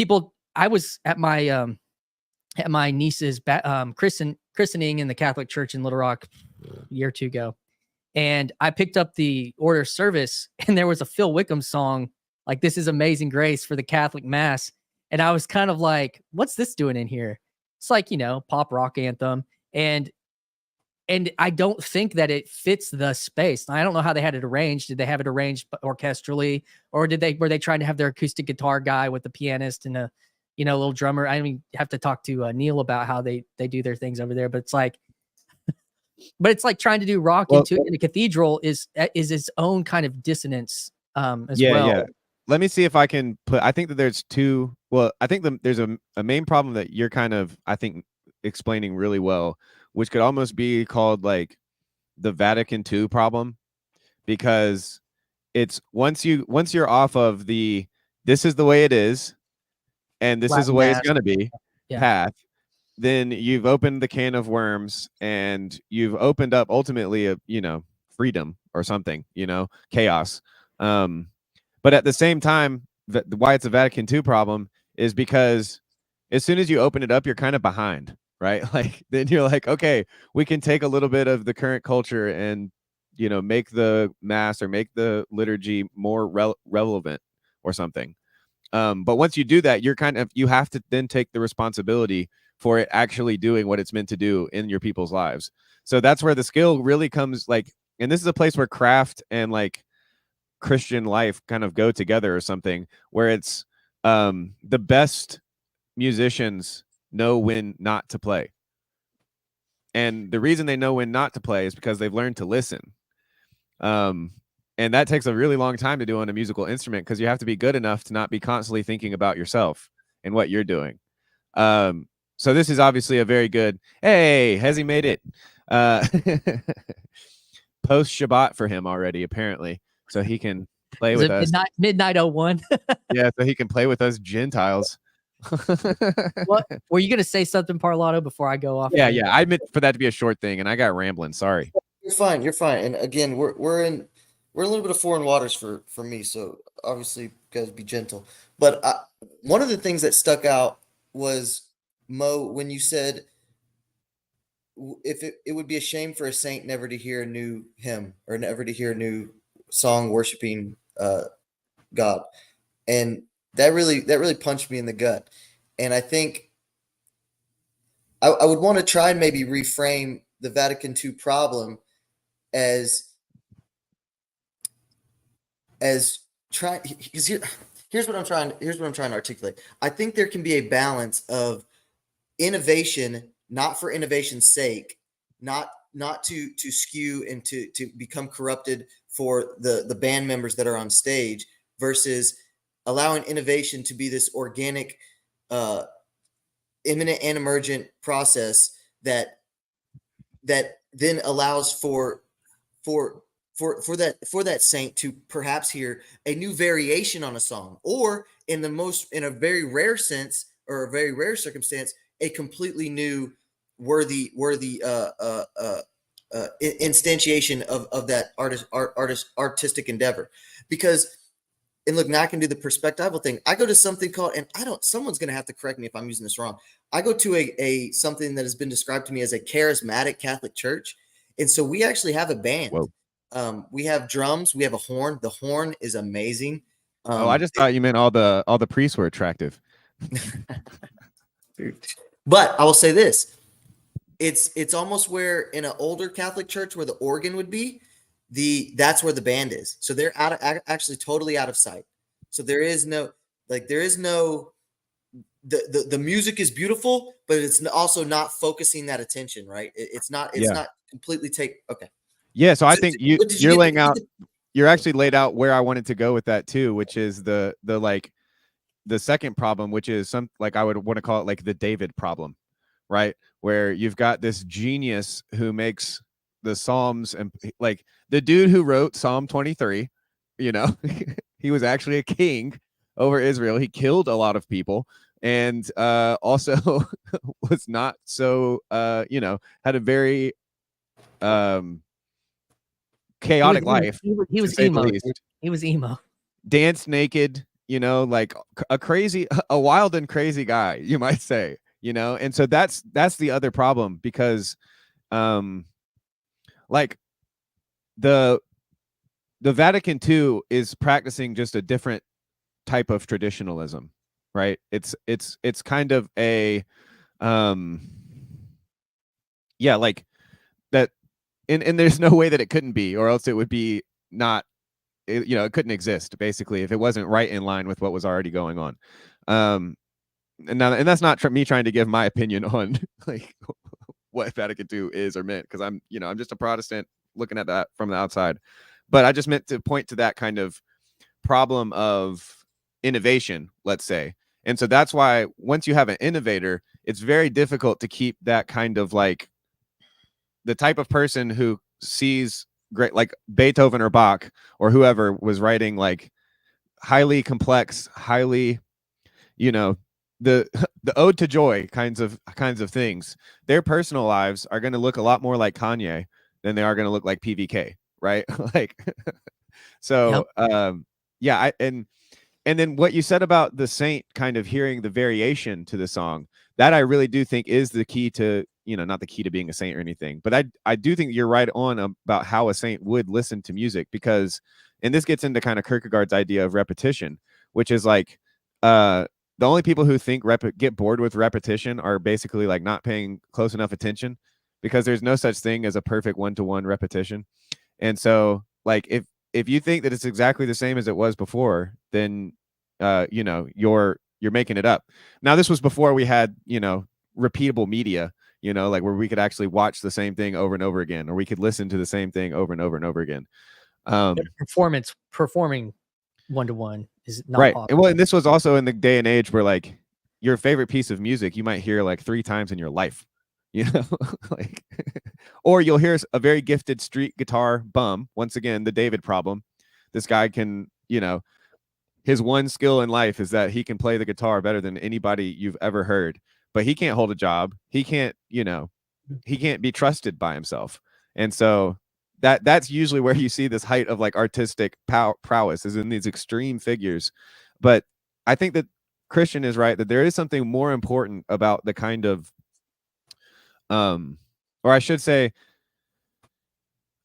I was at my niece's christening in the Catholic Church in Little Rock a year or two ago. And I picked up the order of service and there was a Phil Wickham song, like This Is Amazing Grace for the Catholic Mass. And I was kind of like, what's this doing in here? It's like, you know, pop rock anthem. and I don't think that it fits the space. I don't know how they had it arranged. Did they have it arranged orchestrally, or were they trying to have their acoustic guitar guy with the pianist and a little drummer? I mean, have to talk to Neil about how they do their things over there, but it's like trying to do rock Well, in a cathedral is its own kind of dissonance as yeah, well. yeah. Let me see if I can put. I think that there's two. Well, I think there's a main problem that you're kind of, I think, explaining really well, which could almost be called like the Vatican II problem, because it's once you're off of the this is the way it is, and this is the Latin way it's mass. going to be Yeah. path, then you've opened the can of worms, and you've opened up ultimately a freedom or something, chaos. But at the same time, why it's a Vatican II problem is because as soon as you open it up, you're kind of behind, right? Like then you're like, okay, we can take a little bit of the current culture and make the mass or make the liturgy more relevant or something. But once you do that, you have to then take the responsibility for it actually doing what it's meant to do in your people's lives. So that's where the skill really comes, like, and this is a place where craft and like Christian life kind of go together or something, where it's the best musicians know when not to play. And the reason they know when not to play is because they've learned to listen. And that takes a really long time to do on a musical instrument, because you have to be good enough to not be constantly thinking about yourself and what you're doing. So this is obviously a very good, hey, has he made it? Post Shabbat for him already, apparently. So he can play Is with it us. midnight 01? Yeah, so he can play with us Gentiles. What were you gonna say something, Parlato, before I go off? Yeah, I meant for that to be a short thing, and I got rambling. Sorry. You're fine. You're fine. And again, we're in a little bit of foreign waters for me. So obviously, guys, be gentle. But one of the things that stuck out was, Mo, when you said if it would be a shame for a saint never to hear a new hymn or never to hear a new song worshiping God, and that really punched me in the gut. And I think I would want to try and maybe reframe the Vatican II problem as try, because here's what I'm trying to articulate. I think there can be a balance of innovation, not for innovation's sake, not to skew and to become corrupted for the band members that are on stage, versus allowing innovation to be this organic, imminent and emergent process that then allows for that saint to perhaps hear a new variation on a song, or in a very rare sense or a very rare circumstance, a completely new worthy instantiation of that artistic endeavor. Because, and look, now I can do the perspectival thing. I go to something called, and someone's going to have to correct me if I'm using this wrong. I go to a something that has been described to me as a charismatic Catholic church. And so we actually have a band. Whoa. We have drums, we have a horn. The horn is amazing. I just thought you meant all the priests were attractive. But I will say this. It's almost where in an older Catholic church where the organ would be, that's where the band is. So they're actually totally out of sight. So there is no the music is beautiful, but it's also not focusing that attention, right? It's not completely okay. Yeah, so I think you're laying out, you're actually laid out where I wanted to go with that too, which is the second problem, which is I would want to call it like the David problem, right? Where you've got this genius who makes the Psalms, and like the dude who wrote Psalm 23, he was actually a king over Israel. He killed a lot of people, and also was not so had a very chaotic life. He was emo. He was emo. Danced naked, like a wild and crazy guy, you might say, and so that's the other problem, because like the Vatican II is practicing just a different type of traditionalism, right? It's kind of a yeah, like that. And there's no way that it couldn't be, or else it would be not, it couldn't exist basically if it wasn't right in line with what was already going on. And that's not me trying to give my opinion on like what Vatican II is or meant, because I'm just a Protestant looking at that from the outside. But I just meant to point to that kind of problem of innovation, let's say. And so that's why once you have an innovator, it's very difficult to keep that kind of like the type of person who sees great, like Beethoven or Bach or whoever was writing like highly complex, highly, the ode to joy kinds of things. Their personal lives are going to look a lot more like Kanye than they are going to look like PVK, right? Like, so yeah, and then what you said about the saint kind of hearing the variation to the song, that I really do think is the key to, not the key to being a saint or anything, but I do think you're right on about how a saint would listen to music, because, and this gets into kind of Kierkegaard's idea of repetition, which is like, the only people who think get bored with repetition are basically like not paying close enough attention, because there's no such thing as a perfect one-to-one repetition. And so like, if you think that it's exactly the same as it was before, then you're making it up. Now, this was before we had, repeatable media, like where we could actually watch the same thing over and over again, or we could listen to the same thing over and over and over again. Performing one-to-one is not right. possible. And this was also in the day and age where like your favorite piece of music you might hear like 3 times in your life, like, or you'll hear a very gifted street guitar bum. Once again, the David problem. This guy can, his one skill in life is that he can play the guitar better than anybody you've ever heard, but he can't hold a job. He can't, he can't be trusted by himself. And so that's usually where you see this height of like artistic prowess, is in these extreme figures. But I think that Christian is right, that there is something more important about the kind of, or I should say,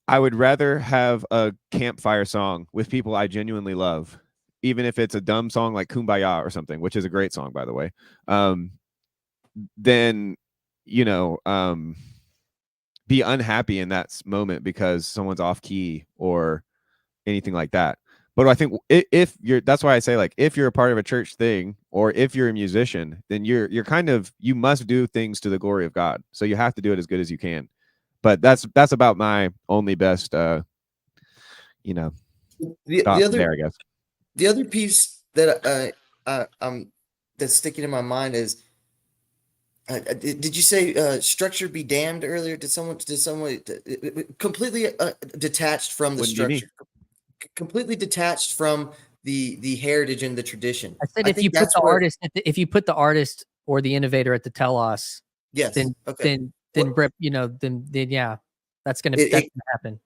I would rather have a campfire song with people I genuinely love, even if it's a dumb song like Kumbaya or something, which is a great song, by the way, than, be unhappy in that moment because someone's off key or anything like that. But I think if you're, that's why I say, like, if you're a part of a church thing, or if you're a musician, then you're kind of, you must do things to the glory of God. So you have to do it as good as you can. But that's about my only best, the thoughts other there, I guess. The other piece that that's sticking in my mind is, did you say structure be damned earlier? Did someone completely detached from the structure, completely detached from the heritage and the tradition? I said, if you put the artist or the innovator at the telos, yes, then okay. then yeah, that's gonna happen.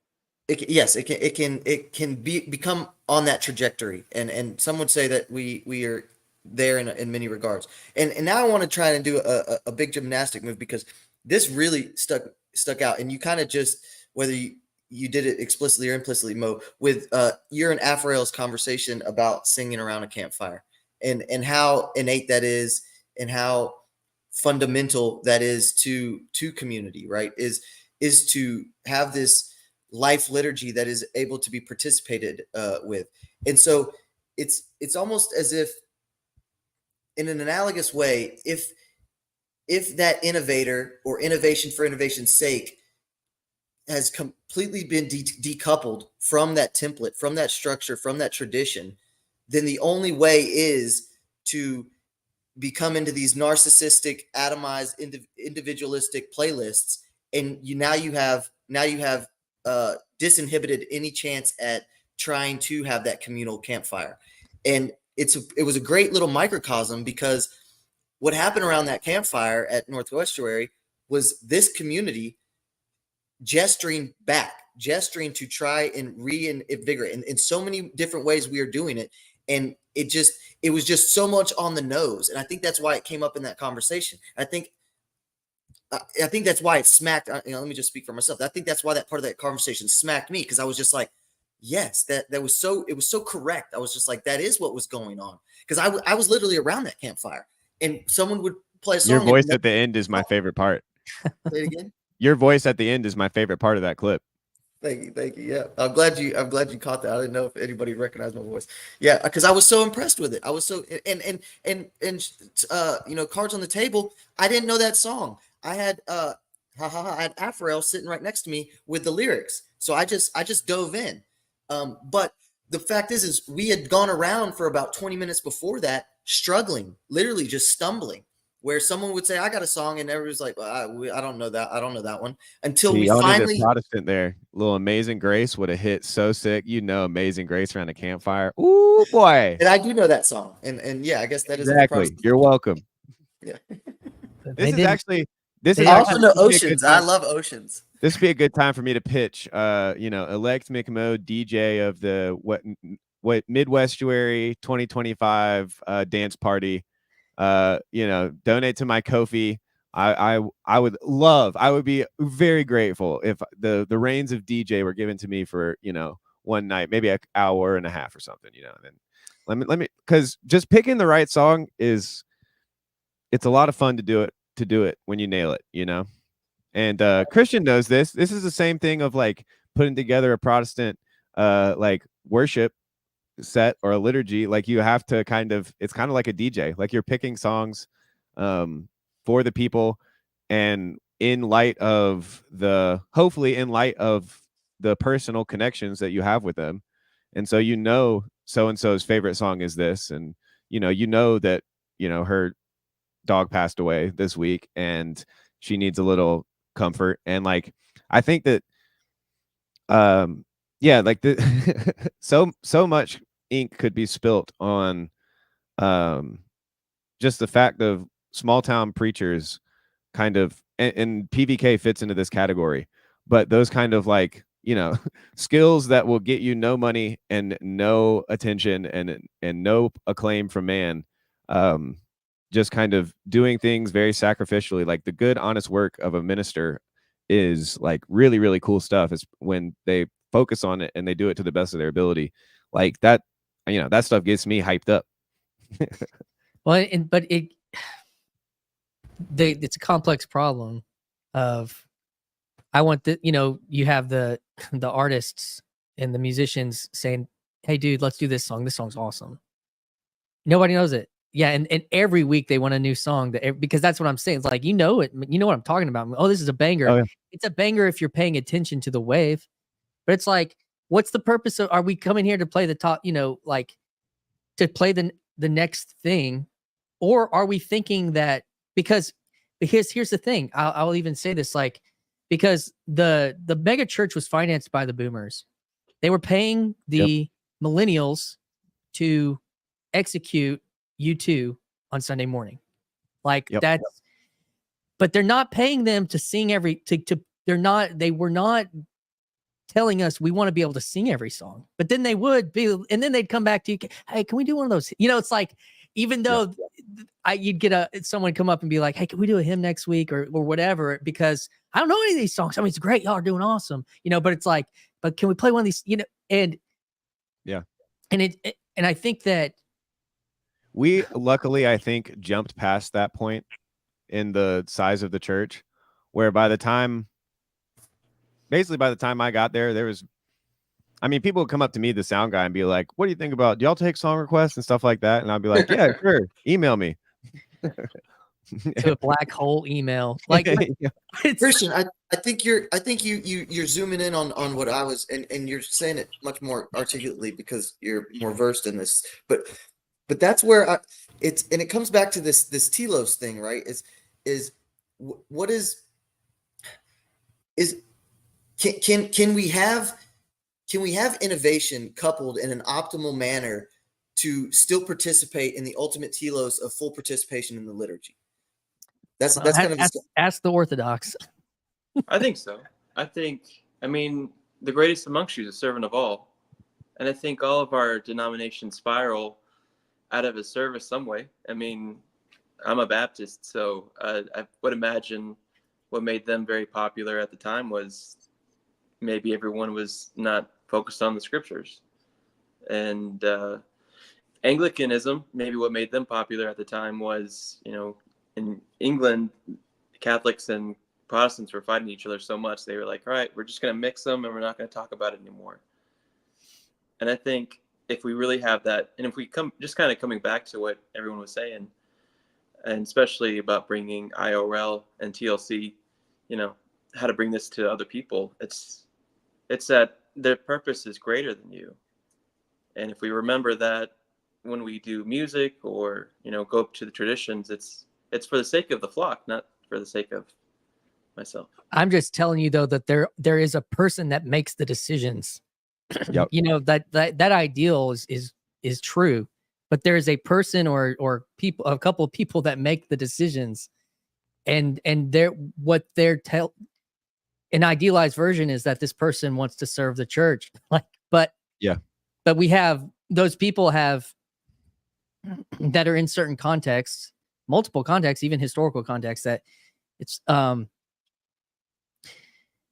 It can become on that trajectory, and some would say that we are there in many regards. And now I want to try and do a big gymnastic move, because this really stuck out, and you kind of just, whether you did it explicitly or implicitly, Mo, with your and Afrael's conversation about singing around a campfire, and how innate that is, and how fundamental that is to community, right? Is to have this life liturgy that is able to be participated with. And so it's almost as if, in an analogous way, if that innovator or innovation for innovation's sake has completely been decoupled from that template, from that structure, from that tradition, then the only way is to become into these narcissistic, atomized, individualistic playlists, and you have disinhibited any chance at trying to have that communal campfire. And it was a great little microcosm, because what happened around that campfire at North Estuary was this community gesturing to try and reinvigorate. And in so many different ways we are doing it. And it was just so much on the nose. And I think that's why it came up in that conversation. I think that's why it smacked. Let me just speak for myself. I think that's why that part of that conversation smacked me, because I was just like, yes, it was so correct. I was just like, that is what was going on. Because I was literally around that campfire, and someone would play a song. Your voice at the end is my favorite part. Say it again. your voice at the end is my favorite part of that clip. Thank you. Yeah, I'm glad you caught that. I didn't know if anybody recognized my voice. Yeah, because I was so impressed with it. I was so Cards on the Table. I didn't know that song. I had I had Apharel sitting right next to me with the lyrics, so I just dove in. But the fact is we had gone around for about 20 minutes before that, struggling, literally just stumbling. Where someone would say, "I got a song," and everybody's like, well, I don't know that. I don't know that one." Until See, we y'all needed finally. Protestant there. Little Amazing Grace would have hit so sick. Amazing Grace around a campfire. Ooh boy. And I do know that song, and yeah, I guess that is Exactly. You're welcome. Yeah. This is actually this is I also actually know this would be a good Oceans. I time- love Oceans. This would be a good time for me to pitch. Elect McMo, DJ of the what Midwestuary 2025 dance party. Donate to my Ko-fi. I would be very grateful if the reins of DJ were given to me for one night, maybe an hour and a half or something, and then let me because just picking the right song it's a lot of fun to do it when you nail it, and Christian knows this is the same thing of like putting together a Protestant like worship set or a liturgy. Like you have to it's kind of like a DJ, like you're picking songs for the people, and hopefully in light of the personal connections that you have with them. And so so and so's favorite song is this, and that her dog passed away this week and she needs a little comfort. And like I think that like so much ink could be spilt on just the fact of small town preachers and PVK fits into this category, but those kind of like skills that will get you no money and no attention and no acclaim from man, just kind of doing things very sacrificially. Like the good honest work of a minister is like really, really cool stuff. Is when they focus on it and they do it to the best of their ability. Like that, that stuff gets me hyped up. Well, it's a complex problem of I want you have the artists and the musicians saying, "Hey dude, let's do this song. This song's awesome." Nobody knows it. Yeah, and every week they want a new song because that's what I'm saying. It's like it. You know what I'm talking about. Oh, this is a banger. Oh, yeah. It's a banger if you're paying attention to the wave. But it's like, what's the purpose of? Are we coming here to play the top? To play the next thing, or are we thinking that because here's the thing. I'll even say this because the mega church was financed by the boomers. They were paying the millennials to execute U2 on Sunday morning. But they're not paying them to sing they were not telling us we want to be able to sing every song, but then they would be, and then they'd come back to you. Hey, can we do one of those? It's like, even though you'd get someone come up and be like, hey, can we do a hymn next week or whatever? Because I don't know any of these songs. I mean, it's great. Y'all are doing awesome, but it's like, but can we play one of these, and I think that we luckily, I think, jumped past that point in the size of the church where by the time I got there was, people would come up to me, the sound guy, and be like, what do you think about, do y'all take song requests and stuff like that? And I'd be like, yeah, sure. Email me. To a black hole email. Christian, I think you're zooming in on what I was, and you're saying it much more articulately because you're more versed in this. But that's where it comes back to this telos thing, right? Can we have innovation coupled in an optimal manner to still participate in the ultimate telos of full participation in the liturgy? That's kind of ask the Orthodox. I think so. The greatest amongst you is a servant of all. And I think all of our denominations spiral out of a service some way. I'm a Baptist, so I would imagine what made them very popular at the time was maybe everyone was not focused on the scriptures. And Anglicanism, maybe what made them popular at the time was, in England, Catholics and Protestants were fighting each other so much, they were like, all right, we're just going to mix them and we're not going to talk about it anymore. And I think if we really have that, and if we come, just kind of coming back to what everyone was saying, and especially about bringing IRL and TLC, you know, how to bring this to other people, it's that their purpose is greater than you. And if we remember that when we do music or, you know, go up to the traditions, it's for the sake of the flock, not for the sake of myself. I'm just telling you though that there is a person that makes the decisions. Yep. You know, that ideal is true, but there is a person or people, a couple of people that make the decisions, and an idealized version is that this person wants to serve the church, like, but we have those people that are in certain contexts, multiple contexts, even historical contexts, that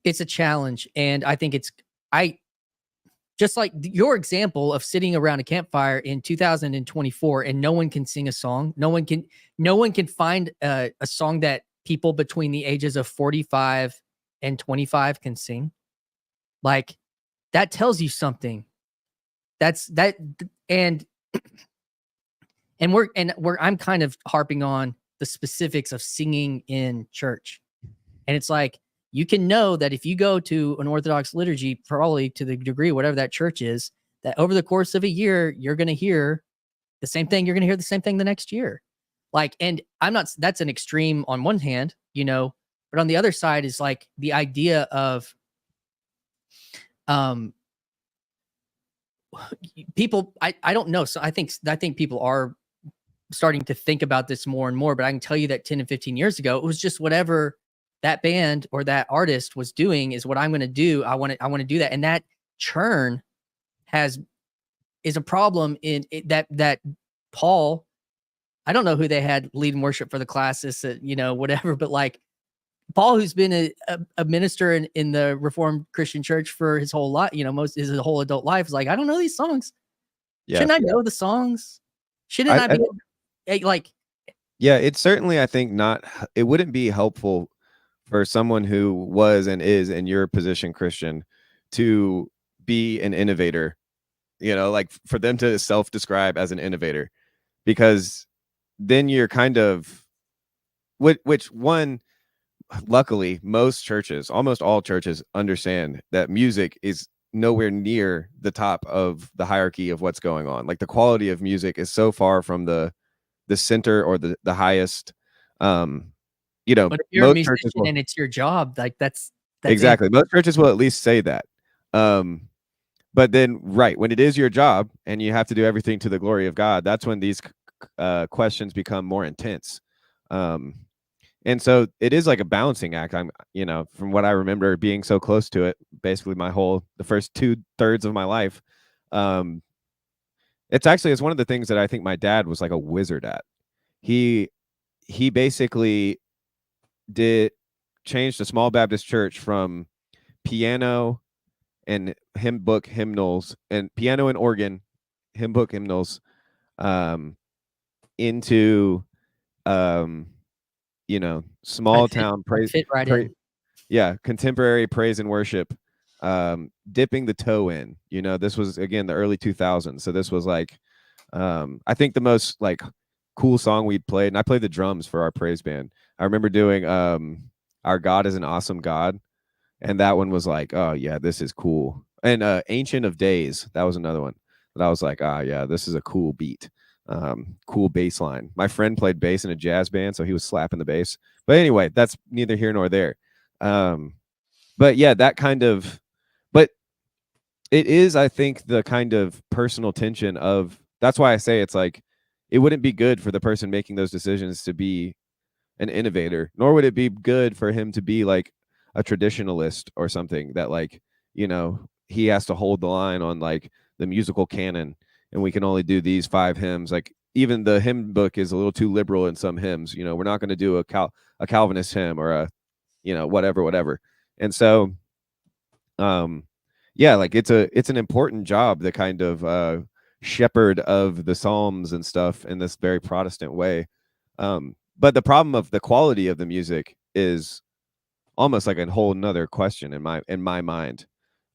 it's a challenge. And I think just like your example of sitting around a campfire in 2024 and no one can sing a song. No one can find a song that people between the ages of 45 and 25 can sing. Like, that tells you something. And I'm kind of harping on the specifics of singing in church. And it's like, you can know that if you go to an Orthodox liturgy, probably to the degree, whatever that church is, that over the course of a year, you're going to hear the same thing. You're going to hear the same thing the next year. Like, and that's an extreme on one hand, you know, but on the other side is like the idea of, people, I don't know. So I think people are starting to think about this more and more, but I can tell you that 10 and 15 years ago, it was just whatever that band or that artist was doing is what I'm going to do. I want to do that. And that churn is a problem in that Paul, I don't know who they had leading worship for the classes, you know, whatever, but like Paul, who's been a minister in the Reformed Christian Church for his whole life, you know, his whole adult life, is like, I don't know these songs. Yeah. Shouldn't I know the songs? Shouldn't I be like? Yeah, it's certainly, I think it wouldn't be helpful for someone who was and is in your position, Christian, to be an innovator, you know, like for them to self-describe as an innovator, because then you're kind of, which one, luckily, almost all churches understand that music is nowhere near the top of the hierarchy of what's going on. Like, the quality of music is so far from the center or the highest, you know, but if you're a musician and it's your job, like that's exactly. Most churches will at least say that. But then, right, when it is your job and you have to do everything to the glory of God, that's when these questions become more intense. And so it is like a balancing act. You know, from what I remember being so close to it, basically the first 2/3 of my life. It's one of the things that I think my dad was like a wizard at. He basically changed a small Baptist church from piano and hymn book hymnals and piano and organ hymn book hymnals into you know, small town praise, contemporary praise and worship, dipping the toe in. You know, this was again the early 2000s, so this was like I think the most like cool song we'd played, and I played the drums for our praise band. I remember doing Our God is an Awesome God, and that one was like, oh yeah, this is cool. And Ancient of Days, that was another one that I was like, yeah, this is a cool beat, cool bass line. My friend played bass in a jazz band, so he was slapping the bass. But anyway, that's neither here nor there. But yeah, that kind of, but it is, I think, the kind of personal tension of, that's why I say it's like, it wouldn't be good for the person making those decisions to be an innovator, nor would it be good for him to be like a traditionalist or something that, like, you know, he has to hold the line on like the musical canon and we can only do these 5 hymns. Like, even the hymn book is a little too liberal in some hymns. You know, we're not going to do a Calvinist hymn or a, you know, whatever. And so, yeah, like it's an important job, the kind of shepherd of the Psalms and stuff in this very Protestant way. But the problem of the quality of the music is almost like a whole nother question in my mind.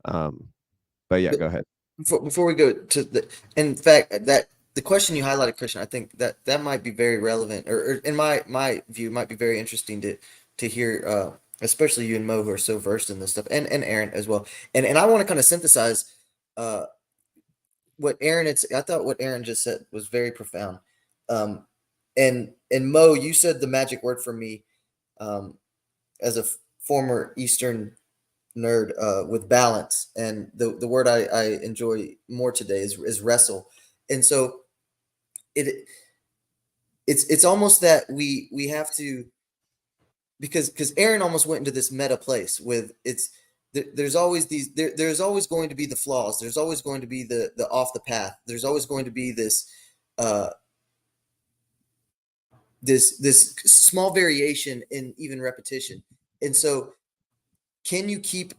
But yeah, But go ahead. before we go to in fact, that the question you highlighted, Christian, I think that might be very relevant, or in my view, might be very interesting to hear, especially you and Mo, who are so versed in this stuff, and Aaron as well. And I want to kind of synthesize uh, what Aaron I thought what Aaron just said was very profound. And Mo, you said the magic word for me, as a former Eastern nerd, with balance, and the word I enjoy more today is wrestle. And so it's almost that we have to, because Aaron almost went into this meta place with there's always there's always going to be the flaws, there's always going to be the off the path, there's always going to be this this small variation in even repetition. And so can you keep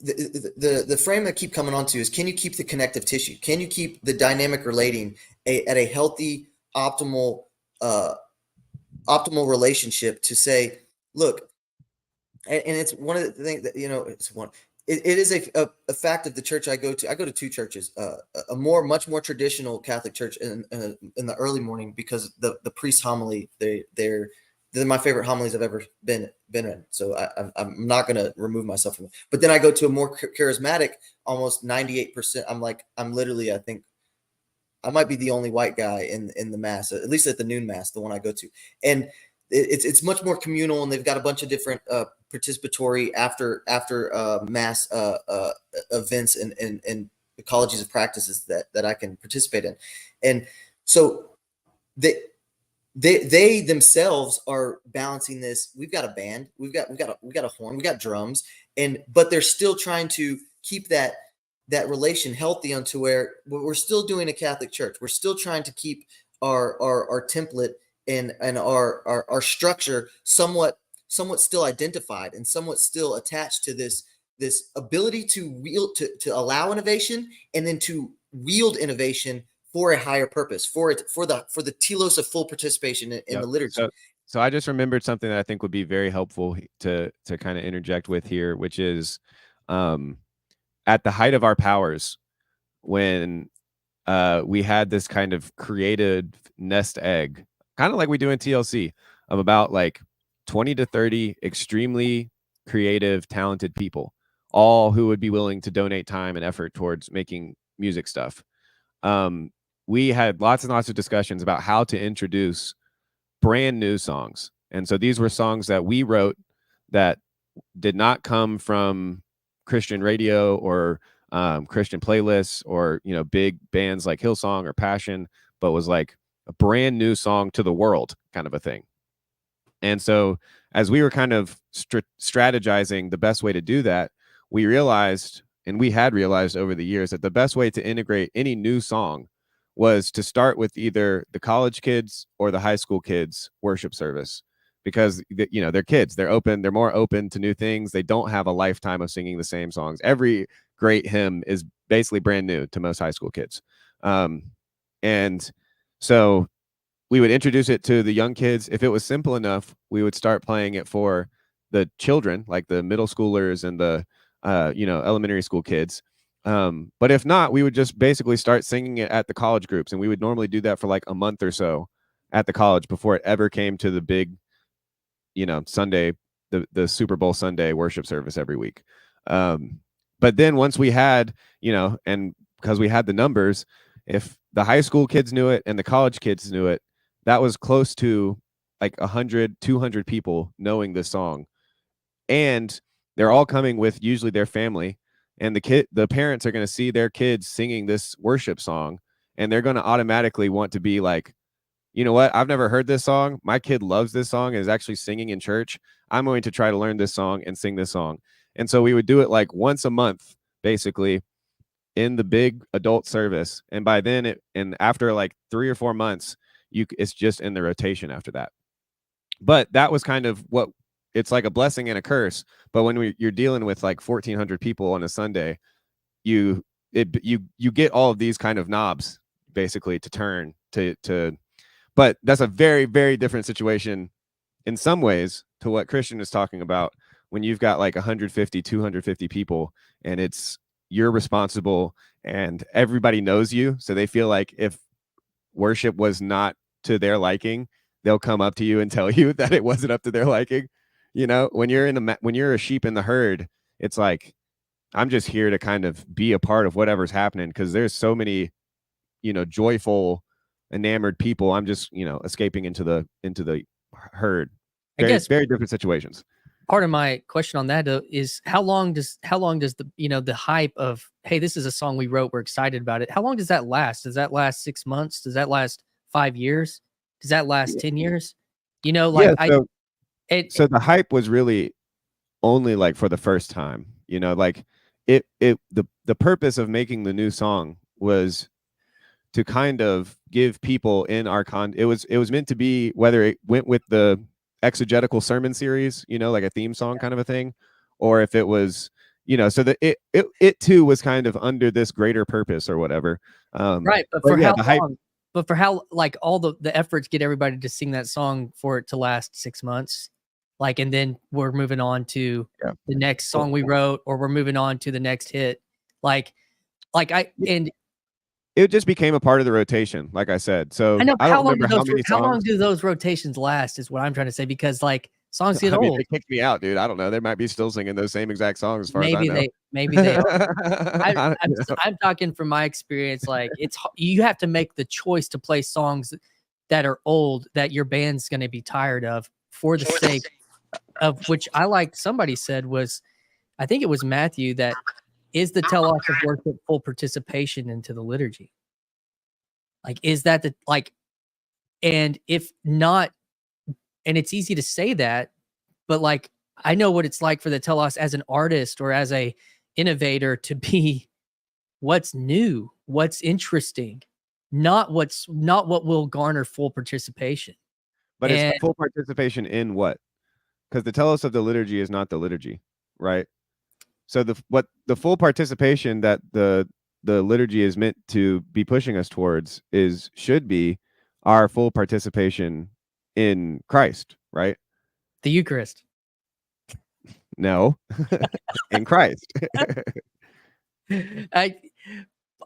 the frame I keep coming onto is, can you keep the connective tissue? Can you keep the dynamic relating at a healthy, optimal relationship to say, look, and it's one of the things that, it is a fact of the church I go to. I go to two churches, a much more traditional Catholic church in the early morning, because the priest homily, they're my favorite homilies I've ever been in. So I'm not going to remove myself from it. But then I go to a more charismatic, almost 98%. I'm literally, I think I might be the only white guy in the mass, at least at the noon mass, the one I go to. And it's much more communal, and they've got a bunch of different participatory after mass events and ecologies of practices that I can participate in. And so they themselves are balancing this. We've got a band, we've got a horn, we got drums, but they're still trying to keep that relation healthy, onto where we're still doing a Catholic church. We're still trying to keep our template and our structure somewhat still identified, and somewhat still attached to this ability to allow innovation, and then to wield innovation for a higher purpose, for the telos of full participation in the liturgy. So I just remembered something that I think would be very helpful to kind of interject with here, which is at the height of our powers, when we had this kind of created nest egg, kind of like we do in TLC, of about like 20 to 30 extremely creative, talented people, all who would be willing to donate time and effort towards making music stuff. We had lots and lots of discussions about how to introduce brand new songs. And so these were songs that we wrote that did not come from Christian radio or Christian playlists, or big bands like Hillsong or Passion, but was like a brand new song to the world kind of a thing. And so as we were kind of strategizing the best way to do that, we realized, and we had realized over the years, that the best way to integrate any new song was to start with either the college kids or the high school kids worship service, because they're kids, they're more open to new things. They don't have a lifetime of singing the same songs. Every great hymn is basically brand new to most high school kids. And so we would introduce it to the young kids. If it was simple enough, we would start playing it for the children, like the middle schoolers and the elementary school kids. But if not, we would just basically start singing it at the college groups, and we would normally do that for like a month or so at the college before it ever came to the big Sunday, the Super Bowl Sunday worship service every week. But then once we had, and because we had the numbers, if the high school kids knew it and the college kids knew it, that was close to like 100, 200 people knowing this song. And they're all coming with usually their family, and the parents are going to see their kids singing this worship song, and they're going to automatically want to be like, you know what? I've never heard this song. My kid loves this song and is actually singing in church. I'm going to try to learn this song and sing this song. And so we would do it like once a month, basically, in the big adult service. And by then, and after like 3 or 4 months, it's just in the rotation after that. But that was kind of what it's like, a blessing and a curse. But when you're dealing with like 1,400 people on a Sunday, you get all of these kind of knobs basically to turn to. But that's a very, very different situation in some ways to what Christian is talking about, when you've got like 150, 250 people, and you're responsible and everybody knows you. So they feel like if worship was not to their liking, they'll come up to you and tell you that it wasn't up to their liking. You know, when you're a sheep in the herd, it's like, I'm just here to kind of be a part of whatever's happening, because there's so many, joyful, enamored people. I'm just, escaping into the herd. I guess Very different situations. part of my question on that is how long does the the hype of, hey, this is a song we wrote, we're excited about it, how long does that last? Does that last 6 months? Does that last 5 years? Does that last 10 years? So the hype was really only like for the first time, like the purpose of making the new song was to kind of give people in our it was meant to be, whether it went with the exegetical sermon series, like a theme song kind of a thing, or if it was, so that it too was kind of under this greater purpose or whatever. Right, but for how long? But for how, like, all the efforts get everybody to sing that song for it to last 6 months, like, and then we're moving on to the next song we wrote, or we're moving on to the next hit, and it just became a part of the rotation, like I said. So I know, I don't remember how long do those rotations last, is what I'm trying to say, because like songs get old. They kicked me out, dude. I don't know. They might be still singing those same exact songs as far as I know. Maybe they are. I'm talking from my experience. Like, you have to make the choice to play songs that are old, that your band's going to be tired of, for the sake of which, I like, somebody said was, I think it was Matthew, that is the telos of worship full participation into the liturgy. Like, is that and if not, and it's easy to say that, but like, I know what it's like for the telos as an artist or as a innovator to be what's new, what's interesting, not what will garner full participation. But it's full participation in what? Because the telos of the liturgy is not the liturgy, right? So the full participation that the liturgy is meant to be pushing us towards should be our full participation in Christ, right? The Eucharist. No, in Christ.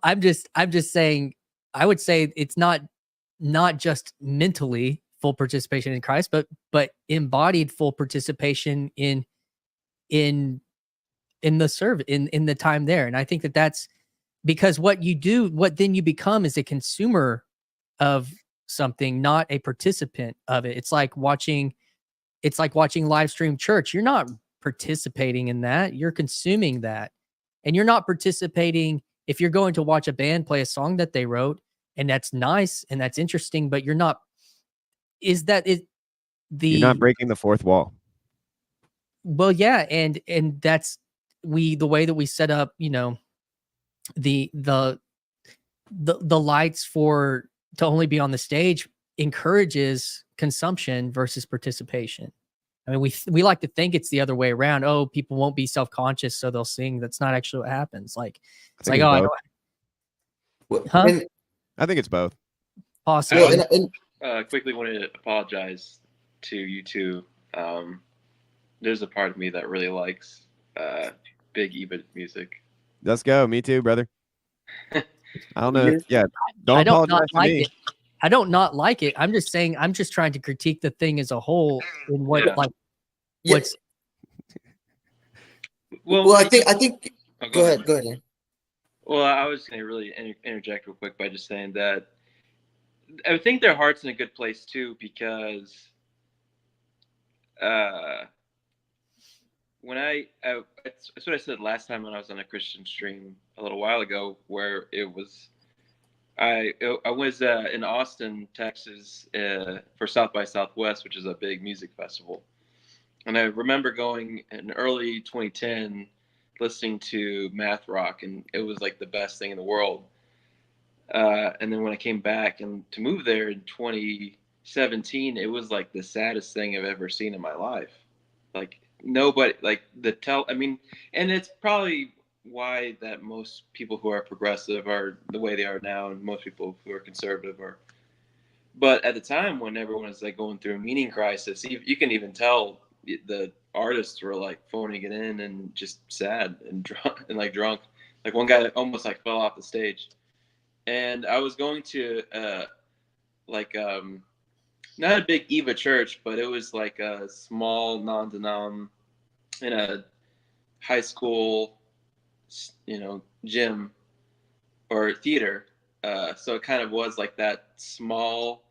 I'm just saying, I would say it's not just mentally full participation in Christ, but embodied full participation in the service, in the time there. And I think that's because what then you become is a consumer of something, not a participant of it. It's like watching live stream church. You're not participating in that, you're consuming that. And you're not participating if you're going to watch a band play a song that they wrote, and that's nice and that's interesting, but you're not you're not breaking the fourth wall. Well, yeah, and that's the way that we set up, the lights to only be on the stage encourages consumption versus participation. I mean, we like to think it's the other way around. Oh, people won't be self-conscious, so they'll sing. That's not actually what happens. Like, it's like, I think it's both. Possibly. Quickly wanted to apologize to you two. There's a part of me that really likes Big Ebert music. Let's go. Me too, brother. I don't know. Yeah. I don't not like it. I don't not like it. I'm just saying, I'm just trying to critique the thing as a whole in what what's. Well, I think. Go ahead. Well, I was going to really interject real quick by just saying that I think their heart's in a good place too, because when that's what I said last time when I was on a Christian stream a little while ago, where it was. I was in Austin, Texas, for South by Southwest, which is a big music festival. And I remember going in early 2010, listening to math rock, and it was like the best thing in the world. And then when I came back and to move there in 2017, it was like the saddest thing I've ever seen in my life. Like, nobody, like and it's probably why that most people who are progressive are the way they are now, and most people who are conservative are. But at the time when everyone was like going through a meaning crisis, you can even tell the artists were like phoning it in and just sad and drunk and like drunk. Like one guy almost like fell off the stage. And I was going to not a big Eva church, but it was like a small non-denom in a high school, gym or theater. So it kind of was like that small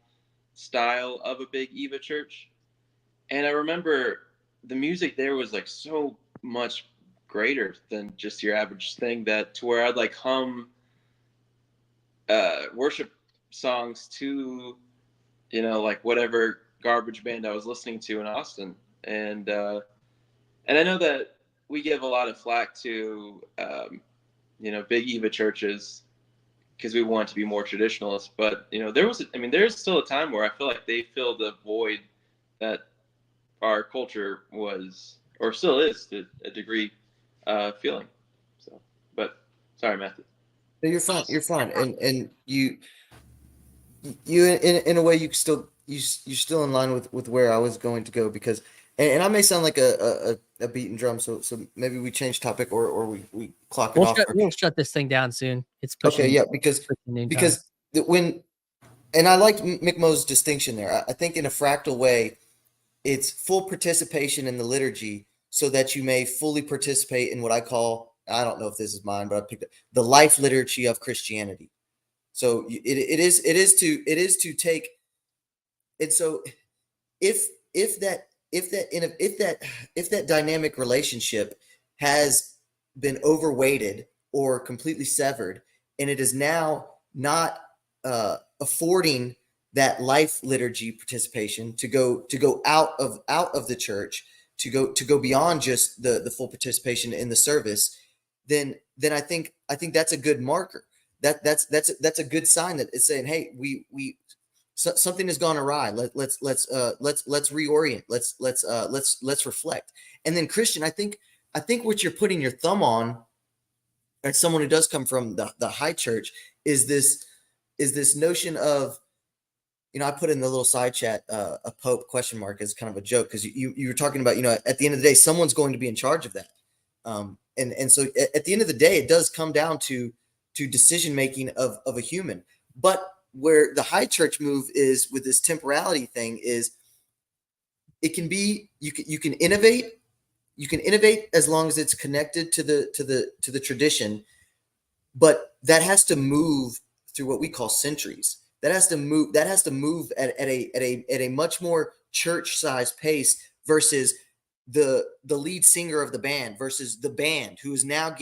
style of a big Eva church. And I remember the music there was like so much greater than just your average thing, that to where I'd like hum worship songs to, like whatever garbage band I was listening to in Austin. And I know that we give a lot of flack to, big Eva churches because we want to be more traditionalist. But, there's still a time where I feel like they filled a void that our culture was, or still is to a degree, feeling. So, but sorry, Matthew. No, you're fine. You're fine. And you in a way you're still in line with where I was going to go, because and I may sound like a beaten drum, so maybe we change topic or we clock it off. We'll shut this thing down soon. It's okay, yeah, because when, and I like McMo's distinction there. I think in a fractal way, it's full participation in the liturgy so that you may fully participate in what I call, I don't know if this is mine, but I picked it, the life liturgy of Christianity. So it is to take, and so if that dynamic relationship has been overweighted or completely severed, and it is now not affording that life liturgy participation to go out of the church, to go beyond just the full participation in the service, then I think that's a good marker. That's a good sign that it's saying, hey, something has gone awry. Let's reorient. Let's reflect. And then Christian, I think what you're putting your thumb on, as someone who does come from the high church, is this notion of, I put in the little side chat a Pope question mark as kind of a joke, because you were talking about, at the end of the day, someone's going to be in charge of that. And so at the end of the day, it does come down to decision making of a human. But where the high church move is with this temporality thing is, it can be, you can innovate as long as it's connected to the tradition, but that has to move through what we call centuries. That has to move at a much more church-sized pace versus the lead singer of the band versus the band who is now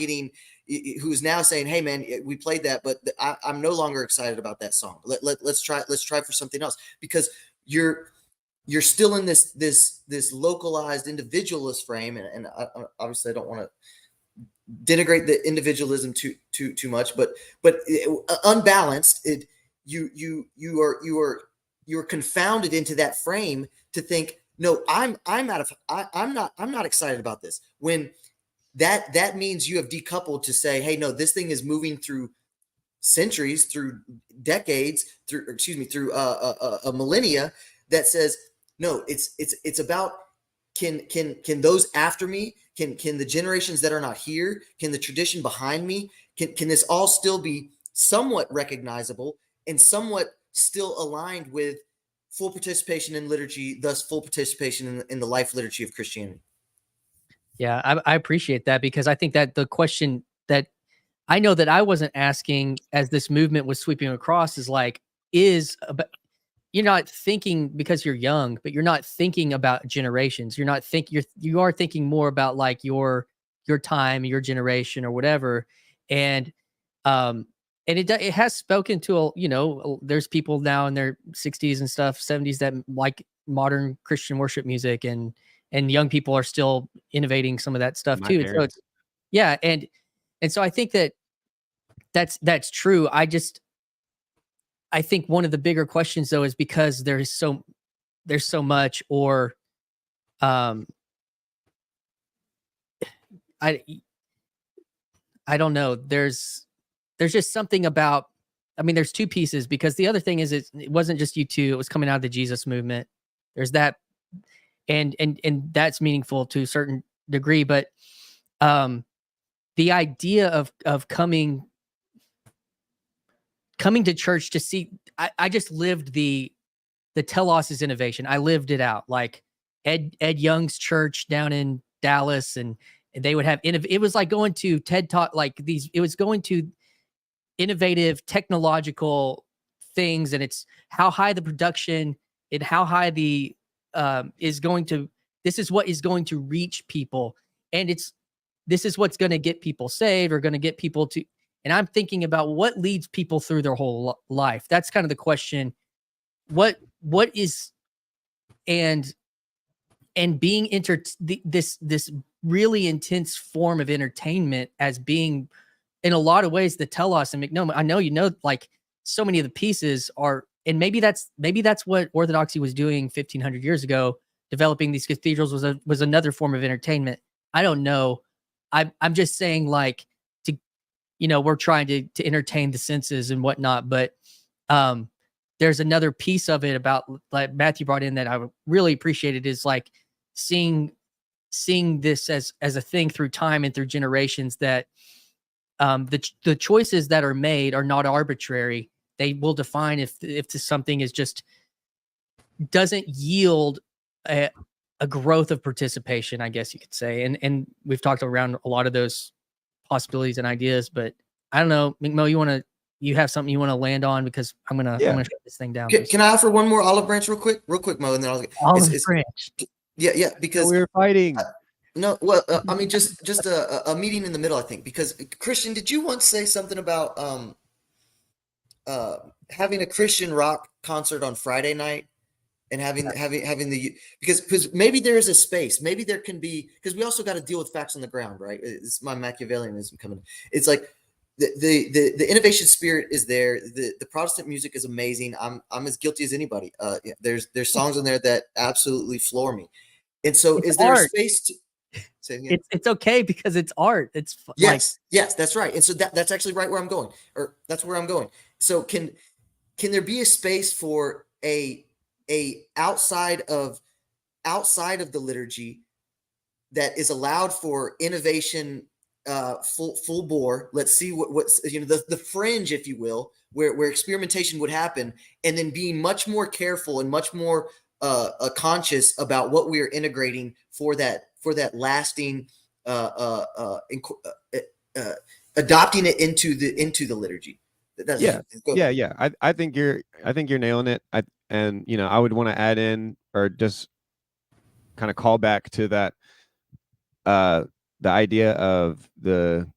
saying, hey man, we played that, but I'm no longer excited about that song. Let's try for something else, because you're still in this localized individualist frame, and I obviously I don't want to denigrate the individualism too much, but unbalanced. You're confounded into that frame to think, no, I'm not excited about this, when that means you have decoupled to say, hey, no, this thing is moving through centuries, through decades, through a millennia, that says, no, it's about, can those after me, can the generations that are not here, can the tradition behind me, can this all still be somewhat recognizable and somewhat still aligned with full participation in liturgy, thus full participation in the life liturgy of Christianity? Yeah, I appreciate that, because I think that the question that I know that I wasn't asking as this movement was sweeping across is like, you're not thinking, because you're young, but you're not thinking about generations. You are thinking more about like your time, your generation, or whatever. And it has spoken to there's people now in their 60s and stuff, 70s, that like modern Christian worship music, and young people are still innovating some of that stuff too. So it's, yeah. And so I think that's true. I think one of the bigger questions though is because there's so much, or I don't know. There's just something about, there's two pieces, because the other thing is it wasn't just U2, it was coming out of the Jesus movement. There's that. and that's meaningful to a certain degree. But the idea of coming to church to see, I just lived the telos is innovation. I lived it out. Like Ed Young's church down in Dallas, and they would have it was like going to TED Talk, like these, it was going to innovative technological things, and it's how high the production and how high the is going to, this is what is going to reach people, and this is what's going to get people saved or going to get people to, and I'm thinking about what leads people through their whole life. That's kind of the question. What is, and being this really intense form of entertainment as being, in a lot of ways, the telos and McNoma. I know, like so many of the pieces are, and maybe that's what Orthodoxy was doing 1500 years ago. Developing these cathedrals was another form of entertainment. I don't know. I'm just saying, like, to, we're trying to entertain the senses and whatnot, but there's another piece of it about, like Matthew brought in, that I really appreciated, is like seeing this as a thing through time and through generations, that the choices that are made are not arbitrary. They will define if something is just doesn't yield a growth of participation, I guess you could say. And we've talked around a lot of those possibilities and ideas, but I don't know, McMo, you have something you want to land on, because I'm gonna shut this thing down. Can I offer one more olive branch real quick, Mo, and then olive branch. Yeah, because we were fighting. No, well, I mean, just a meeting in the middle, I think, because Christian, did you once say something about having a Christian rock concert on Friday night, and having the, because maybe there is a space, maybe there can be, because we also got to deal with facts on the ground, right? It's my Machiavellianism coming. It's like the innovation spirit is there. The Protestant music is amazing. I'm as guilty as anybody. There's songs on there that absolutely floor me. And so, It's is there art. a space to? It's okay, because it's art. It's yes, that's right. And so that's actually right where I'm going, or that's where I'm going. So can there be a space for a outside of the liturgy that is allowed for innovation, full bore? Let's see what's the fringe, if you will, where experimentation would happen, and then being much more careful and much more conscious about what we are integrating for that lasting, adopting it into the liturgy. I think you're nailing it. I would want to add in, or just kind of call back to that, the idea of the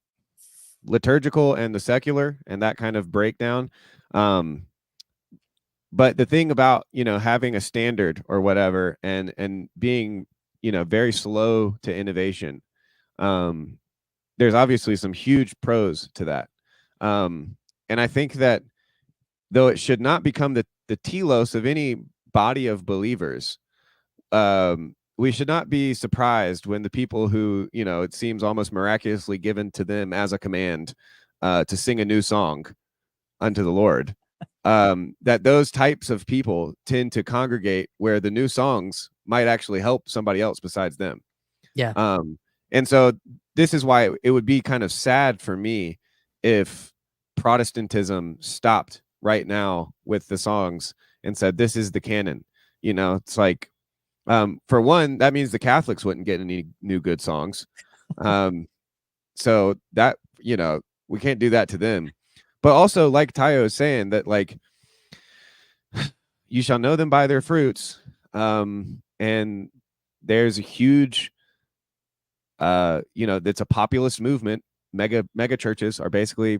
liturgical and the secular, and that kind of breakdown. But the thing about, having a standard or whatever, and being, very slow to innovation, there's obviously some huge pros to that. And I think that, though it should not become the telos of any body of believers, we should not be surprised when the people who, it seems almost miraculously given to them as a command to sing a new song unto the Lord, that those types of people tend to congregate where the new songs might actually help somebody else besides them. Yeah. And so this is why it would be kind of sad for me if Protestantism stopped right now with the songs and said, this is the canon. It's like, for one, that means the Catholics wouldn't get any new good songs. So that, we can't do that to them. But also, like Tayo is saying, that, like, you shall know them by their fruits. And there's a huge, it's a populist movement. Mega churches are basically,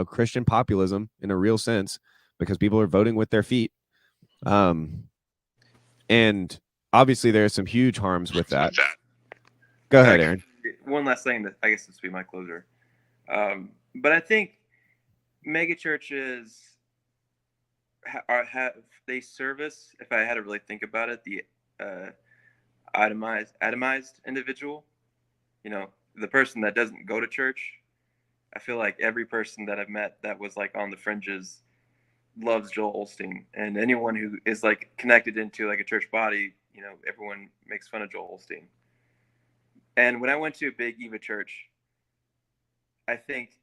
Christian populism in a real sense, because people are voting with their feet. And obviously there's some huge harms with that. Go ahead, Aaron. One last thing that I guess this will be my closer. But I think mega churches have they service, if I had to really think about it, the atomized individual. The person that doesn't go to church. I feel like every person that I've met that was like on the fringes loves Joel Osteen, and anyone who is like connected into like a church body everyone makes fun of Joel Osteen. And when I went to a big Eva church, I think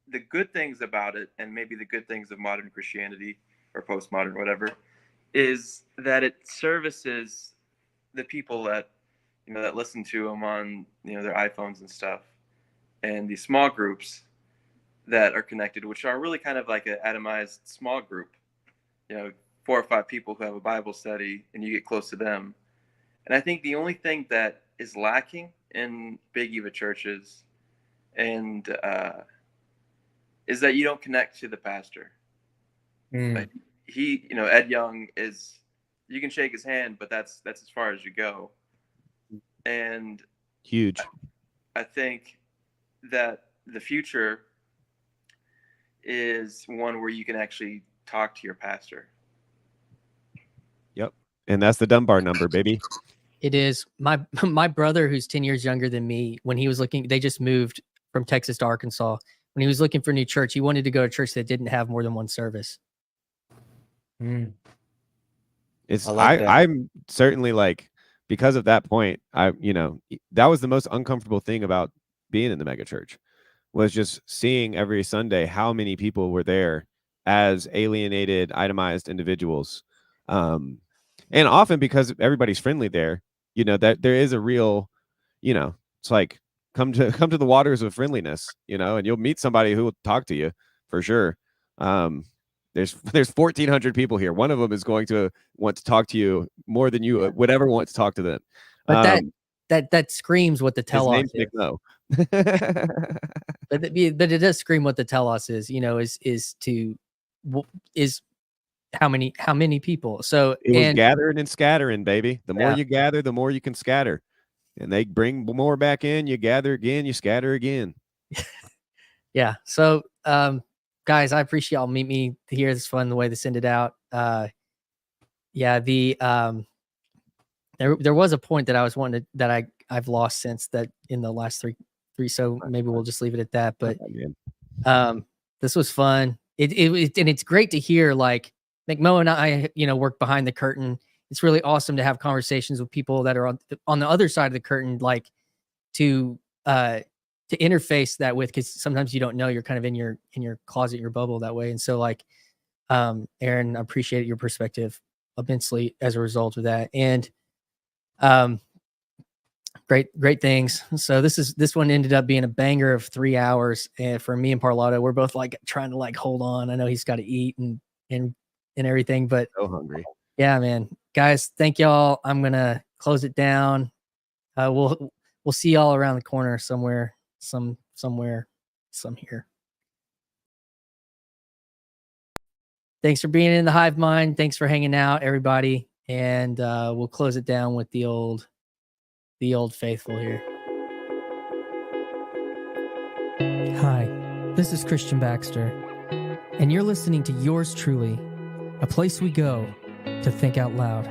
the good things about it, and maybe the good things of modern Christianity or postmodern, whatever, is that it services the people that that listen to them on their iPhones and stuff, and these small groups that are connected, which are really kind of like an atomized small group, 4 or 5 people who have a Bible study, and you get close to them. And I think the only thing that is lacking in big Eva churches and is that you don't connect to the pastor. Like he, Ed Young is, you can shake his hand, but that's as far as you go. And Huge. I think that the future is one where you can actually talk to your pastor. Yep. And that's the Dunbar number, baby. It is. My brother, who's 10 years younger than me, when he was looking, they just moved from Texas to Arkansas. When he was looking for a new church, he wanted to go to a church that didn't have more than one service. It's I like that. I'm certainly like, because of that point, that was the most uncomfortable thing about being in the mega church, was just seeing every Sunday how many people were there as alienated, itemized individuals. And often because everybody's friendly there, that there is a real, it's like, come to the waters of friendliness, and you'll meet somebody who will talk to you for sure. There's 1,400 people here. One of them is going to want to talk to you more than you would ever want to talk to them. But that screams what the His telos name's is. McNo. But it does scream what the telos is. Is how many people. So It was gathering and scattering, baby. The more Yeah. you gather, the more you can scatter. And they bring more back in. You gather again, you scatter again. Yeah. So, guys, I appreciate y'all meet me here. It's fun the way this ended out. There was a point that I was wanting to, that I've lost since that in the last three. So maybe we'll just leave it at that. But this was fun. And it's great to hear, like, McMo and I, work behind the curtain. It's really awesome to have conversations with people that are on the other side of the curtain, like to interface that with, because sometimes you don't know, you're kind of in your closet, your bubble that way. And so, like, Aaron, I appreciate your perspective immensely as a result of that. And great things. So this one ended up being a banger of 3 hours. And for me and Parlato, we're both like trying to like hold on. I know he's got to eat and everything, but So hungry. Yeah, man. Guys, thank y'all. I'm gonna close it down. We'll see y'all around the corner somewhere, some here. Thanks for being in the Hive Mind. Thanks for hanging out, everybody. And we'll close it down with the old faithful here. Hi, this is Christian Baxter, and you're listening to Yours Truly, a place we go to think out loud.